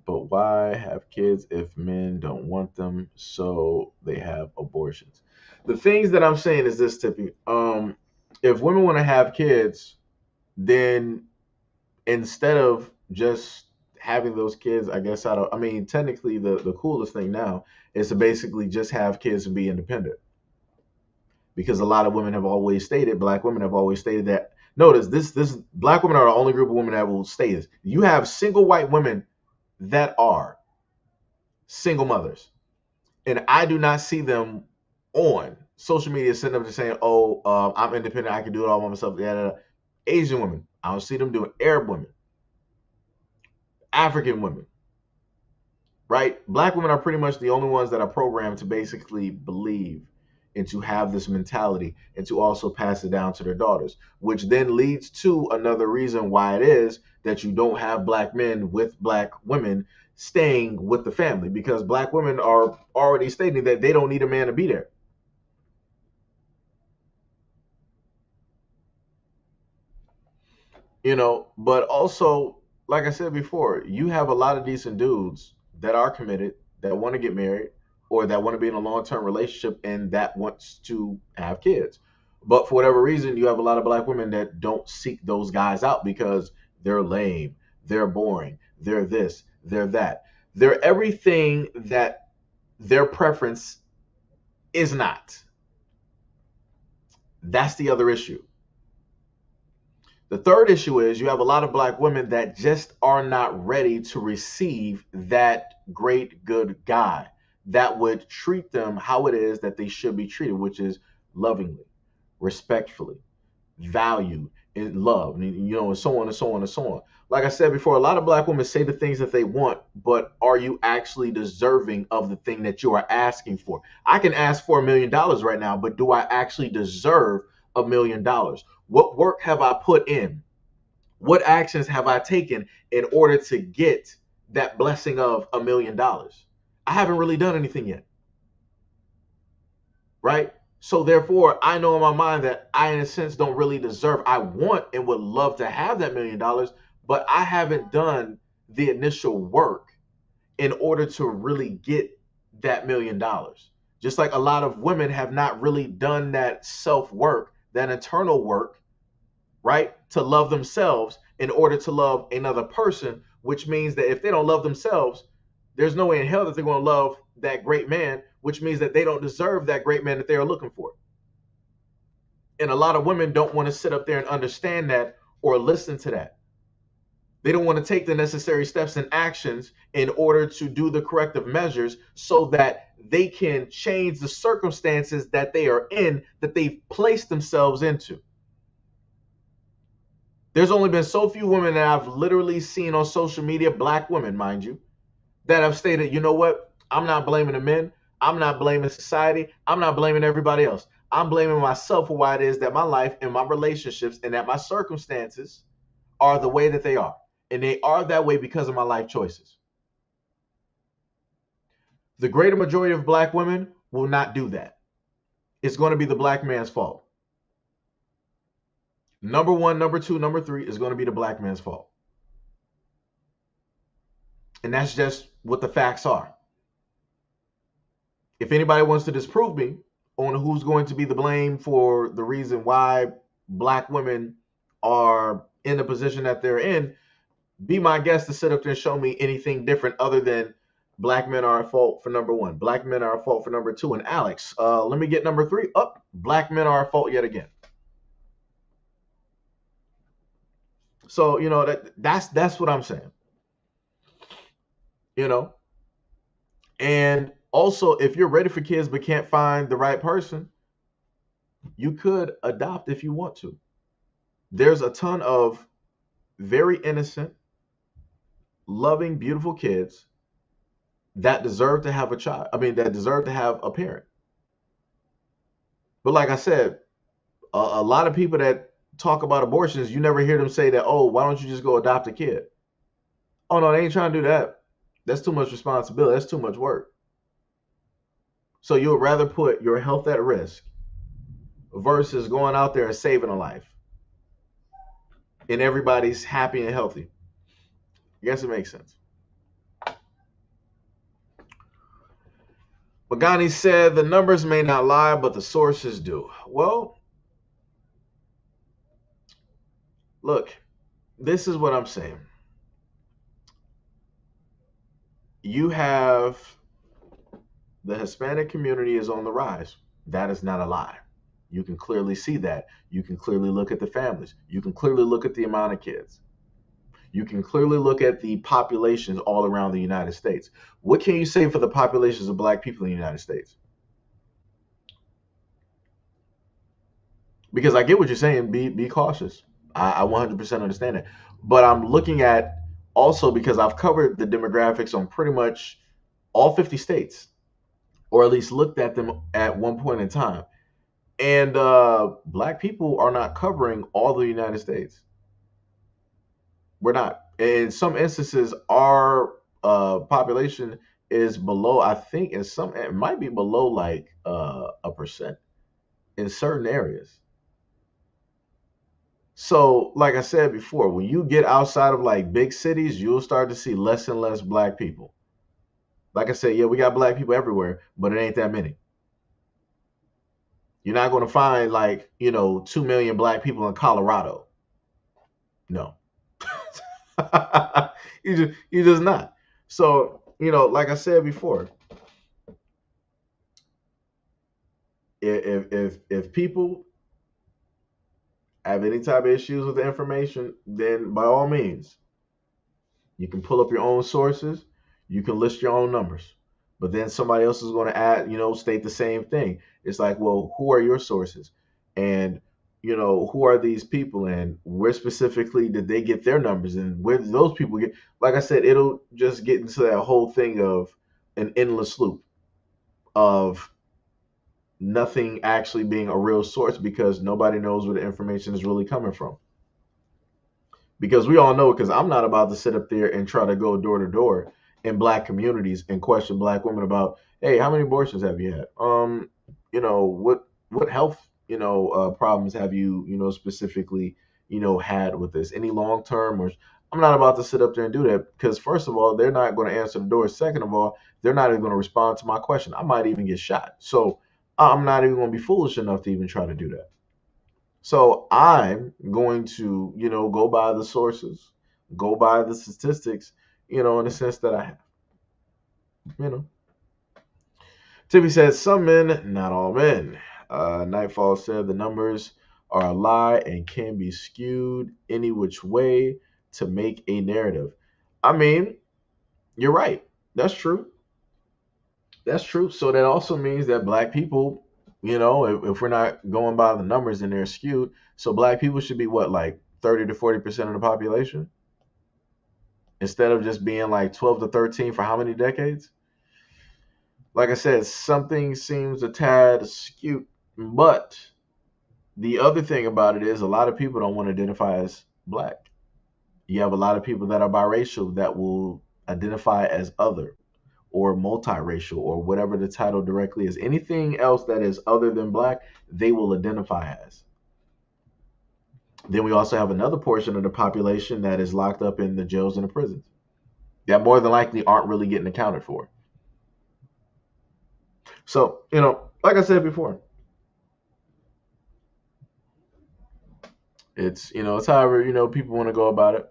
Speaker 1: But why have kids if men don't want them? So they have abortions. The things that I'm saying is this, Tippy. If women want to have kids, then instead of just having those kids, I guess technically the coolest thing now is to basically just have kids and be independent. Because a lot of women have always stated, Black women have always stated that. Notice this Black women are the only group of women that will state this. You have single white women that are single mothers, and I do not see them on social media sitting up just saying, "Oh, I'm independent. I can do it all by myself." Yeah, Asian women, I don't see them doing. Arab women, African women, right? Black women are pretty much the only ones that are programmed to basically believe and to have this mentality and to also pass it down to their daughters, which then leads to another reason why it is that you don't have Black men with Black women staying with the family, because Black women are already stating that they don't need a man to be there. But also, like I said before, you have a lot of decent dudes that are committed, that want to get married, or that want to be in a long-term relationship and that wants to have kids. But for whatever reason, you have a lot of Black women that don't seek those guys out because they're lame, they're boring, they're this, they're that. They're everything that their preference is not. That's the other issue. The third issue is you have a lot of Black women that just are not ready to receive that great, good guy that would treat them how it is that they should be treated, which is lovingly, respectfully, valued, and loved, and so on and so on and so on. Like I said before, a lot of Black women say the things that they want, but are you actually deserving of the thing that you are asking for? I can ask for $1 million right now, but do I actually deserve $1 million? What work have I put in What actions have I taken in order to get that blessing of $1 million? I haven't really done anything yet, right? So therefore, I know in my mind that I, in a sense, don't really deserve. I want and would love to have that $1 million, but I haven't done the initial work in order to really get that $1 million. Just like a lot of women have not really done that self work, that internal work, right? To love themselves in order to love another person, which means that if they don't love themselves, there's no way in hell that they're going to love that great man, which means that they don't deserve that great man that they are looking for. And a lot of women don't want to sit up there and understand that or listen to that. They don't want to take the necessary steps and actions in order to do the corrective measures so that they can change the circumstances that they are in, that they've placed themselves into. There's only been so few women that I've literally seen on social media, black women, mind you, that have stated, you know what? I'm not blaming the men. I'm not blaming society. I'm not blaming everybody else. I'm blaming myself for why it is that my life and my relationships and that my circumstances are the way that they are. And they are that way because of my life choices. The greater majority of black women will not do that. It's going to be the black man's fault. Number one, number two, number three is going to be the black man's fault. And that's just what the facts are. If anybody wants to disprove me on who's going to be the blame for the reason why black women are in the position that they're in, be my guest to sit up there and show me anything different other than black men are at fault for number one, black men are at fault for number two, and Alex, let me get number three up. Black men are at fault yet again. So that's what I'm saying. And also, if you're ready for kids but can't find the right person, you could adopt if you want to. There's a ton of very innocent, loving, beautiful kids that deserve to have a child. I mean, that deserve to have a parent. But like I said, a lot of people that talk about abortions, you never hear them say that, oh, why don't you just go adopt a kid? Oh, no, they ain't trying to do that. That's too much responsibility. That's too much work. So you would rather put your health at risk versus going out there and saving a life and everybody's happy and healthy. I guess it makes sense. Pagani said the numbers may not lie, but the sources do. Well, look, this is what I'm saying. You have the Hispanic community is on the rise. That is not a lie. You can clearly see that. You can clearly look at the families. You can clearly look at the amount of kids. You can clearly look at the populations all around the United States. What can you say for the populations of black people in the United States? Because I get what you're saying. Be cautious. I 100% understand it. But I'm looking at also because I've covered the demographics on pretty much all 50 states, or at least looked at them at one point in time. And black people are not covering all the United States. We're not. In some instances, our population is below, I think, it might be below like a percent in certain areas. So, like I said before, when you get outside of like big cities, you'll start to see less and less black people. Like I said, yeah, we got black people everywhere, but it ain't that many. You're not going to find like, 2 million black people in Colorado. No. you just not. So, like I said before, if people have any type of issues with the information, then by all means, you can pull up your own sources, you can list your own numbers. But then somebody else is going to add, state the same thing. It's like, well, who are your sources? And, who are these people? And where specifically did they get their numbers? And where did those people get? Like I said, it'll just get into that whole thing of an endless loop of nothing actually being a real source because nobody knows where the information is really coming from. Because we all know, because I'm not about to sit up there and try to go door to door in black communities and question black women about, hey, how many abortions have you had? What health, problems have you, specifically, had with this? Any long term or I'm not about to sit up there and do that because first of all, they're not going to answer the door. Second of all, they're not even going to respond to my question. I might even get shot. So I'm not even going to be foolish enough to even try to do that. So I'm going to, go by the sources, go by the statistics, in the sense that I have, you know. Tiffy says, some men, not all men. Nightfall said the numbers are a lie and can be skewed any which way to make a narrative. I mean, you're right. That's true. That's true. So that also means that black people, if we're not going by the numbers and they're skewed, so black people should be what, like 30 to 40% of the population instead of just being like 12 to 13 for how many decades? Like I said, something seems a tad skewed. But the other thing about it is a lot of people don't want to identify as black. You have a lot of people that are biracial that will identify as other or multiracial or whatever the title directly is. Anything else that is other than black, they will identify as. Then we also have another portion of the population that is locked up in the jails and the prisons that more than likely aren't really getting accounted for. So, like I said before, it's however, people want to go about it.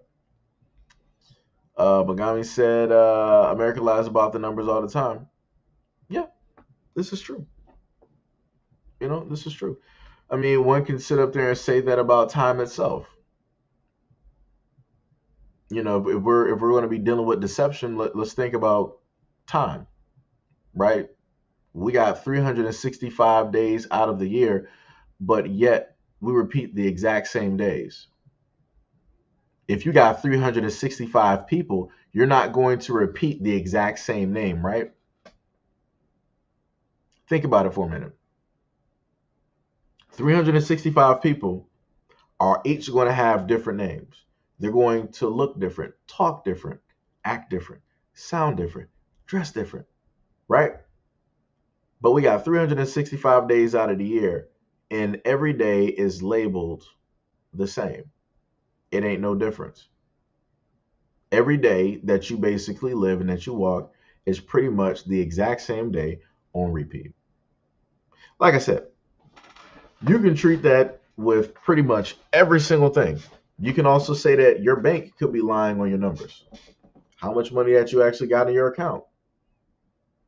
Speaker 1: Bagami said, America lies about the numbers all the time. Yeah, this is true. This is true. I mean, one can sit up there and say that about time itself. If we're going to be dealing with deception, let's think about time, right? We got 365 days out of the year, but yet we repeat the exact same days. If you got 365 people, you're not going to repeat the exact same name, right? Think about it for a minute. 365 people are each going to have different names. They're going to look different, talk different, act different, sound different, dress different, right? But we got 365 days out of the year, and every day is labeled the same. It ain't no difference. Every day that you basically live and that you walk is pretty much the exact same day on repeat. Like I said, you can treat that with pretty much every single thing. You can also say that your bank could be lying on your numbers. How much money that you actually got in your account.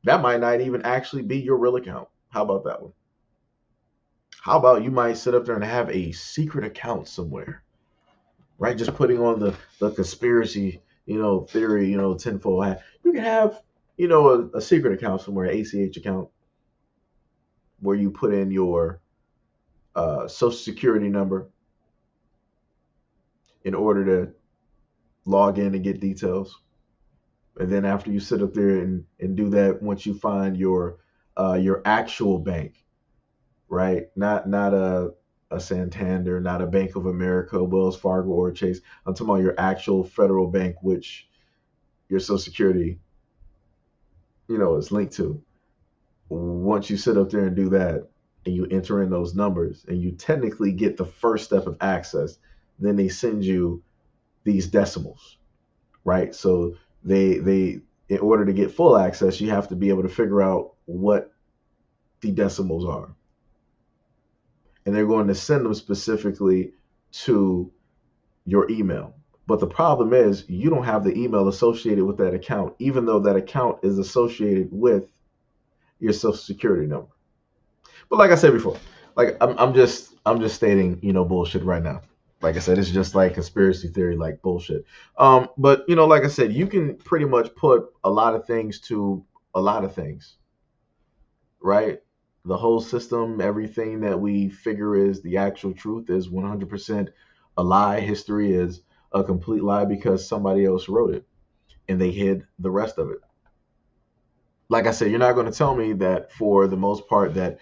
Speaker 1: That might not even actually be your real account. How about that one? How about you might sit up there and have a secret account somewhere, right? Just putting on the conspiracy, theory, tinfoil hat. You can have, a secret account somewhere, an ACH account, where you put in your social security number in order to log in and get details. And then after you sit up there and do that, once you find your actual bank, right? Not a Santander, not a Bank of America, Wells Fargo, or Chase. I'm talking about your actual federal bank, which your Social Security, is linked to. Once you sit up there and do that, and you enter in those numbers, and you technically get the first step of access, then they send you these decimals, right? So they in order to get full access, you have to be able to figure out what the decimals are. And they're going to send them specifically to your email. But the problem is you don't have the email associated with that account, even though that account is associated with your social security number. But like I said before, like I'm just stating, bullshit right now. Like I said, it's just like conspiracy theory, like bullshit. But like I said, you can pretty much put a lot of things to a lot of things, right? The whole system, everything that we figure is the actual truth is 100% a lie. History is a complete lie because somebody else wrote it and they hid the rest of it. Like I said, you're not going to tell me that for the most part that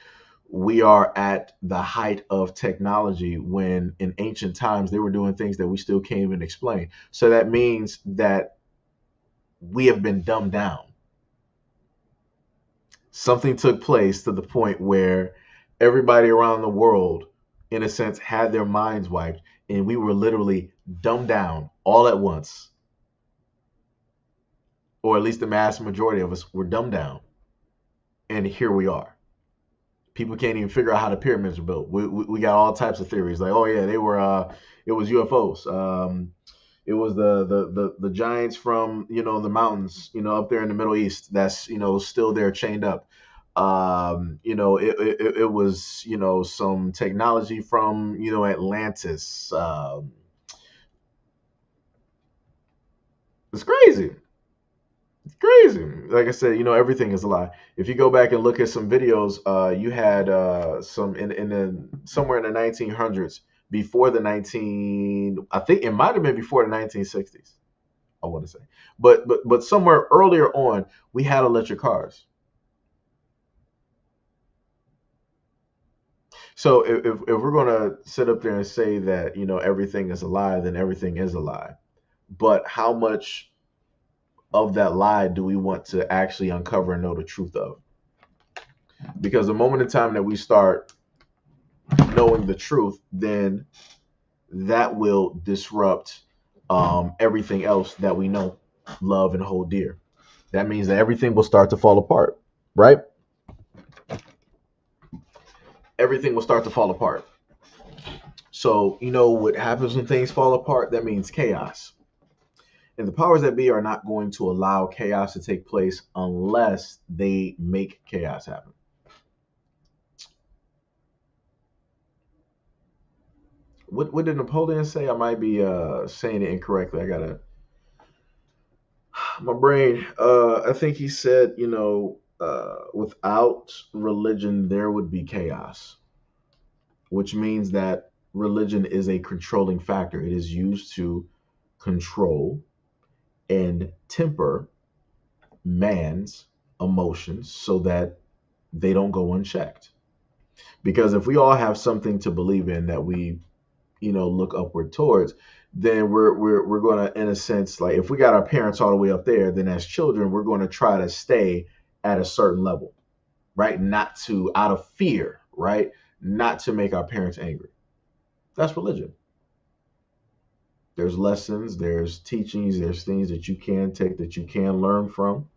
Speaker 1: we are at the height of technology when in ancient times they were doing things that we still can't even explain. So that means that we have been dumbed down. Something took place to the point where everybody around the world, in a sense, had their minds wiped, and we were literally dumbed down all at once, or at least the mass majority of us were dumbed down, and here we are. People can't even figure out how the pyramids were built. We got all types of theories, like, oh yeah, they were it was UFOs. It was the giants from, the mountains, up there in the Middle East, that's, still there chained up. It was, some technology from, Atlantis. It's crazy. It's crazy. Like I said, everything is a lie. If you go back and look at some videos, you had some in the somewhere in the 1900s, before the 19, I think it might have been before the 1960s. I want to say, but somewhere earlier on, we had electric cars. So if we're gonna sit up there and say that, everything is a lie, then everything is a lie. But how much of that lie do we want to actually uncover and know the truth of? Because the moment in time that we start knowing the truth, then that will disrupt everything else that we know, love, and hold dear. That means that everything will start to fall apart, right? Everything will start to fall apart. So, what happens when things fall apart? That means chaos. And the powers that be are not going to allow chaos to take place unless they make chaos happen. What did Napoleon say? I might be saying it incorrectly. I gotta my brain. I think he said, without religion there would be chaos, which means that religion is a controlling factor. It is used to control and temper man's emotions so that they don't go unchecked. Because if we all have something to believe in that we, look upward towards, then we're going to, in a sense, like if we got our parents all the way up there, then as children we're going to try to stay at a certain level, right? Not to, out of fear, right? Not to make our parents angry. That's religion. There's lessons, there's teachings, there's things that you can take, that you can learn from.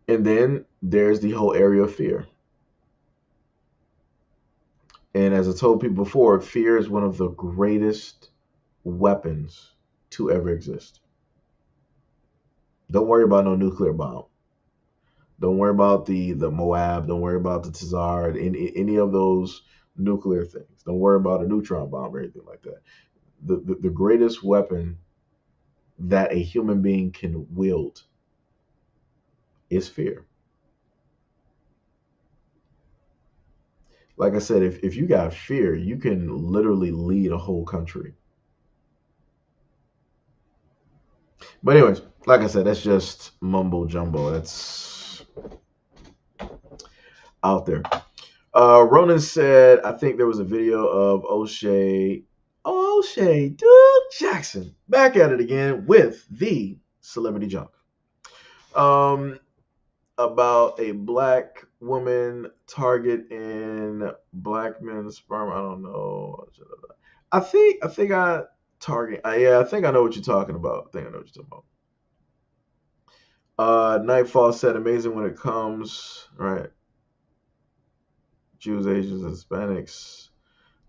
Speaker 1: And then there's the whole area of fear. And as I told people before, fear is one of the greatest weapons to ever exist. Don't worry about no nuclear bomb. Don't worry about the Moab. Don't worry about the Tazar, any of those nuclear things. Don't worry about a neutron bomb or anything like that. The greatest weapon that a human being can wield is fear. Like I said, if you got fear, you can literally lead a whole country. But anyways, like I said, that's just mumbo jumbo. That's out there. Ronan said, I think there was a video of O'Shea Duke Jackson back at it again with the celebrity junk. About a black woman target in black men's sperm. I don't know. I target. Yeah, I think I know what you're talking about. I think I know what you're talking about. Nightfall said, amazing when it comes, right? Jews, Asians, and Hispanics.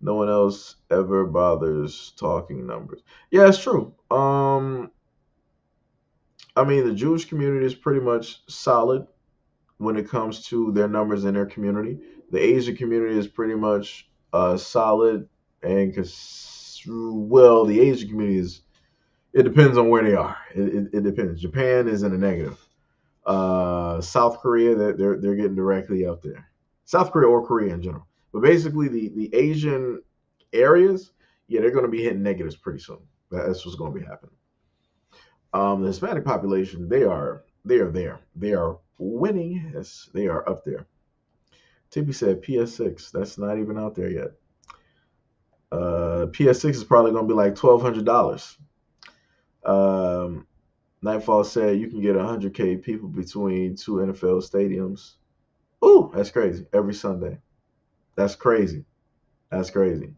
Speaker 1: No one else ever bothers talking numbers. Yeah, it's true. I mean, the Jewish community is pretty much solid when it comes to their numbers in their community. The Asian community is pretty much solid, and well, the Asian community is. It depends on where they are. It depends. Japan is in a negative. South Korea, they're getting directly up there. South Korea or Korea in general. But basically, the Asian areas, yeah, they're going to be hitting negatives pretty soon. That's what's going to be happening. The Hispanic population, they are there. They are winning. Yes, they are up there. TB said PS6. That's not even out there yet. PS6 is probably gonna be like $1,200. Um, Nightfall said you can get 100K people between two NFL stadiums. Ooh, that's crazy. Every Sunday. That's crazy. That's crazy.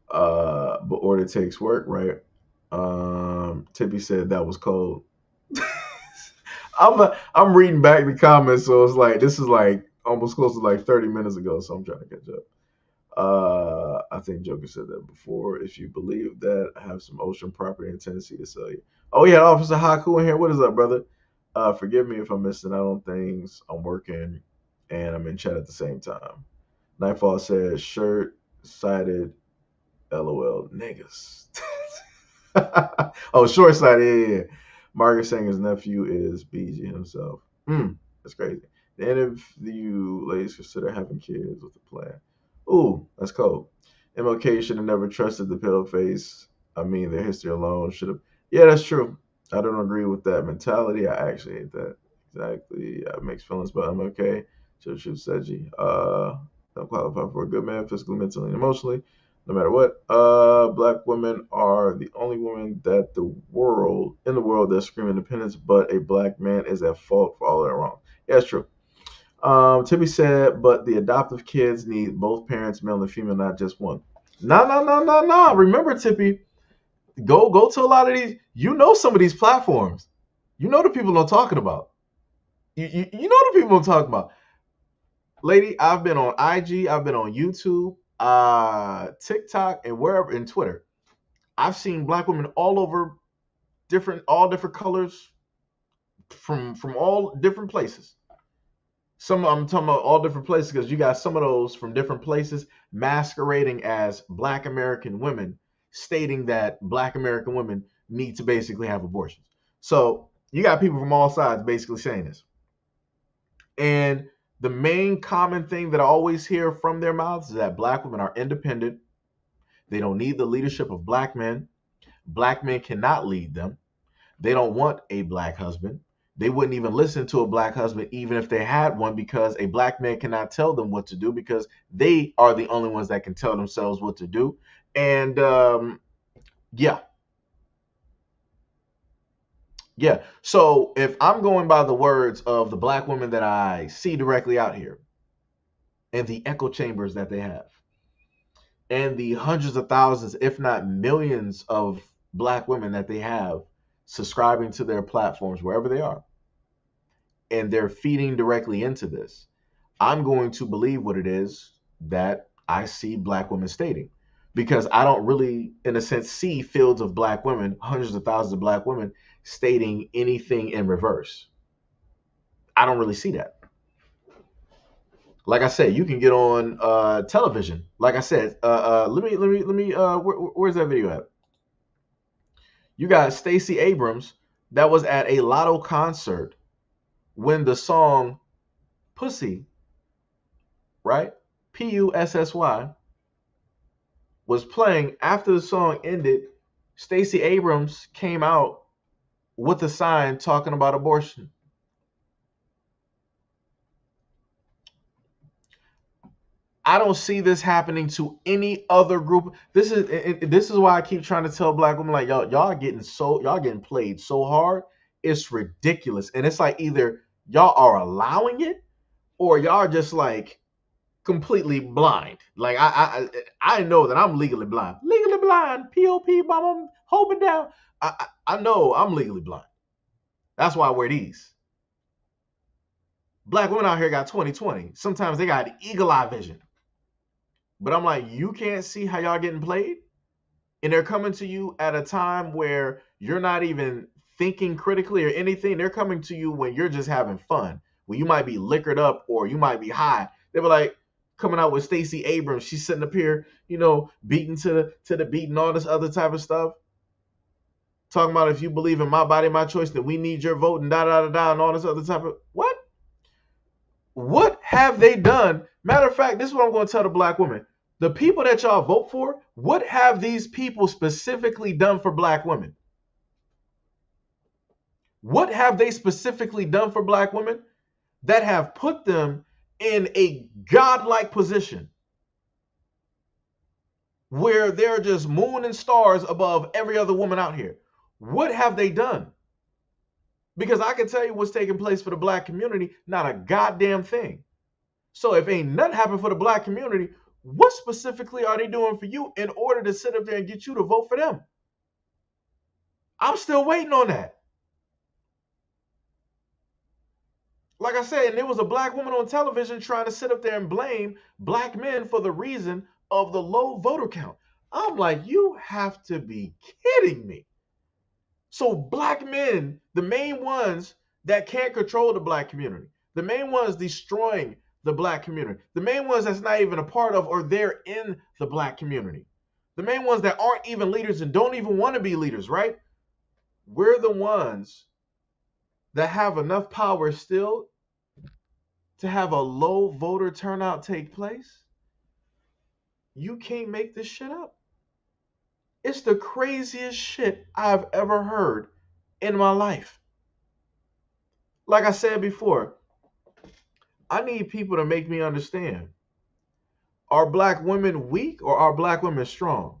Speaker 1: But order takes work, right? Tippy said that was cold. I'm reading back the comments, so it's like this is like almost close to like 30 minutes ago, so I'm trying to catch up. I think Joker said that before. If you believe that, I have some ocean property in Tennessee to sell you. Oh yeah, Officer Haku in here. What is up, brother? Forgive me if I'm missing out on things. I'm working and I'm in chat at the same time. Nightfall says shirt sided LOL niggas. Oh, short sighted. Yeah. Margaret saying his nephew is BG himself. That's crazy. And if you ladies consider having kids with a plan. Ooh, that's cold. MLK should have never trusted the pale face. I mean, their history alone should have. Yeah, that's true. I don't agree with that mentality. I actually hate that. Exactly. Mixed feelings about MLK. Should shoot Seiji. Don't qualify for a good man, physically, mentally, and emotionally. No matter what. Black women are the only women that in the world that scream independence, but a black man is at fault for all of that wrong. Yeah, that's true. Tippy said, but the adoptive kids need both parents, male and female, not just one. No, no, no, no, no. Remember, Tippy, go to a lot of these. You know some of these platforms. You know the people I'm talking about. You know the people I'm talking about. Lady, I've been on IG, I've been on YouTube, TikTok, and wherever, in Twitter. I've seen black women all over all different colors from all different places. I'm talking about all different places because you got some of those from different places masquerading as Black American women, stating that Black American women need to basically have abortions. So you got people from all sides basically saying this. And the main common thing that I always hear from their mouths is that Black women are independent. They don't need the leadership of Black men. Black men cannot lead them. They don't want a Black husband. They wouldn't even listen to a Black husband even if they had one, because a Black man cannot tell them what to do, because they are the only ones that can tell themselves what to do. And yeah. So if I'm going by the words of the Black women that I see directly out here and the echo chambers that they have and the hundreds of thousands, if not millions of Black women that they have subscribing to their platforms wherever they are, and they're feeding directly into this, I'm going to believe what it is that I see Black women stating, because I don't really, in a sense, see fields of Black women, hundreds of thousands of Black women stating anything in reverse. I don't really see that. Like I said, you can get on television. Like I said, let me. Where's that video at? You got Stacey Abrams that was at a Lotto concert when the song "Pussy," right? Pussy, was playing. After the song ended, Stacey Abrams came out with a sign talking about abortion. I don't see this happening to any other group. This is why I keep trying to tell Black women, like, y'all getting played so hard. It's ridiculous. And it's like either y'all are allowing it or y'all are just like completely blind. Like I know that I'm legally blind. Legally blind. POP, mama, hold me down. I know I'm legally blind. That's why I wear these. Black women out here got 20/20. Sometimes they got eagle eye vision. But I'm like, you can't see how y'all getting played? And they're coming to you at a time where you're not even thinking critically or anything. They're coming to you when you're just having fun, when you might be liquored up or you might be high. They were like coming out with Stacey Abrams. She's sitting up here, beating to the beat and all this other type of stuff. Talking about, if you believe in my body, my choice, then we need your vote and da and all this other type of what? What have they done? Matter of fact, this is what I'm going to tell the Black women. The people that y'all vote for, what have these people specifically done for Black women? What have they specifically done for Black women that have put them in a godlike position where they're just moon and stars above every other woman out here. What have they done? Because I can tell you what's taking place for the black community, not a goddamn thing. So if ain't nothing happened for the black community, what specifically are they doing for you in order to sit up there and get you to vote for them? I'm still waiting on that. Like I said, and there was a black woman on television trying to sit up there and blame black men for the reason of the low voter count. I'm like, you have to be kidding me. So black men, the main ones that can't control the black community, the main ones destroying the black community, the main ones that's not even a part of or they're in the black community, the main ones that aren't even leaders and don't even want to be leaders, right? We're the ones that have enough power still to have a low voter turnout take place. You can't make this shit up. It's the craziest shit I've ever heard in my life. Like I said before, I need people to make me understand. Are black women weak or are black women strong?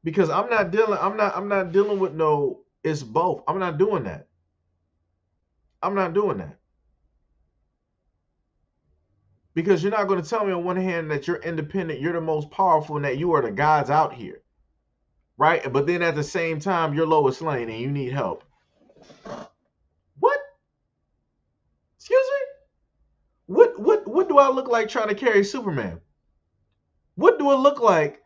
Speaker 1: Because I'm not dealing with no it's both. I'm not doing that. I'm not doing that. Because you're not going to tell me on one hand that you're independent, you're the most powerful, and that you are the gods out here. Right? But then at the same time, you're Lois Lane and you need help. What? Excuse me? What do I look like trying to carry Superman? What do it look like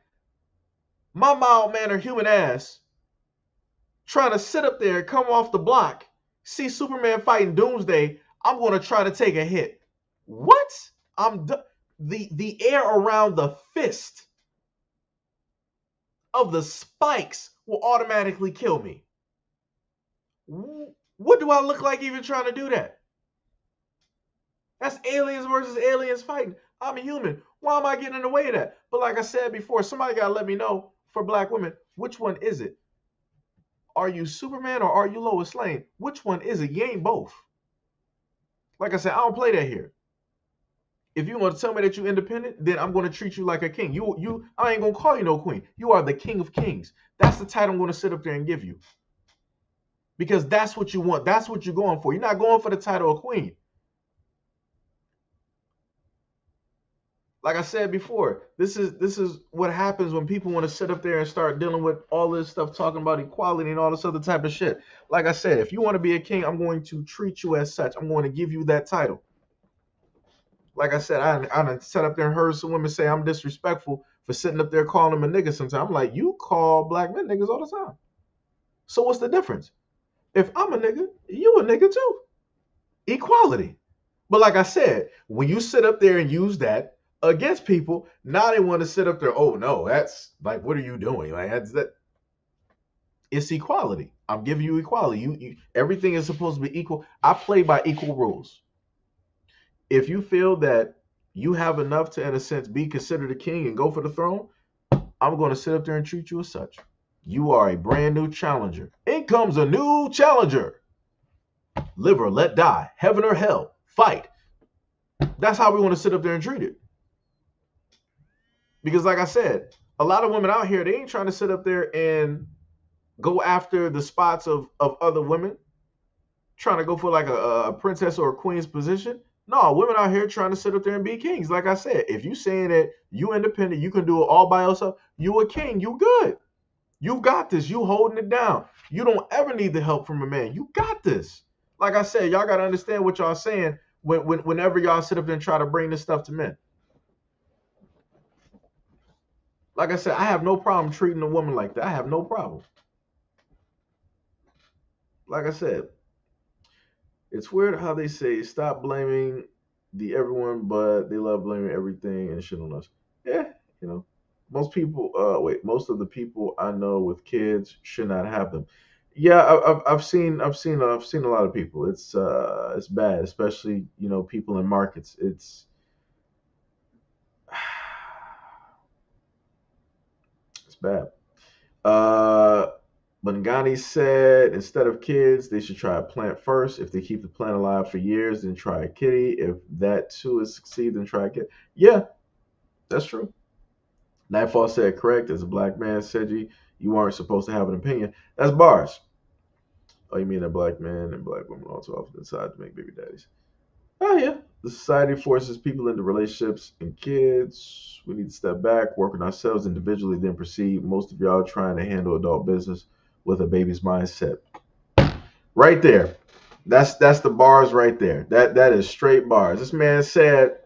Speaker 1: my mild mannered human ass trying to sit up there and come off the block, see Superman fighting Doomsday, I'm going to try to take a hit. What? The air around the fist of the spikes will automatically kill me. What do I look like even trying to do that? That's aliens versus aliens fighting. I'm a human. Why am I getting in the way of that? But like I said before, somebody got to let me know for black women, which one is it? Are you Superman or are you Lois Lane? Which one is it? You ain't both. Like I said, I don't play that here. If you want to tell me that you're independent, then I'm going to treat you like a king. I ain't going to call you no queen. You are the king of kings. That's the title I'm going to sit up there and give you. Because that's what you want. That's what you're going for. You're not going for the title of queen. Like I said before, this is what happens when people want to sit up there and start dealing with all this stuff, talking about equality and all this other type of shit. Like I said, if you want to be a king, I'm going to treat you as such. I'm going to give you that title. Like I said, I sat up there and heard some women say I'm disrespectful for sitting up there calling them a nigga sometimes. I'm like, you call black men niggas all the time. So what's the difference? If I'm a nigga, you a nigga too. Equality. But like I said, when you sit up there and use that against people, now they want to sit up there, oh no, that's like, what are you doing? Like that. It's equality. I'm giving you equality. Everything is supposed to be equal. I play by equal rules. If you feel that you have enough to, in a sense, be considered a king and go for the throne, I'm going to sit up there and treat you as such. You are a brand new challenger. In comes a new challenger. Live or let die. Heaven or hell. Fight. That's how we want to sit up there and treat it. Because like I said, a lot of women out here, they ain't trying to sit up there and go after the spots of other women, trying to go for like a princess or a queen's position. No, women out here trying to sit up there and be kings. Like I said, if you saying that you independent, you can do it all by yourself, you a king, you good. You got this. You holding it down. You don't ever need the help from a man. You got this. Like I said, y'all got to understand what y'all saying whenever y'all sit up there and try to bring this stuff to men. Like I said, I have no problem treating a woman like that. I have no problem. Like I said, it's weird how they say stop blaming the everyone, but they love blaming everything and shit on us. Yeah, you know, most of the people I know with kids should not have them. Yeah, I've seen a lot of people. It's bad, especially people in markets. It's bad. Uh, Bangani said instead of kids, they should try a plant first. If they keep the plant alive for years, then try a kitty. If that too is succeed, then try a kid. Yeah, that's true. Nightfall said correct. As a black man, Seji, you aren't supposed to have an opinion. That's bars. Oh, you mean that black men and black women also often decide to make baby daddies? Oh yeah. The society forces people into relationships and kids. We need to step back, work on ourselves individually, then proceed. Most of y'all trying to handle adult business with a baby's mindset. Right there. That's the bars right there. That is straight bars. This man said,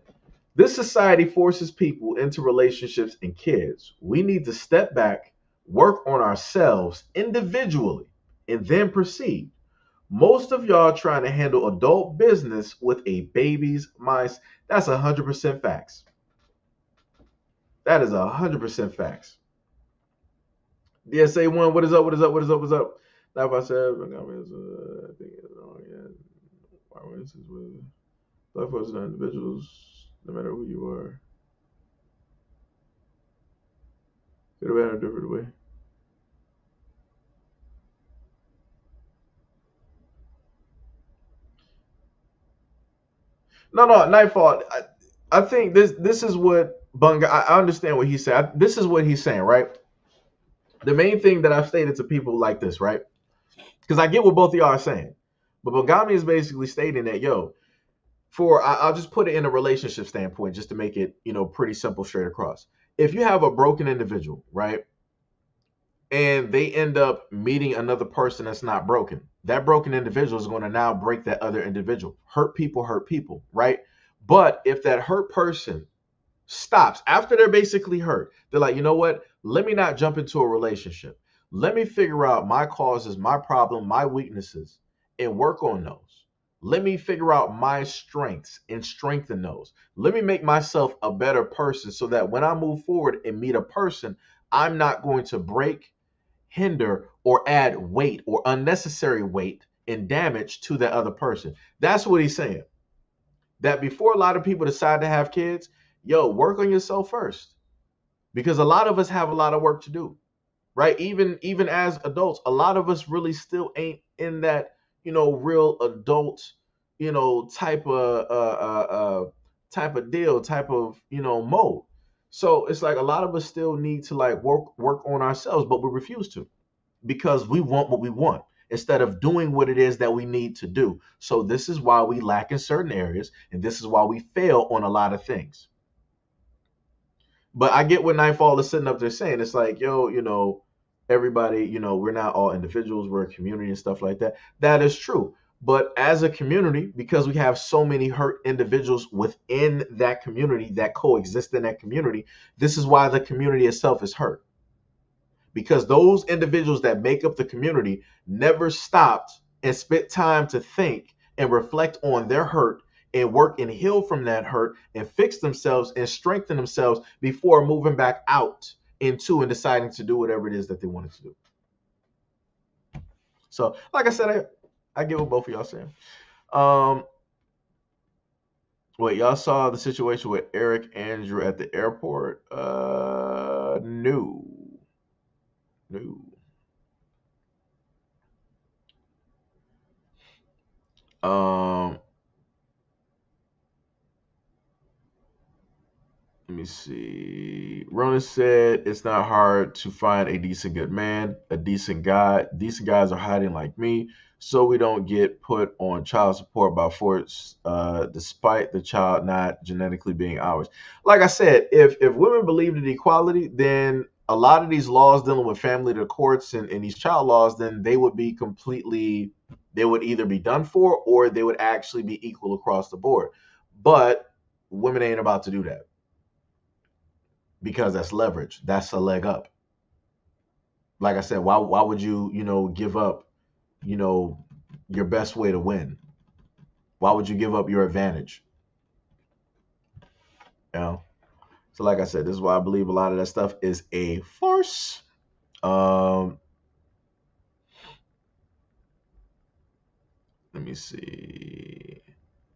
Speaker 1: this society forces people into relationships and kids. We need to step back, work on ourselves individually, and then proceed. Most of y'all trying to handle adult business with a baby's mind. That's 100% facts. That is 100% facts. DSA1, what is up? What is up? What is up? What's up? Like I said, I think it's wrong. Yeah. Why this is with black folks and individuals, no matter who you are. Could have been a different way. No, Nightfall. I think this is what Bunga. I understand what he said. This is what he's saying, right? The main thing that I've stated to people like this, right? Because I get what both of y'all are saying, but Bongami is basically stating that, yo, I'll just put it in a relationship standpoint, just to make it, pretty simple, straight across. If you have a broken individual, right, and they end up meeting another person that's not broken, that broken individual is going to now break that other individual. Hurt people, right? But if that hurt person stops after they're basically hurt, they're like, you know what? Let me not jump into a relationship. Let me figure out my causes, my problem, my weaknesses, and work on those. Let me figure out my strengths and strengthen those. Let me make myself a better person so that when I move forward and meet a person, I'm not going to break, hinder, or add weight or unnecessary weight and damage to that other person. That's what he's saying. That before a lot of people decide to have kids, yo, work on yourself first. Because a lot of us have a lot of work to do, right? Even as adults, a lot of us really still ain't in that, real adult, type of deal, type of, mode. So it's like a lot of us still need to like work on ourselves, but we refuse to because we want what we want instead of doing what it is that we need to do. So this is why we lack in certain areas, and this is why we fail on a lot of things. But I get what Nightfall is sitting up there saying. It's like, yo, everybody, we're not all individuals, we're a community and stuff like that. That is true. But as a community, because we have so many hurt individuals within that community that coexist in that community, this is why the community itself is hurt. Because those individuals that make up the community never stopped and spent time to think and reflect on their hurt and work and heal from that hurt and fix themselves and strengthen themselves before moving back out into and deciding to do whatever it is that they wanted to do. So, like I said, I get what both of y'all saying. Wait, y'all saw the situation with Eric Andrew at the airport? No. Let me see. Rona said it's not hard to find a decent good man, a decent guy. Decent guys are hiding like me, so we don't get put on child support by force, despite the child not genetically being ours. Like I said, if women believed in equality, then a lot of these laws dealing with family to courts and these child laws, then they would be completely, they would either be done for or they would actually be equal across the board. But women ain't about to do that because that's leverage. That's a leg up. Like I said, why would you, give up, your best way to win? Why would you give up your advantage? So like I said, this is why I believe a lot of that stuff is a farce. Let me see.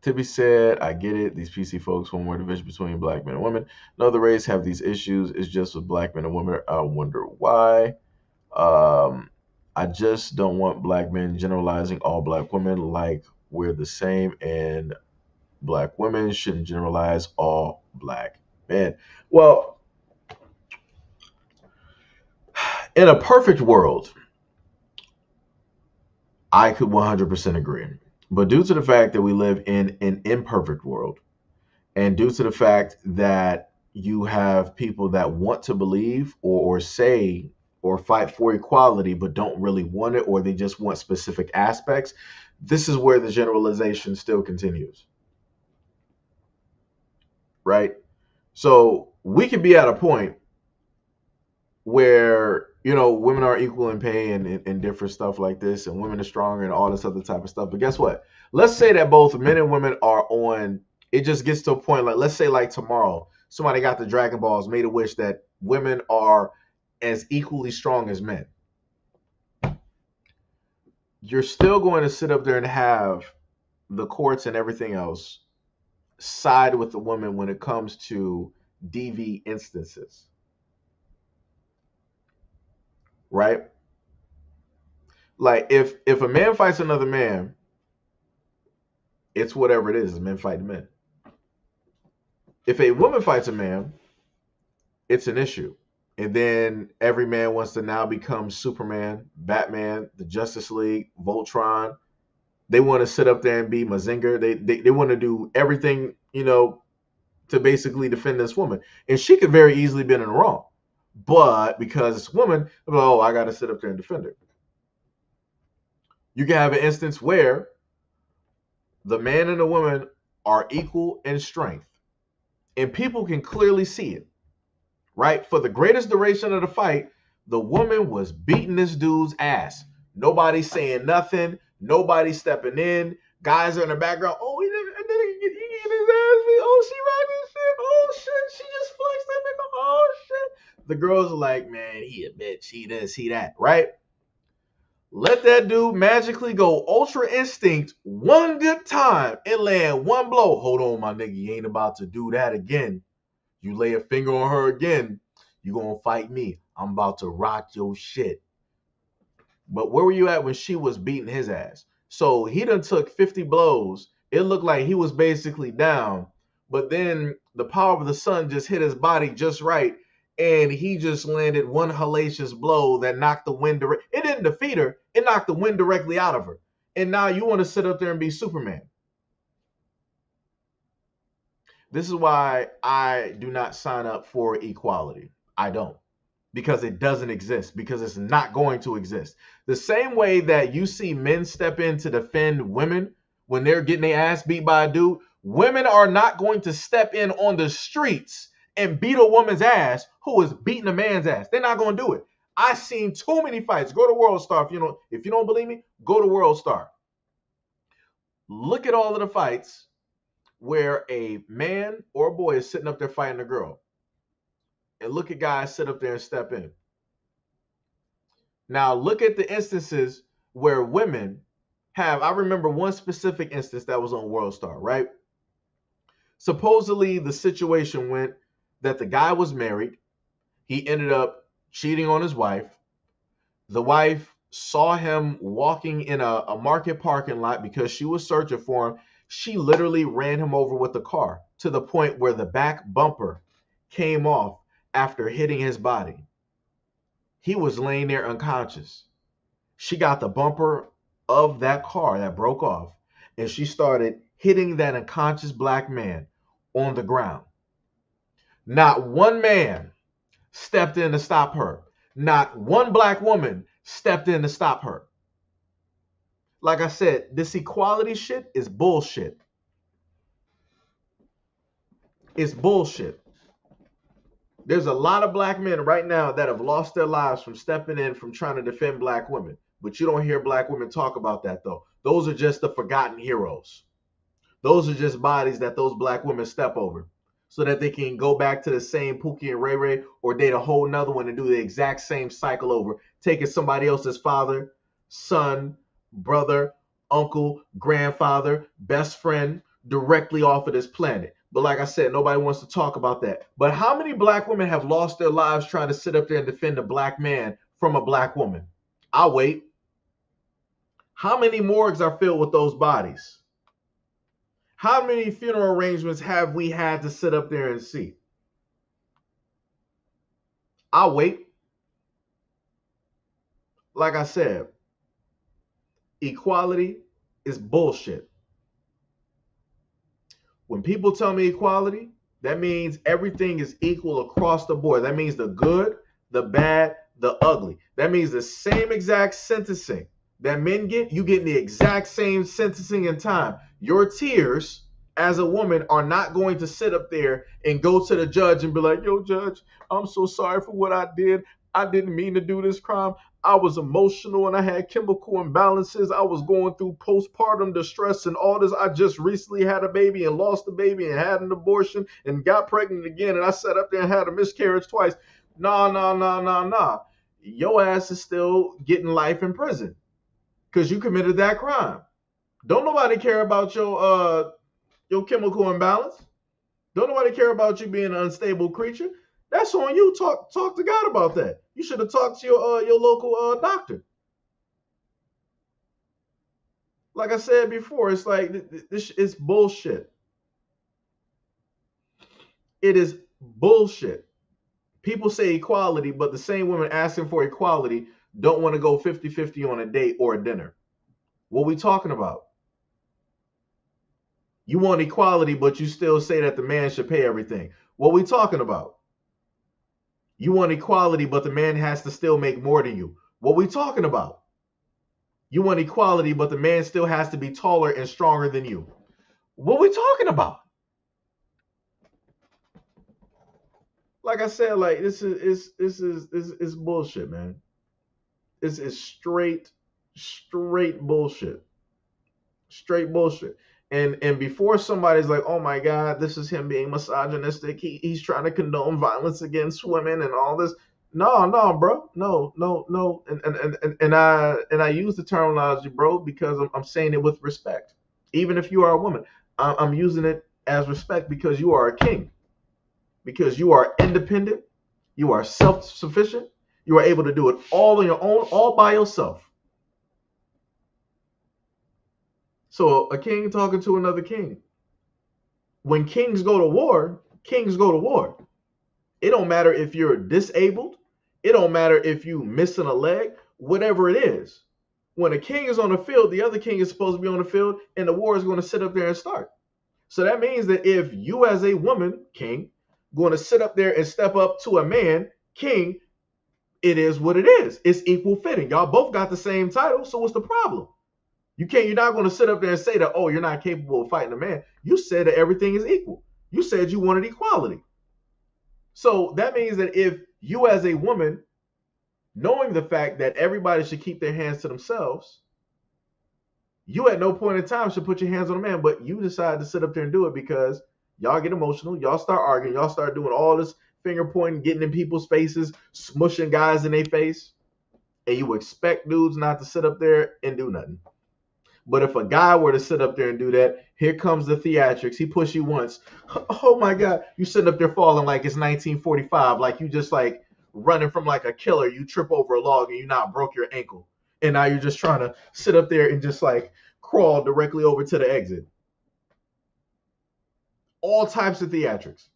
Speaker 1: Tibby said, I get it. These PC folks want more division between black men and women. No other race have these issues. It's just with black men and women. I wonder why. I just don't want black men generalizing all black women like we're the same, and black women shouldn't generalize all black men. Well, in a perfect world, I could 100% agree. But due to the fact that we live in an imperfect world, and due to the fact that you have people that want to believe or say or fight for equality but don't really want it, or they just want specific aspects, this is where the generalization still continues, right? So we could be at a point where women are equal in pay and different stuff like this, and women are stronger and all this other type of stuff. But guess what? Let's say that both men and women are on. It just gets to a point, like, let's say like tomorrow somebody got the Dragon Balls, made a wish that women are as equally strong as men. You're still going to sit up there and have the courts and everything else side with the woman when it comes to DV instances, right? Like, if a man fights another man, it's whatever it is. Men fighting men. If a woman fights a man, it's an issue. And then every man wants to now become Superman, Batman, the Justice League, Voltron. They want to sit up there and be Mazinger. They want to do everything, to basically defend this woman. And she could very easily be in the wrong. But because it's a woman, oh, I got to sit up there and defend her. You can have an instance where the man and the woman are equal in strength, and people can clearly see it, right? For the greatest duration of the fight, the woman was beating this dude's ass. Nobody saying nothing. Nobody stepping in. Guys are in the background. Oh, he didn't get his ass beat. Oh, she rocking shit. Oh, shit. She just flexed that nigga. Oh, shit. The girls are like, man, he a bitch. He this, he that, right? Let that dude magically go Ultra Instinct one good time and land one blow. Hold on, my nigga. You ain't about to do that again. You lay a finger on her again, you gonna fight me. I'm about to rock your shit. But where were you at when she was beating his ass? So he done took 50 blows. It looked like he was basically down. But then the power of the sun just hit his body just right, and he just landed one hellacious blow that knocked the wind direct. It didn't defeat her. It knocked the wind directly out of her. And now you want to sit up there and be Superman. This is why I do not sign up for equality. I don't. Because it doesn't exist. Because it's not going to exist. The same way that you see men step in to defend women when they're getting their ass beat by a dude, women are not going to step in on the streets and beat a woman's ass who is beating a man's ass. They're not going to do it. I've seen too many fights. Go to World Star. If you don't believe me, go to World Star. Look at all of the fights where a man or a boy is sitting up there fighting a girl. And look at guys sit up there and step in. Now look at the instances where women have. I remember one specific instance that was on World Star, right? Supposedly the situation went that the guy was married. He ended up cheating on his wife. The wife saw him walking in a market parking lot because she was searching for him. She literally ran him over with the car to the point where the back bumper came off after hitting his body. He was laying there unconscious. She got the bumper of that car that broke off, and she started hitting that unconscious black man on the ground. Not one man stepped in to stop her. Not one black woman stepped in to stop her. Like I said, this equality shit is bullshit. It's bullshit. There's a lot of black men right now that have lost their lives from stepping in, from trying to defend black women. But you don't hear black women talk about that, though. Those are just the forgotten heroes. Those are just bodies that those black women step over so that they can go back to the same Pookie and Ray Ray, or date a whole nother one and do the exact same cycle over, taking somebody else's father, son, brother, uncle, grandfather, best friend directly off of this planet. But like I said, nobody wants to talk about that. But how many black women have lost their lives trying to sit up there and defend a black man from a black woman? I'll wait. How many morgues are filled with those bodies? How many funeral arrangements have we had to sit up there and see? I'll wait. Like I said, equality is bullshit. When people tell me equality, that means everything is equal across the board. That means the good, the bad, the ugly. That means the same exact sentencing that men get, you get the exact same sentencing and time. Your tears as a woman are not going to sit up there and go to the judge and be like, yo, judge, I'm so sorry for what I did. I didn't mean to do this crime. I was emotional and I had chemical imbalances. I was going through postpartum distress and all this. I just recently had a baby and lost the baby and had an abortion and got pregnant again. And I sat up there and had a miscarriage twice. Nah. Your ass is still getting life in prison because you committed that crime. Don't nobody care about your chemical imbalance. Don't nobody care about you being an unstable creature. That's on you. Talk to God about that. You should have talked to your local doctor. Like I said before, it's like this is bullshit. It is bullshit. People say equality, but the same women asking for equality don't want to go 50-50 on a date or a dinner. What we talking about? You want equality, but you still say that the man should pay everything. What we talking about? You want equality, but the man has to still make more than you. What we talking about? You want equality, but the man still has to be taller and stronger than you. What we talking about? Like I said, like this is bullshit, man. This is straight bullshit. Straight bullshit. And before somebody's like, oh my God, this is him being misogynistic. He's trying to condone violence against women and all this. No, bro. No. And I use the terminology, bro, because I'm saying it with respect. Even if you are a woman, I'm using it as respect because you are a king. Because you are independent, you are self-sufficient, you are able to do it all on your own, all by yourself. So a king talking to another king. When kings go to war, kings go to war. It don't matter if you're disabled. It don't matter if you missing a leg, whatever it is. When a king is on the field, the other king is supposed to be on the field, and the war is going to sit up there and start. So that means that if you as a woman, king, going to sit up there and step up to a man, king, it is what it is. It's equal fitting. Y'all both got the same title, so what's the problem? You're not going to sit up there and say that, oh, you're not capable of fighting a man. You said that everything is equal. You said you wanted equality. So that means that if you as a woman, knowing the fact that everybody should keep their hands to themselves, you at no point in time should put your hands on a man, but you decide to sit up there and do it because y'all get emotional, y'all start arguing, y'all start doing all this finger pointing, getting in people's faces, smushing guys in their face, and you expect dudes not to sit up there and do nothing. But if a guy were to sit up there and do that, here comes the theatrics. He pushed you once. Oh my God. You sitting up there falling like it's 1945, like you just like running from like a killer. You trip over a log and you not broke your ankle. And now you're just trying to sit up there and just like crawl directly over to the exit. All types of theatrics.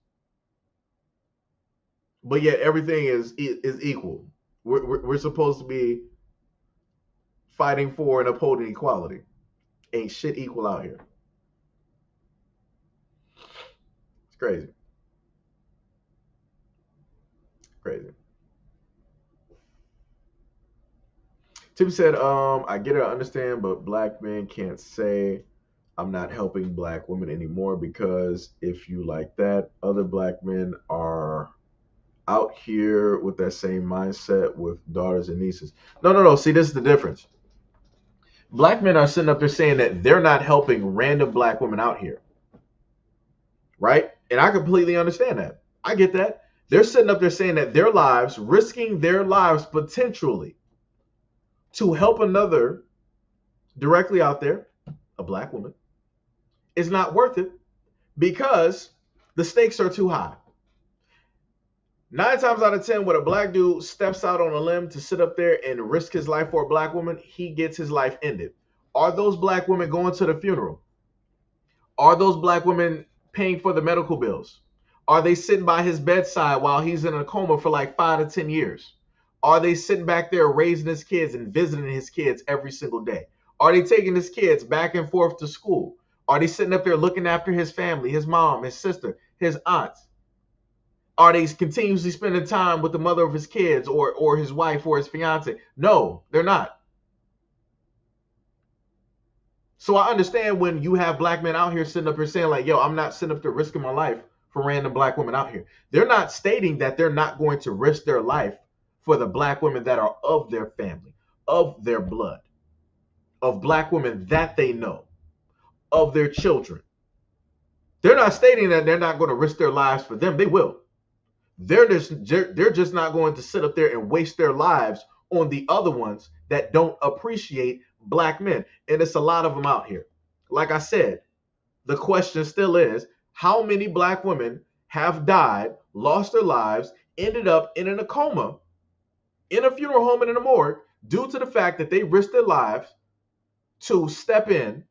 Speaker 1: But yet everything is equal. We're supposed to be fighting for and upholding equality. Ain't shit equal out here. It's crazy. Crazy. Tim said, I get it, I understand, but black men can't say I'm not helping black women anymore because if you like that, other black men are out here with that same mindset with daughters and nieces. No. See, this is the difference. Black men are sitting up there saying that they're not helping random black women out here. Right? And I completely understand that. I get that. They're sitting up there saying that their lives, risking their lives potentially to help another directly out there, a black woman, is not worth it because the stakes are too high. Nine times out of 10, when a black dude steps out on a limb to sit up there and risk his life for a black woman, he gets his life ended. Are those black women going to the funeral? Are those black women paying for the medical bills? Are they sitting by his bedside while he's in a coma for like 5 to 10 years? Are they sitting back there raising his kids and visiting his kids every single day? Are they taking his kids back and forth to school? Are they sitting up there looking after his family, his mom, his sister, his aunts? Are they continuously spending time with the mother of his kids or his wife or his fiance? No, they're not. So I understand when you have black men out here sitting up here saying like, yo, I'm not sitting up there risking my life for random black women out here. They're not stating that they're not going to risk their life for the black women that are of their family, of their blood, of black women that they know, of their children. They're not stating that they're not going to risk their lives for them. They will. They're just not going to sit up there and waste their lives on the other ones that don't appreciate black men. And it's a lot of them out here. Like I said, the question still is, how many black women have died, lost their lives, ended up in a coma, in a funeral home and in a morgue due to the fact that they risked their lives to step in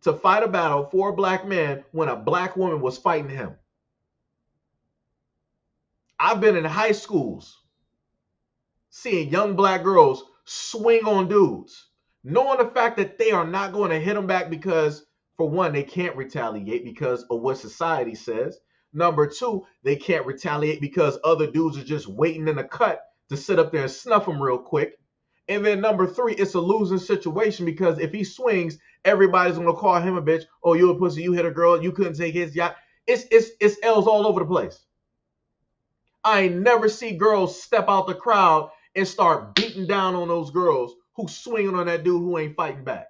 Speaker 1: to fight a battle for a black man when a black woman was fighting him? I've been in high schools seeing young black girls swing on dudes, knowing the fact that they are not going to hit them back because, for one, they can't retaliate because of what society says. Number two, they can't retaliate because other dudes are just waiting in the cut to sit up there and snuff them real quick. And then number three, it's a losing situation because if he swings, everybody's going to call him a bitch. Oh, you a pussy, you hit a girl, you couldn't take his yacht. It's L's all over the place. I ain't never see girls step out the crowd and start beating down on those girls who swinging on that dude who ain't fighting back.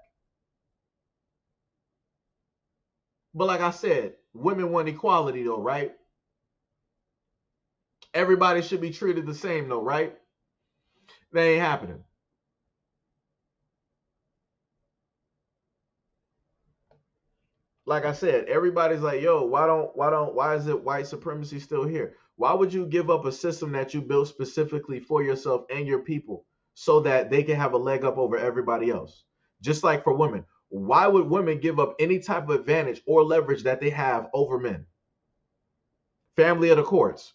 Speaker 1: But like I said, women want equality though, right? Everybody should be treated the same though, right? That ain't happening. Like I said, everybody's like, yo, why is it white supremacy still here? Why would you give up a system that you built specifically for yourself and your people so that they can have a leg up over everybody else? Just like for women, why would women give up any type of advantage or leverage that they have over men? Family of the courts.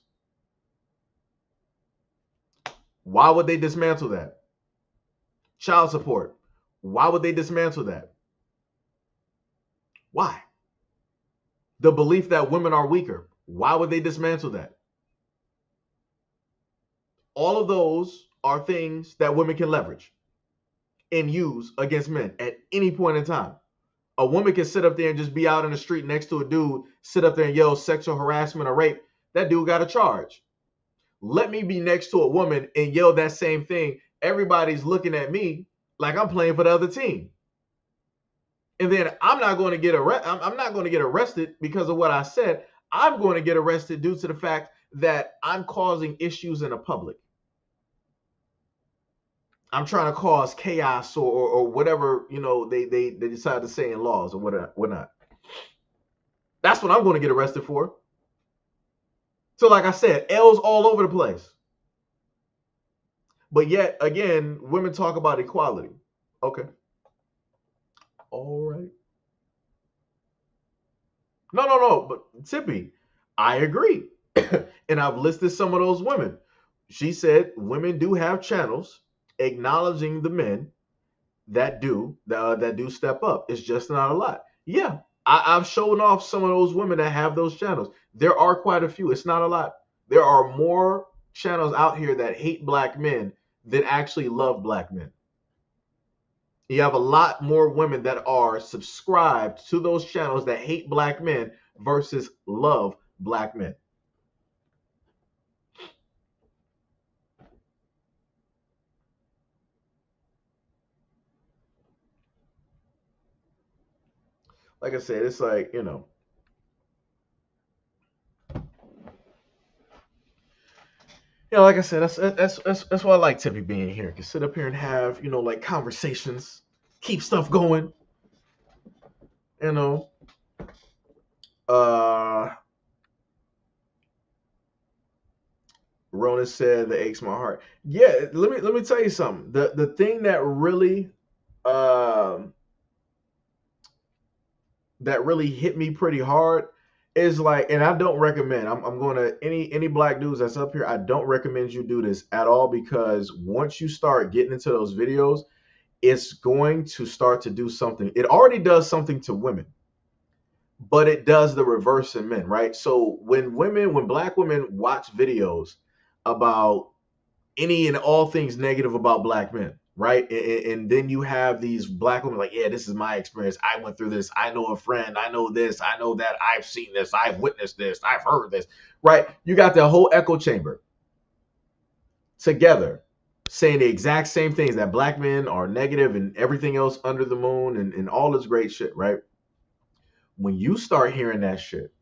Speaker 1: Why would they dismantle that? Child support. Why would they dismantle that? Why? The belief that women are weaker. Why would they dismantle that? All of those are things that women can leverage and use against men at any point in time. A woman can sit up there and just be out in the street next to a dude, sit up there and yell sexual harassment or rape. That dude got a charge. Let me be next to a woman and yell that same thing. Everybody's looking at me like I'm playing for the other team. And then I'm not going to get I'm not going to get arrested because of what I said. I'm going to get arrested due to the fact that I'm causing issues in the public. I'm trying to cause chaos or whatever, they decide to say in laws or whatnot. That's what I'm going to get arrested for. So like I said, L's all over the place. But yet again, women talk about equality. Okay. All right. No. But Tippy, I agree. And I've listed some of those women. She said women do have channels acknowledging the men that do step up. It's just not a lot. Yeah, I've shown off some of those women that have those channels. There are quite a few. It's not a lot. There are more channels out here that hate black men than actually love black men. You have a lot more women that are subscribed to those channels that hate black men versus love black men. Like I said, it's like, like I said, that's why I like Tippy being here. Can sit up here and have, like conversations, keep stuff going. You know, uh, Rona said that aches my heart. Yeah, let me tell you something. The thing um that really hit me pretty hard is like, and I don't recommend. I'm going to any black dudes that's up here. I don't recommend you do this at all because once you start getting into those videos, it's going to start to do something. It already does something to women, but it does the reverse in men, right? So when black women watch videos about any and all things negative about black men, right? And then you have these black women like, yeah, this is my experience. I went through this. I know a friend. I know this. I know that. I've seen this. I've witnessed this. I've heard this, right? You got the whole echo chamber together saying the exact same things that black men are negative and everything else under the moon and all this great shit, right? When you start hearing that shit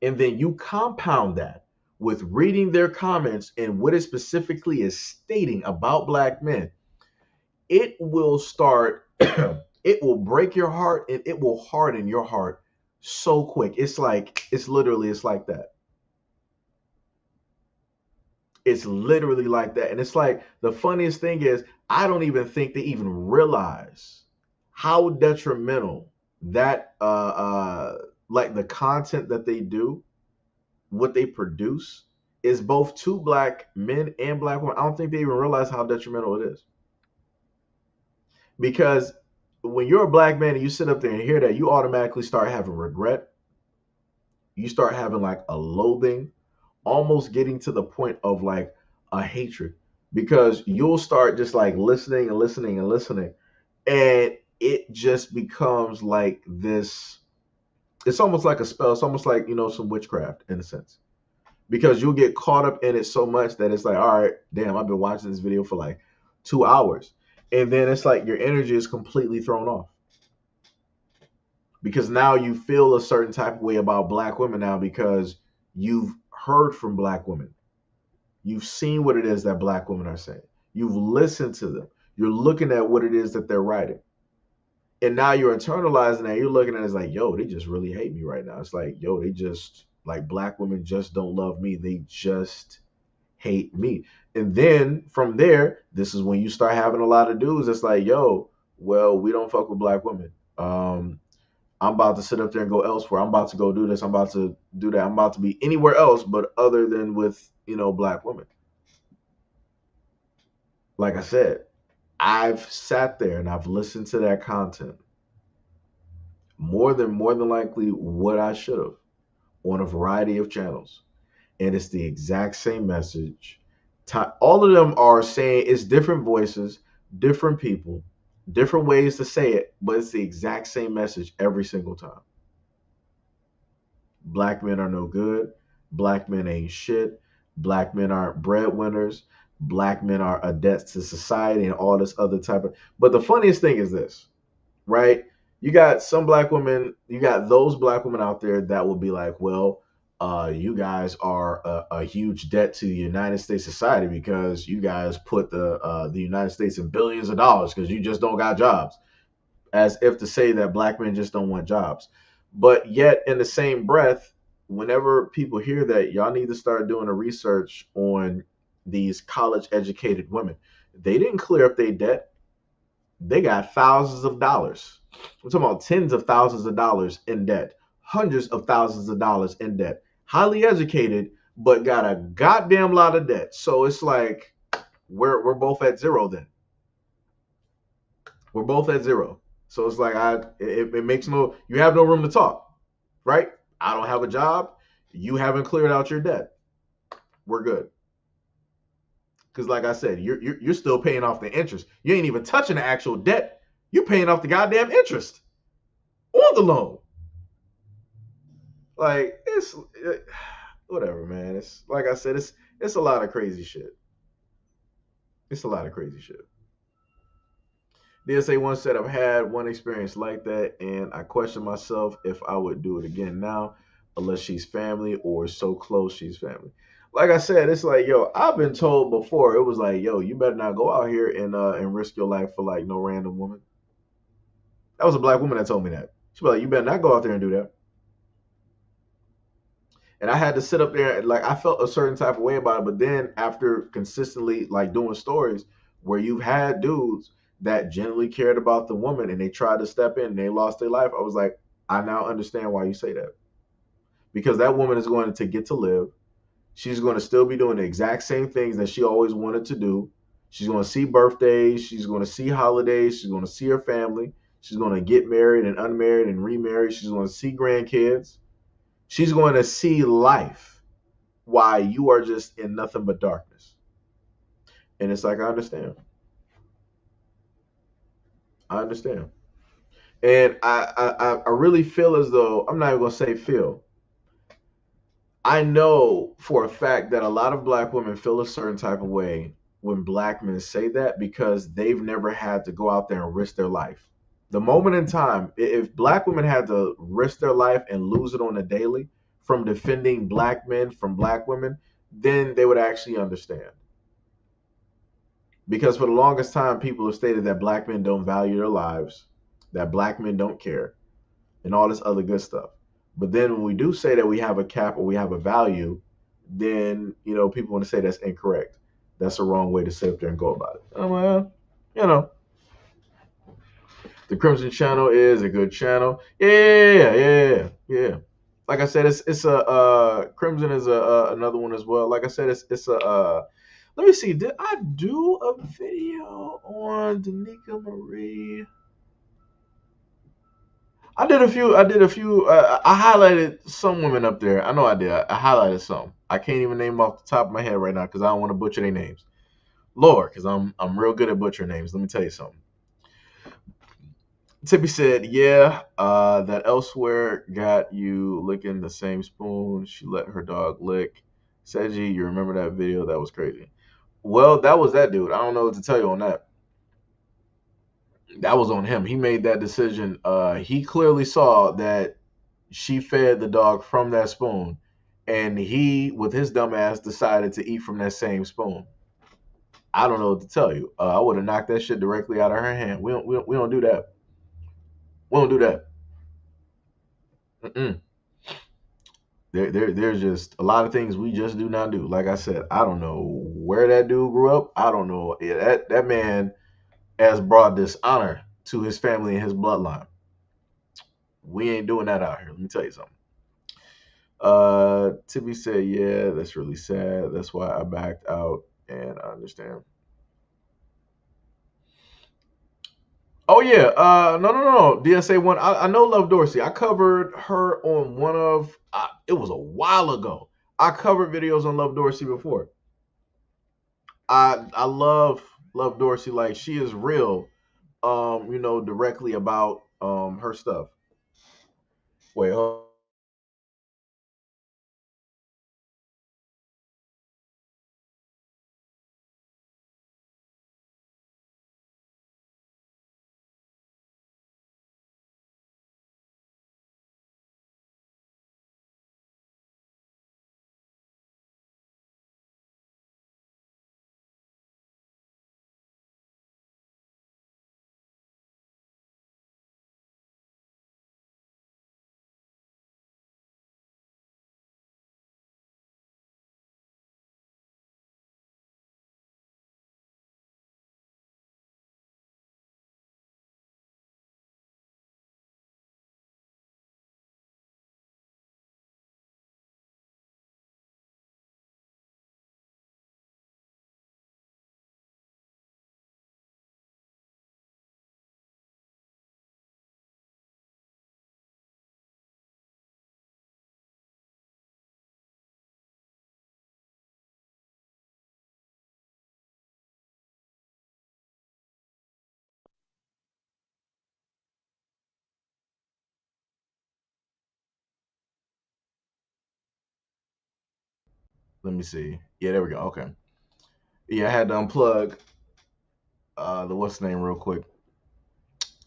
Speaker 1: and then you compound that with reading their comments and what it specifically is stating about black men, it will start it will break your heart and it will harden your heart so quick. It's like it's like that. It's literally like that. And it's like the funniest thing is I don't even think they even realize how detrimental that like the content that they do, what they produce is both to black men and black women. I don't think they even realize how detrimental it is. Because when you're a black man and you sit up there and hear that, you automatically start having regret. You start having like a loathing, almost getting to the point of like a hatred. Because you'll start just like listening and listening and listening. And it just becomes like this. It's almost like a spell. It's almost like, some witchcraft in a sense. Because you'll get caught up in it so much that it's like, all right, damn, I've been watching this video for like 2 hours. And then it's like your energy is completely thrown off because now you feel a certain type of way about black women now because you've heard from black women. You've seen what it is that black women are saying. You've listened to them. You're looking at what it is that they're writing. And now you're internalizing that. You're looking at it as like, yo, they just really hate me right now. It's like, yo, they just, like, black women just don't love me. They just hate me. And then from there, this is when you start having a lot of dudes that's like, yo, well, we don't fuck with black women. I'm about to sit up there and go elsewhere. I'm about to go do this. I'm about to do that. I'm about to be anywhere else but other than with, black women. Like I said, I've sat there and I've listened to that content more than likely what I should have on a variety of channels. And it's the exact same message. All of them are saying it's different voices, different people, different ways to say it, but it's the exact same message every single time. Black men are no good. Black men ain't shit. Black men aren't breadwinners. Black men are a debt to society and all this other type of. But the funniest thing is this, right? You got some black women, you got those black women out there that will be like, well, you guys are a huge debt to the United States society because you guys put the United States in billions of dollars because you just don't got jobs, as if to say that black men just don't want jobs. But yet, in the same breath, whenever people hear that, y'all need to start doing a research on these college educated women. They didn't clear up their debt. They got thousands of dollars. We're talking about tens of thousands of dollars in debt, hundreds of thousands of dollars in debt. Highly educated, but got a goddamn lot of debt. So it's like we're both at zero then. We're both at zero. So it's like it makes you have no room to talk, right? I don't have a job. You haven't cleared out your debt. We're good. Because like I said, you're still paying off the interest. You ain't even touching the actual debt. You're paying off the goddamn interest on the loan. Like whatever, man. It's like I said, it's a lot of crazy shit. It's a lot of crazy shit. DSA one said I've had one experience like that, and I question myself if I would do it again now, unless she's family or so close she's family. Like I said, it's like, yo, I've been told before. It was like, yo, you better not go out here and risk your life for like no random woman. That was a black woman that told me that. She was like, you better not go out there and do that. And I had to sit up there, like I felt a certain type of way about it. But then after consistently like doing stories where you've had dudes that genuinely cared about the woman and they tried to step in and they lost their life, I was like, I now understand why you say that. Because that woman is going to get to live. She's going to still be doing the exact same things that she always wanted to do. She's going to see birthdays. She's going to see holidays. She's going to see her family. She's going to get married and unmarried and remarried. She's going to see grandkids. She's going to see life while you are just in nothing but darkness. And it's like, I understand. I understand. And I really feel as though, I'm not even going to say feel. I know for a fact that a lot of black women feel a certain type of way when black men say that because they've never had to go out there and risk their life. The moment in time, if black women had to risk their life and lose it on a daily from defending black men from black women, then they would actually understand. Because for the longest time, people have stated that black men don't value their lives, that black men don't care, and all this other good stuff. But then when we do say that we have a cap or we have a value, then people want to say that's incorrect. That's the wrong way to sit up there and go about it. Oh, well, you know, the Crimson Channel is a good channel. Yeah. Like I said, it's a Crimson is a another one as well. Like I said, it's a let me see. Did I do a video on Danica Marie? I did a few. I did a few. I highlighted some women up there. I know I did. I highlighted some. I can't even name them off the top of my head right now because I don't want to butcher their names. Lord, because I'm real good at butchering names. Let me tell you something. Tippy said, "Yeah, that elsewhere got you licking the same spoon she let her dog lick." Seiji, you remember that video? That was crazy. Well, that was that dude. I don't know what to tell you on that. That was on him. He made that decision. He clearly saw that she fed the dog from that spoon, and he, with his dumb ass, decided to eat from that same spoon. I don't know what to tell you. I would have knocked that shit directly out of her hand. We don't do that. We don't do that. Mm-mm. There's just a lot of things we just do not do. Like I said, I don't know where that dude grew up. I don't know. That man has brought dishonor to his family and his bloodline. We ain't doing that out here. Let me tell you something. Timmy said, "Yeah, that's really sad. That's why I backed out, and I understand." Oh yeah, no. DSA one. I know Love Dorsey. I covered her on one of. It was a while ago. I covered videos on Love Dorsey before. I love Dorsey. Like she is real. Directly about her stuff. Wait, let me see. Yeah, there we go. Okay. Yeah, I had to unplug the what's the name real quick.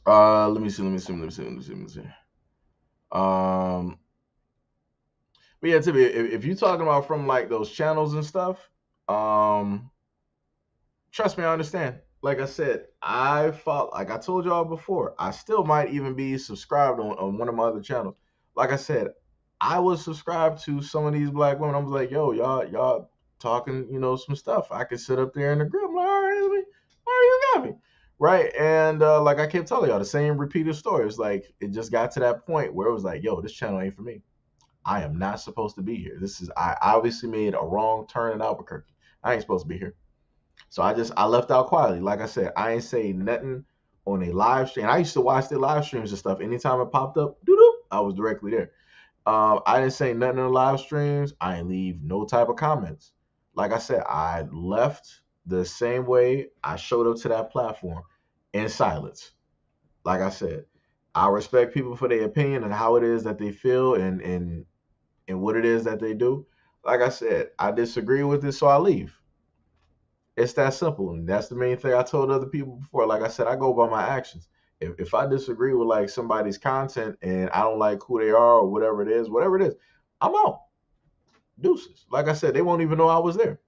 Speaker 1: Let me see. Um, but yeah, Timmy, if you're talking about from like those channels and stuff, um, trust me, I understand. Like I said, like I told y'all before, I still might even be subscribed on one of my other channels. Like I said, I was subscribed to some of these black women. I was like, yo, y'all talking, some stuff. I could sit up there in the group. I'm like, all right, you got me. Right. And like I kept telling y'all, the same repeated stories. Like it just got to that point where it was like, yo, this channel ain't for me. I am not supposed to be here. I obviously made a wrong turn in Albuquerque. I ain't supposed to be here. So I left out quietly. Like I said, I ain't say nothing on a live stream. I used to watch the live streams and stuff. Anytime it popped up, doo-doo, I was directly there. I didn't say nothing in the live streams. I didn't leave no type of comments. Like I said, I left the same way I showed up to that platform, in silence. Like I said, I respect people for their opinion and how it is that they feel and what it is that they do. Like I said, I disagree with it, so I leave. It's that simple, and that's the main thing I told other people before. Like I said, I go by my actions. If I disagree with like somebody's content and I don't like who they are or whatever it is, I'm out. Deuces. Like I said, they won't even know I was there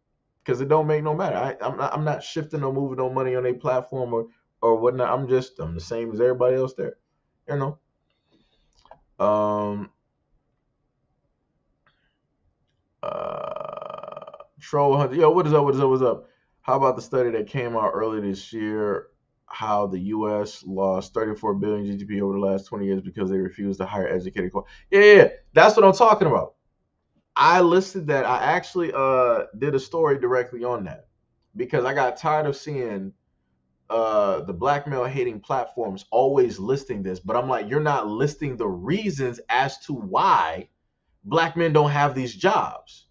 Speaker 1: because it don't make no matter. I'm not shifting or moving no money on a platform or whatnot. I'm the same as everybody else there. You know. Um. Troll Hunter. Yo, what is up? What is up? What's up? How about the study that came out earlier this year? How the U.S. lost 34 billion GDP over the last 20 years because they refused to hire educated. Yeah, that's what I'm talking about. I listed that. I actually did a story directly on that because I got tired of seeing the blackmail hating platforms always listing this, but I'm like, you're not listing the reasons as to why black men don't have these jobs.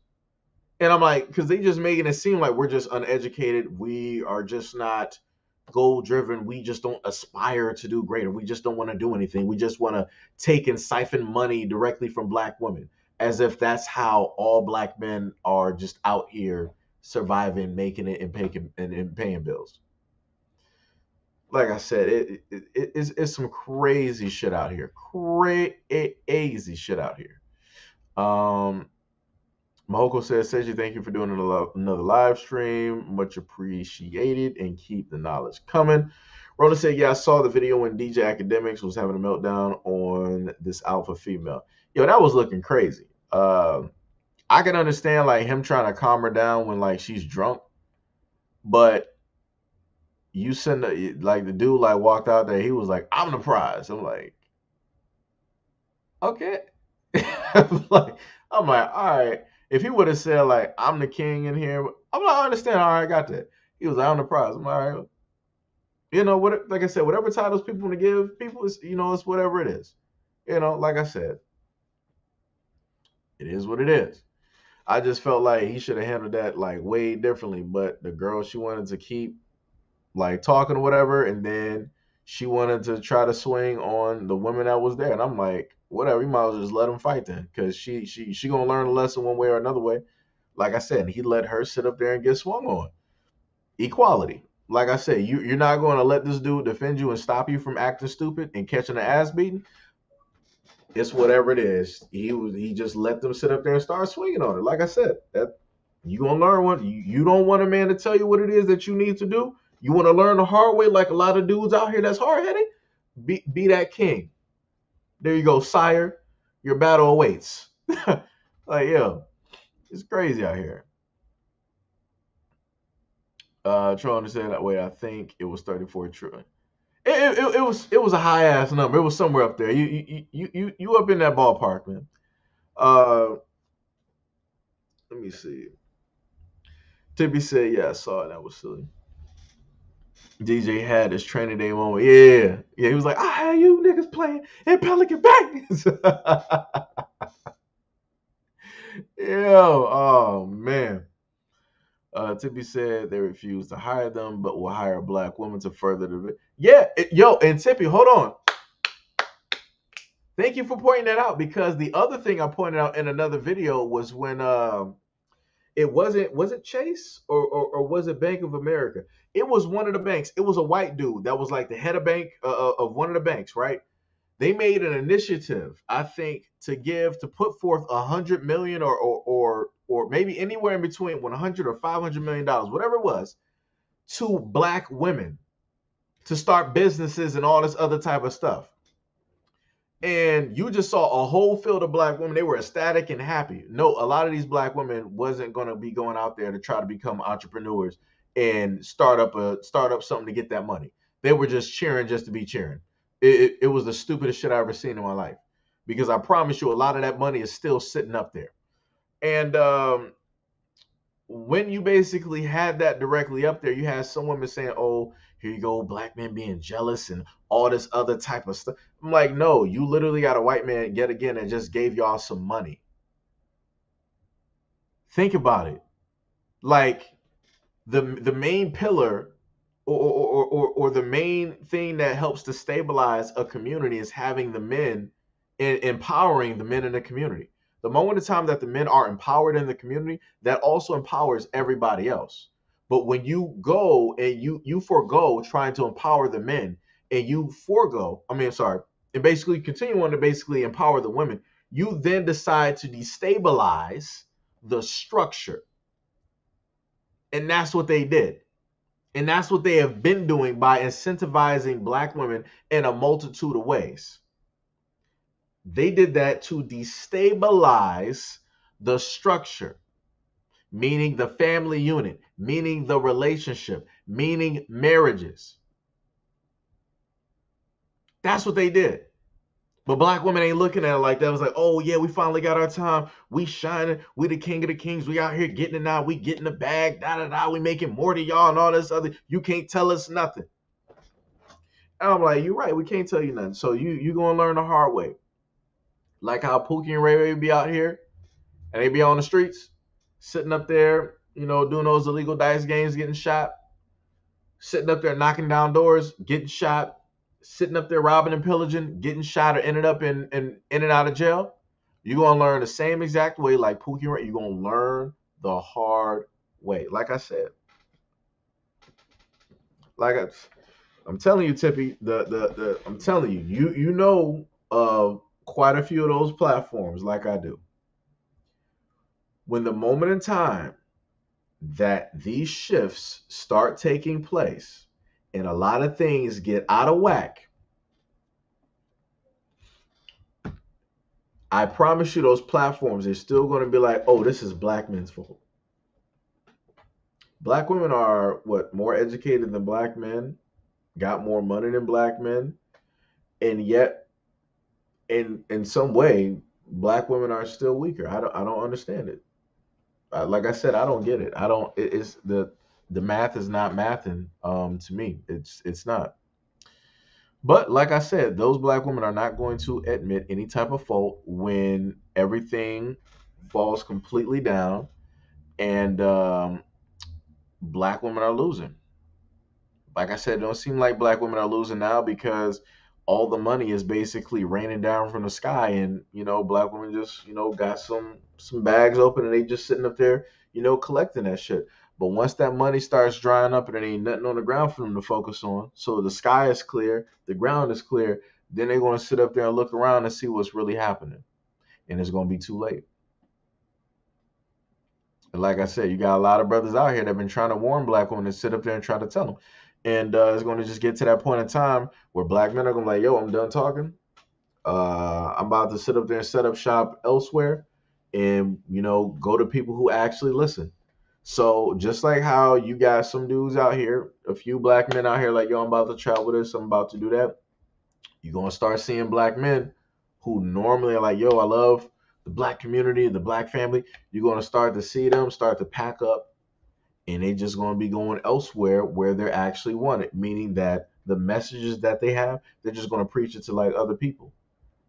Speaker 1: And I'm like, because they just making it seem like we're just uneducated. We are just not goal driven. We just don't aspire to do greater. We just don't want to do anything. We just want to take and siphon money directly from black women, as if that's how all black men are just out here surviving, making it, and paying bills. Like I said, it's some crazy shit out here. Crazy shit out here. Mahoko says, Seiji, thank you for doing another live stream. Much appreciated, and keep the knowledge coming. Rona said, yeah, I saw the video when DJ Academics was having a meltdown on this alpha female. Yo, that was looking crazy. I can understand like him trying to calm her down when like she's drunk, but you send like the dude like walked out there, he was like, I'm the prize. I'm like, okay. I'm like, all right. If he would have said like, I'm the king in here, I'm like, I understand. All right, I got that. He was like, I'm the prize. I'm like, all right. What? Like I said, whatever titles people want to give people is, it's whatever it is. Like I said, it is what it is. I just felt like he should have handled that like way differently. But the girl, she wanted to keep like talking or whatever, and then she wanted to try to swing on the women that was there, and I'm like, whatever, you might as well just let them fight then, because she gonna learn a lesson one way or another way. Like I said, he let her sit up there and get swung on. Equality. Like I said, you're not going to let this dude defend you and stop you from acting stupid and catching the ass beating. It's whatever it is. He just let them sit up there and start swinging on it. Like I said, that you gonna learn what you don't want a man to tell you what it is that you need to do. You want to learn the hard way, like a lot of dudes out here that's hard headed. Be that king. There you go, sire. Your battle awaits. Like, yo, it's crazy out here. Trying to say that way, I think it was 34 trillion. It was a high ass number. It was somewhere up there. You up in that ballpark, man. Let me see. Tippy said, yeah, I saw it. That was silly. DJ had his training day moment. Yeah. He was like, I had you niggas playing in Pelican Bay. Yo, oh man. Tippy said they refused to hire them, but will hire a black woman to further the. Yeah, and Tippy, hold on. Thank you for pointing that out, because the other thing I pointed out in another video was when it was it Chase or was it Bank of America? It was one of the banks. It was a white dude that was like the head of bank of one of the banks, right? They made an initiative, I think, to put forth $100 million or maybe anywhere in between $100 or $500 million, whatever it was, to black women to start businesses and all this other type of stuff. and you just saw a whole field of black women. They were ecstatic and happy. No, a lot of these black women wasn't going to be going out there to try to become entrepreneurs and start up something to get that money. They were just cheering just to be cheering. It was the stupidest shit I ever seen in my life, because I promise you a lot of that money is still sitting up there. And when you basically had that directly up there, you had some women saying, "Oh, here you go, black men being jealous and all this other type of stuff." I'm like, no, you literally got a white man yet again and just gave y'all some money. Think about it. Like, the main pillar, or the main thing that helps to stabilize a community is having the men, empowering the men in the community. The moment of time that the men are empowered in the community, that also empowers everybody else. But when you go and you forego trying to empower the men, and you forego, I mean, sorry, and basically continue on to basically empower the women, you then decide to destabilize the structure. And that's what they did. And that's what they have been doing by incentivizing black women in a multitude of ways. They did that to destabilize the structure, meaning the family unit, meaning the relationship, meaning marriages. That's what they did. But black women ain't looking at it like that. It was like, oh yeah, we finally got our time. We shining. We the king of the kings. We out here getting it now. We getting the bag. Da da da. We making more than y'all and all this other. You can't tell us nothing. And I'm like, you're right. We can't tell you nothing. So you gonna learn the hard way. Like how Pookie and Ray Ray be out here and they be on the streets, sitting up there, doing those illegal dice games, getting shot, sitting up there knocking down doors, getting shot, sitting up there robbing and pillaging, getting shot, or ended up in and out of jail. You're gonna learn the same exact way like Pookie and Ray. You're gonna learn the hard way. Like I said, like I'm telling you, Tippy, the I'm telling you, you know of quite a few of those platforms like I do. When the moment in time that these shifts start taking place and a lot of things get out of whack, I promise you those platforms are still going to be like, oh, this is black men's fault. Black women are what, more educated than black men, got more money than black men, and yet in some way black women are still weaker. I don't understand it. Like I said, I don't get it. I don't. It's the math is not mathing. To me, it's not. But like I said, those black women are not going to admit any type of fault when everything falls completely down, and black women are losing. Like I said, it don't seem like black women are losing now because all the money is basically raining down from the sky, and black women just got some bags open and they just sitting up there collecting that shit. But once that money starts drying up and there ain't nothing on the ground for them to focus on, so the sky is clear, the ground is clear, then they're going to sit up there and look around and see what's really happening, and it's going to be too late. And like I said, you got a lot of brothers out here that have been trying to warn black women to sit up there and try to tell them. And it's going to just get to that point in time where black men are going to be like, yo, I'm done talking. I'm about to sit up there and set up shop elsewhere and, go to people who actually listen. So just like how you got some dudes out here, a few black men out here like, yo, I'm about to travel this, I'm about to do that. You're going to start seeing black men who normally are like, yo, I love the black community, the black family. You're going to start to see them start to pack up, and they just going to be going elsewhere where they're actually wanted, meaning that the messages that they have, they're just going to preach it to like other people.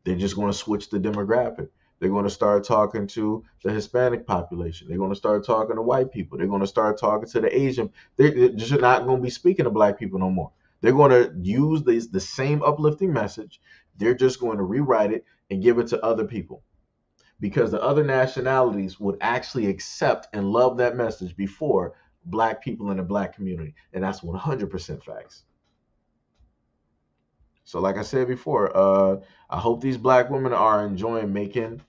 Speaker 1: They're just going to switch the demographic. They're going to start talking to the Hispanic population. They're going to start talking to white people. They're going to start talking to the Asian. They're just not going to be speaking to black people no more. They're going to use the same uplifting message. They're just going to rewrite it and give it to other people, because the other nationalities would actually accept and love that message before black people in the black community. And that's 100% facts. So like I said before, I hope these black women are enjoying making,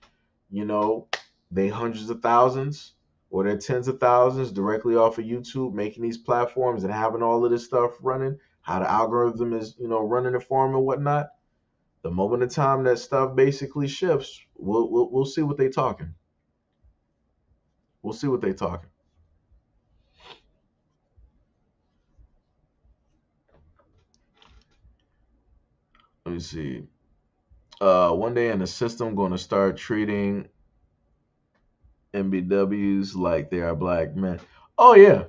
Speaker 1: they hundreds of thousands or their tens of thousands directly off of YouTube, making these platforms and having all of this stuff running, how the algorithm is, running it for them and whatnot. The moment in time that stuff basically shifts, we'll see what they talking. We'll see what they talking. Let me see. One day in the system going to start treating MBWs like they are black men. Oh yeah,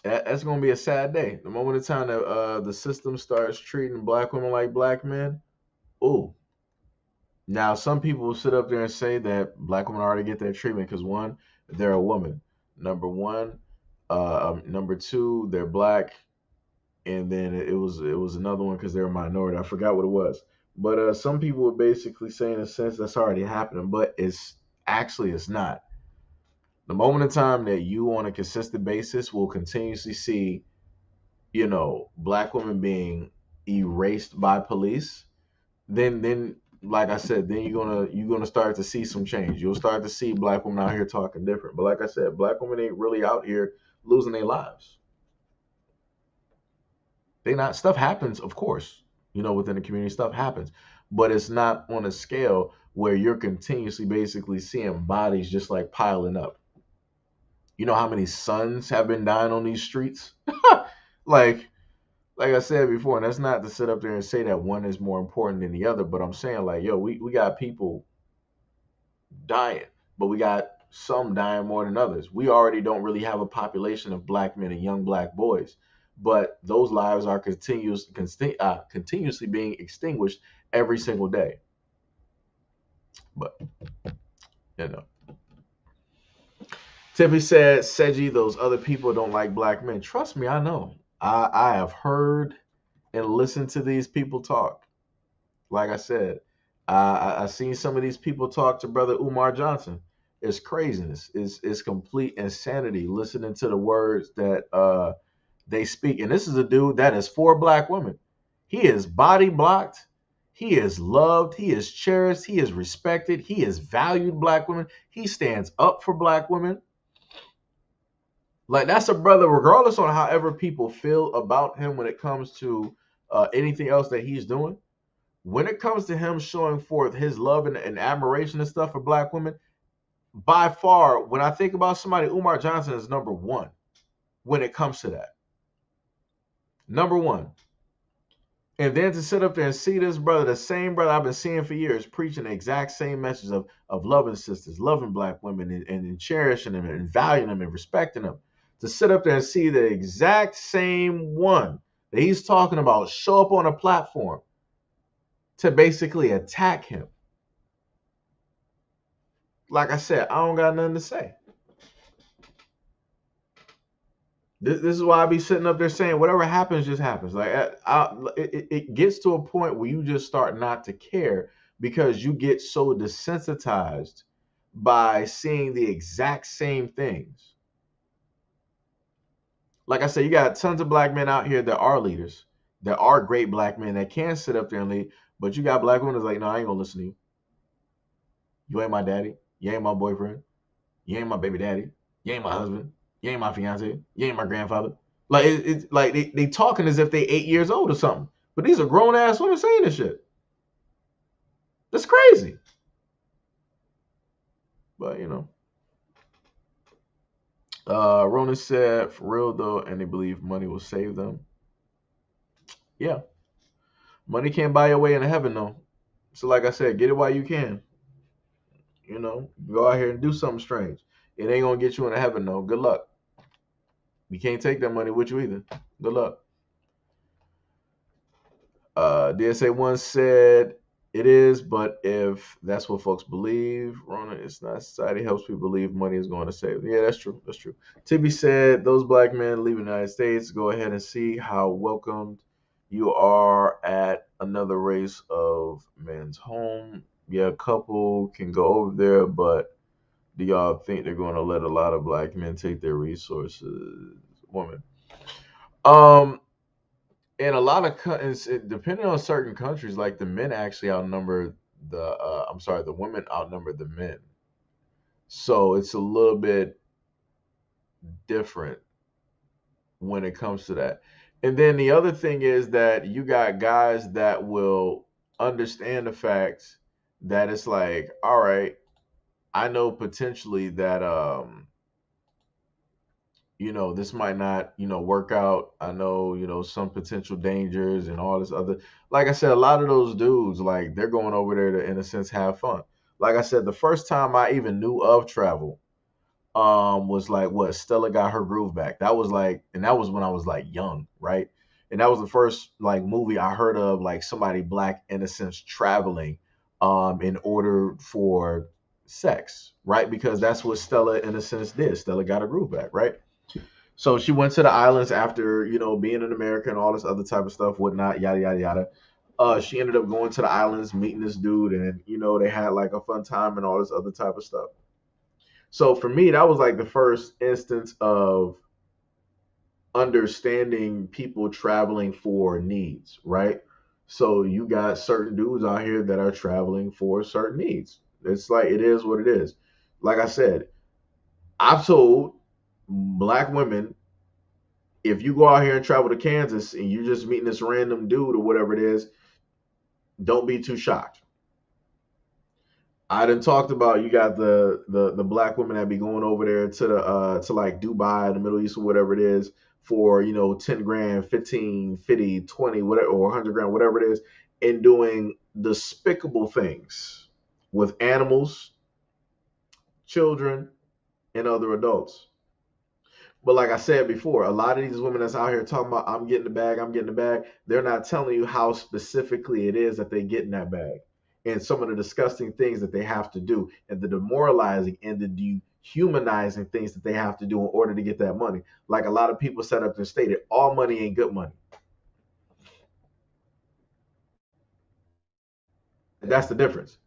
Speaker 1: that's going to be a sad day. The moment in time that the system starts treating black women like black men. Oh, now some people will sit up there and say that black women already get that treatment because one, they're a woman. Number one, number two, they're black, and then it was another one because they're a minority. I forgot what it was, but some people were basically saying in a sense that's already happening, but it's not. The moment in time that you on a consistent basis will continuously see, black women being erased by police, then like I said, then you're gonna start to see some change. You'll start to see black women out here talking different. But like I said, black women ain't really out here losing their lives. They not stuff happens, of course. Within the community, stuff happens, but it's not on a scale where you're continuously basically seeing bodies just like piling up. You know how many sons have been dying on these streets? like like I said before, and that's not to sit up there and say that one is more important than the other, but I'm saying like, yo, we got people dying, but we got some dying more than others. We already don't really have a population of black men and young black boys, but those lives are continuously being extinguished every single day. But you know, Tiffany said, Seji, those other people don't like black men. Trust me, I know. I have heard and listened to these people talk. Like I said, I seen some of these people talk to Brother Umar Johnson. It's craziness. It's complete insanity listening to the words that they speak. And this is a dude that is for black women. He is body blocked. He is loved. He is cherished. He is respected. He is valued black women. He stands up for black women. Like that's a brother, regardless on however people feel about him when it comes to anything else that he's doing. When it comes to him showing forth his love and admiration and stuff for black women, by far, when I think about somebody, Umar Johnson is number one when it comes to that. Number one. And then to sit up there and see this brother, the same brother I've been seeing for years, preaching the exact same message of loving sisters, loving black women, and cherishing them and valuing them and respecting them. To sit up there and see the exact same one that he's talking about show up on a platform to basically attack him. Like I said, I don't got nothing to say. This is why I be sitting up there saying whatever happens, just happens. Like it gets to a point where you just start not to care because you get so desensitized by seeing the exact same things. Like I said, you got tons of black men out here that are leaders, that are great black men that can sit up there and lead, but you got black women that's like, no, I ain't gonna listen to you. You ain't my daddy. You ain't my boyfriend. You ain't my baby daddy. You ain't my husband. You ain't my fiance. You ain't my grandfather. Like it's like they talking as if they 8 years old or something. But these are grown ass women saying this shit. That's crazy. But Ronan said, for real though, and they believe money will save them. Yeah. Money can't buy your way into heaven though. So like I said, get it while you can. Go out here and do something strange. It ain't gonna get you into heaven though. Good luck. You can't take that money with you either. Good luck. DSA one said it is, but if that's what folks believe, Rona, it's not. Society helps people believe money is going to save them. Yeah, that's true. That's true. Tibby said those black men leaving the United States, go ahead and see how welcomed you are at another race of men's home. Yeah, a couple can go over there, but do y'all think they're going to let a lot of black men take their resources? Woman. Um, in a lot of depending on certain countries, like the men actually outnumber the women outnumber the men. So it's a little bit different when it comes to that. And then the other thing is that you got guys that will understand the fact that it's like, all right, I know potentially that this might not, work out. I know, some potential dangers and all this other. Like I said, a lot of those dudes, like, they're going over there to, in a sense, have fun. Like I said, the first time I even knew of travel, was like what Stella got her groove back. That was like, and that was when I was like young, right? And that was the first like movie I heard of, like somebody black in a sense traveling in order for sex, right? Because that's what Stella in a sense did. Stella got her groove back, right? So she went to the islands after, being in America and all this other type of stuff, whatnot, yada yada yada. She ended up going to the islands, meeting this dude, and they had like a fun time and all this other type of stuff. So for me, that was like the first instance of understanding people traveling for needs, right? So you got certain dudes out here that are traveling for certain needs. It's like it is what it is. Like I said, I've told black women, if you go out here and travel to Kansas and you're just meeting this random dude or whatever it is, don't be too shocked. I done talked about, you got the black women that be going over there to the to like Dubai, the Middle East, or whatever it is, for 10 grand, 15, 50, 20, whatever, or 100 grand, whatever it is, and doing despicable things with animals, children, and other adults. But like I said before, a lot of these women that's out here talking about, I'm getting the bag, I'm getting the bag, they're not telling you how specifically it is that they get in that bag, and some of the disgusting things that they have to do, and the demoralizing and the dehumanizing things that they have to do in order to get that money. Like a lot of people set up and stated, all money ain't good money. That's the difference.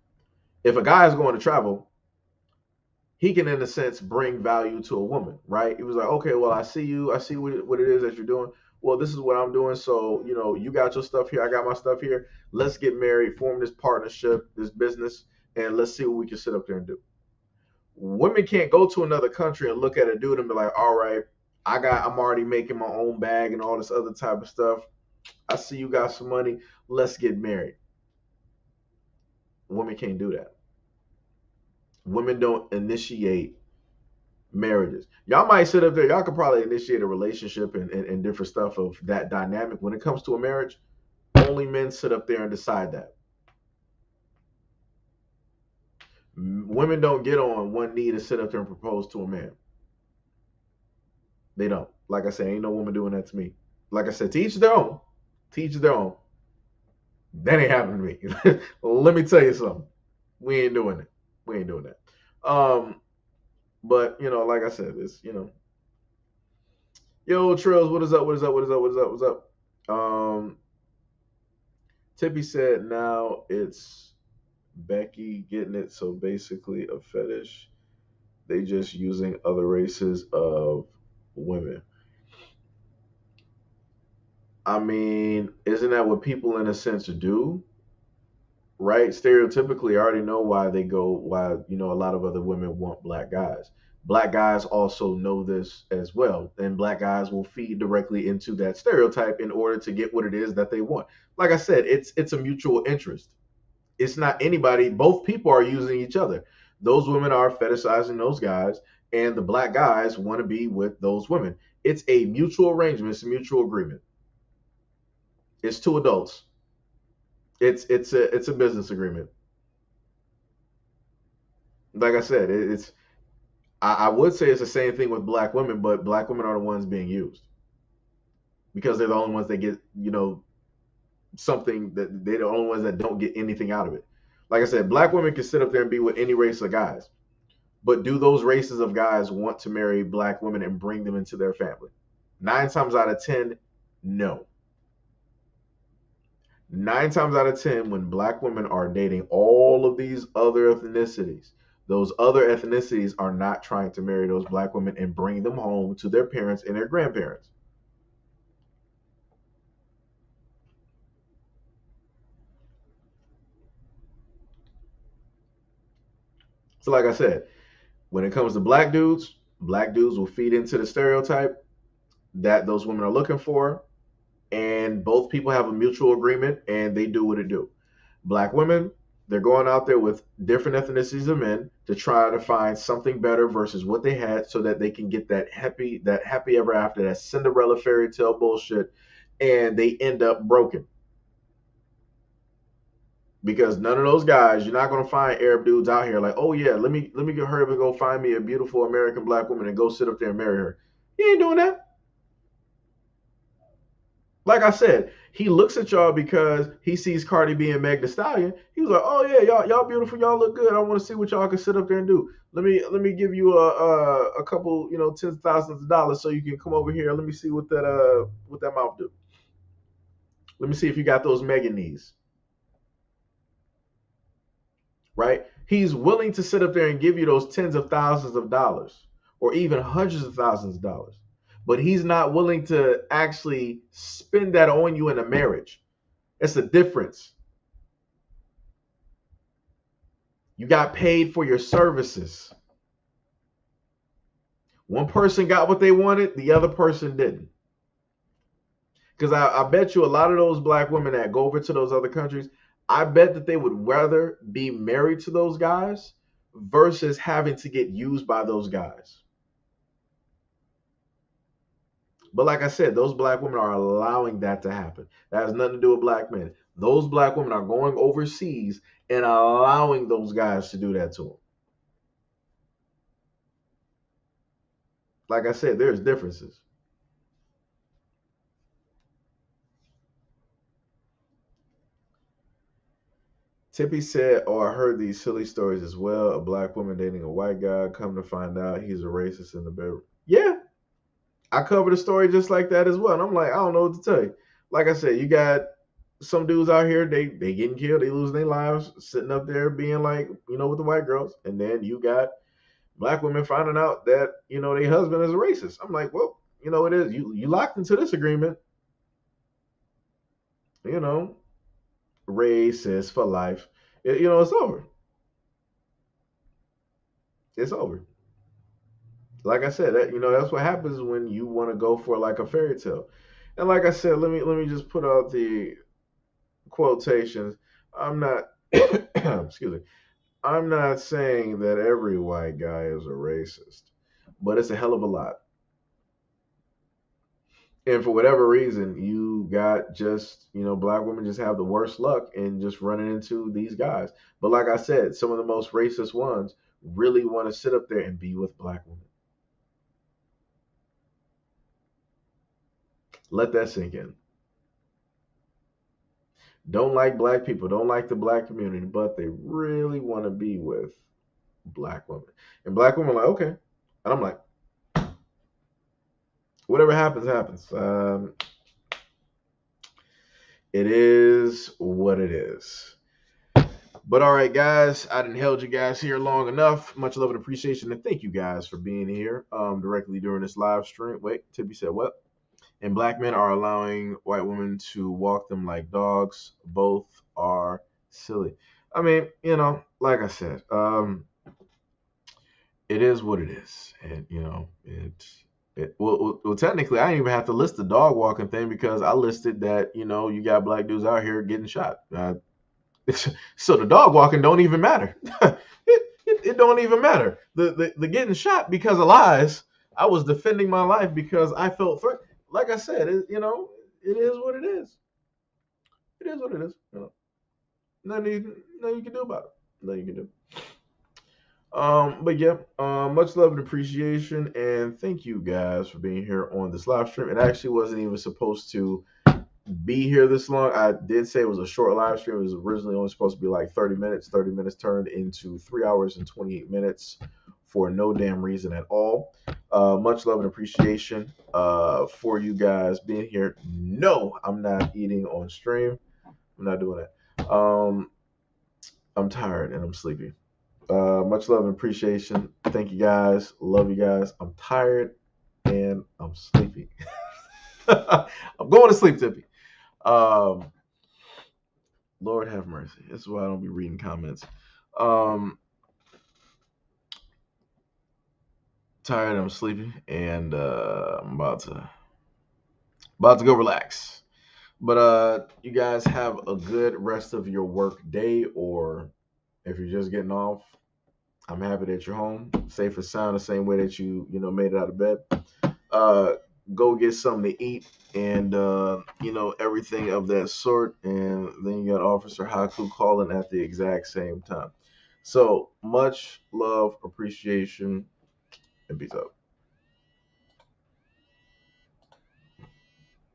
Speaker 1: If a guy is going to travel, he can, in a sense, bring value to a woman, right? He was like, okay, well, I see you, I see what it is that you're doing. Well, this is what I'm doing. So, you got your stuff here, I got my stuff here. Let's get married, form this partnership, this business, and let's see what we can sit up there and do. Women can't go to another country and look at a dude and be like, all right, I'm already making my own bag and all this other type of stuff. I see you got some money. Let's get married. Women can't do that. Women don't initiate marriages. Y'all might sit up there, y'all could probably initiate a relationship and different stuff of that dynamic. When it comes to a marriage, only men sit up there and decide that. Women don't get on one knee to sit up there and propose to a man. They don't. Like I said, ain't no woman doing that to me. Like I said, to each their own. To each their own. That ain't happening to me. Let me tell you something. We ain't doing it. We ain't doing that. But like I said, it's yo, Trills, what is up? What is up? What is up? What is up? What's up? Tippy said now it's Becky getting it. So basically a fetish. They just using other races of women. I mean, isn't that what people in a sense do? Right? Stereotypically, I already know why, a lot of other women want black guys. Black guys also know this as well, and black guys will feed directly into that stereotype in order to get what it is that they want. Like I said, it's a mutual interest. It's not anybody, both people are using each other. Those women are fetishizing those guys, and the black guys want to be with those women. It's a mutual arrangement, it's a mutual agreement. It's two adults. It's a business agreement. Like I said, it's I would say it's the same thing with black women, but black women are the ones being used because they're the only ones that get, something, that they're the only ones that don't get anything out of it. Like I said, black women can sit up there and be with any race of guys, but do those races of guys want to marry black women and bring them into their family? 9 times out of 10, no. 9 times out of 10, when black women are dating all of these other ethnicities, those other ethnicities are not trying to marry those black women and bring them home to their parents and their grandparents. So, like I said, when it comes to black dudes will feed into the stereotype that those women are looking for, and both people have a mutual agreement and they do what it do. Black women, they're going out there with different ethnicities of men to try to find something better versus what they had so that they can get that happy ever after, that Cinderella fairy tale bullshit, and they end up broken. Because none of those guys, you're not gonna find Arab dudes out here like, oh yeah, let me get her and go find me a beautiful American black woman and go sit up there and marry her. He ain't doing that. Like I said, he looks at y'all because he sees Cardi B and Meg Thee Stallion. He was like, "Oh yeah, y'all beautiful, y'all look good. I want to see what y'all can sit up there and do. Let me give you a couple, tens of thousands of dollars so you can come over here. Let me see what that mouth do. Let me see if you got those Megan knees, right? He's willing to sit up there and give you those tens of thousands of dollars or even hundreds of thousands of dollars, but he's not willing to actually spend that on you in a marriage. It's a difference. You got paid for your services. One person got what they wanted, the other person didn't. Because I bet you a lot of those black women that go over to those other countries, I bet that they would rather be married to those guys versus having to get used by those guys. But like I said, those black women are allowing that to happen. That has nothing to do with black men. Those black women are going overseas and allowing those guys to do that to them. Like I said, there's differences. Tippy said, "Oh, I heard these silly stories as well. A black woman dating a white guy. Come to find out, he's a racist in the bedroom." Yeah, I covered a story just like that as well. And I'm like, I don't know what to tell you. Like I said, you got some dudes out here, they getting killed, they losing their lives, sitting up there being like, with the white girls. And then you got black women finding out that, their husband is a racist. I'm like, well, it is. You locked into this agreement, you know, racist for life. It's over. It's over. Like I said, that's what happens when you want to go for like a fairy tale. And like I said, let me just put out the quotations. I'm not excuse me. I'm not saying that every white guy is a racist, but it's a hell of a lot. And for whatever reason, you got just, black women just have the worst luck in just running into these guys. But like I said, some of the most racist ones really want to sit up there and be with black women. Let that sink in. Don't like black people, don't like the black community, but they really want to be with black women. And black women are like, okay. And I'm like, whatever happens, happens. It is what it is. But all right, guys, I didn't held you guys here long enough. Much love and appreciation, and thank you guys for being here directly during this live stream. Wait, Tippy said what? And black men are allowing white women to walk them like dogs. Both are silly. I mean, like I said, it is what it is, and well, technically, I didn't even have to list the dog walking thing because I listed that you got black dudes out here getting shot. So the dog walking don't even matter. it don't even matter. The getting shot because of lies. I was defending my life because I felt threatened. Like I said, it is what it is. It is what it is. Nothing you can do about it. Nothing you can do. But yeah, much love and appreciation, and thank you guys for being here on this live stream. It actually wasn't even supposed to be here this long. I did say it was a short live stream. It was originally only supposed to be like 30 minutes. 30 minutes turned into 3 hours and 28 minutes for no damn reason at all. Much love and appreciation for you guys being here. No, I'm not eating on stream. I'm not doing that. I'm tired and I'm sleepy. Much love and appreciation. Thank you guys. Love you guys. I'm tired and I'm sleepy. I'm going to sleep, Tippy. Lord have mercy. This is why I don't be reading comments. Tired, I'm sleepy, and I'm about to go relax. But you guys have a good rest of your work day, or if you're just getting off, I'm happy that you're home, safe and sound, the same way that you made it out of bed. Uh, go get something to eat, and everything of that sort. And then you got Officer Haku calling at the exact same time. So much love, appreciation, and peace out.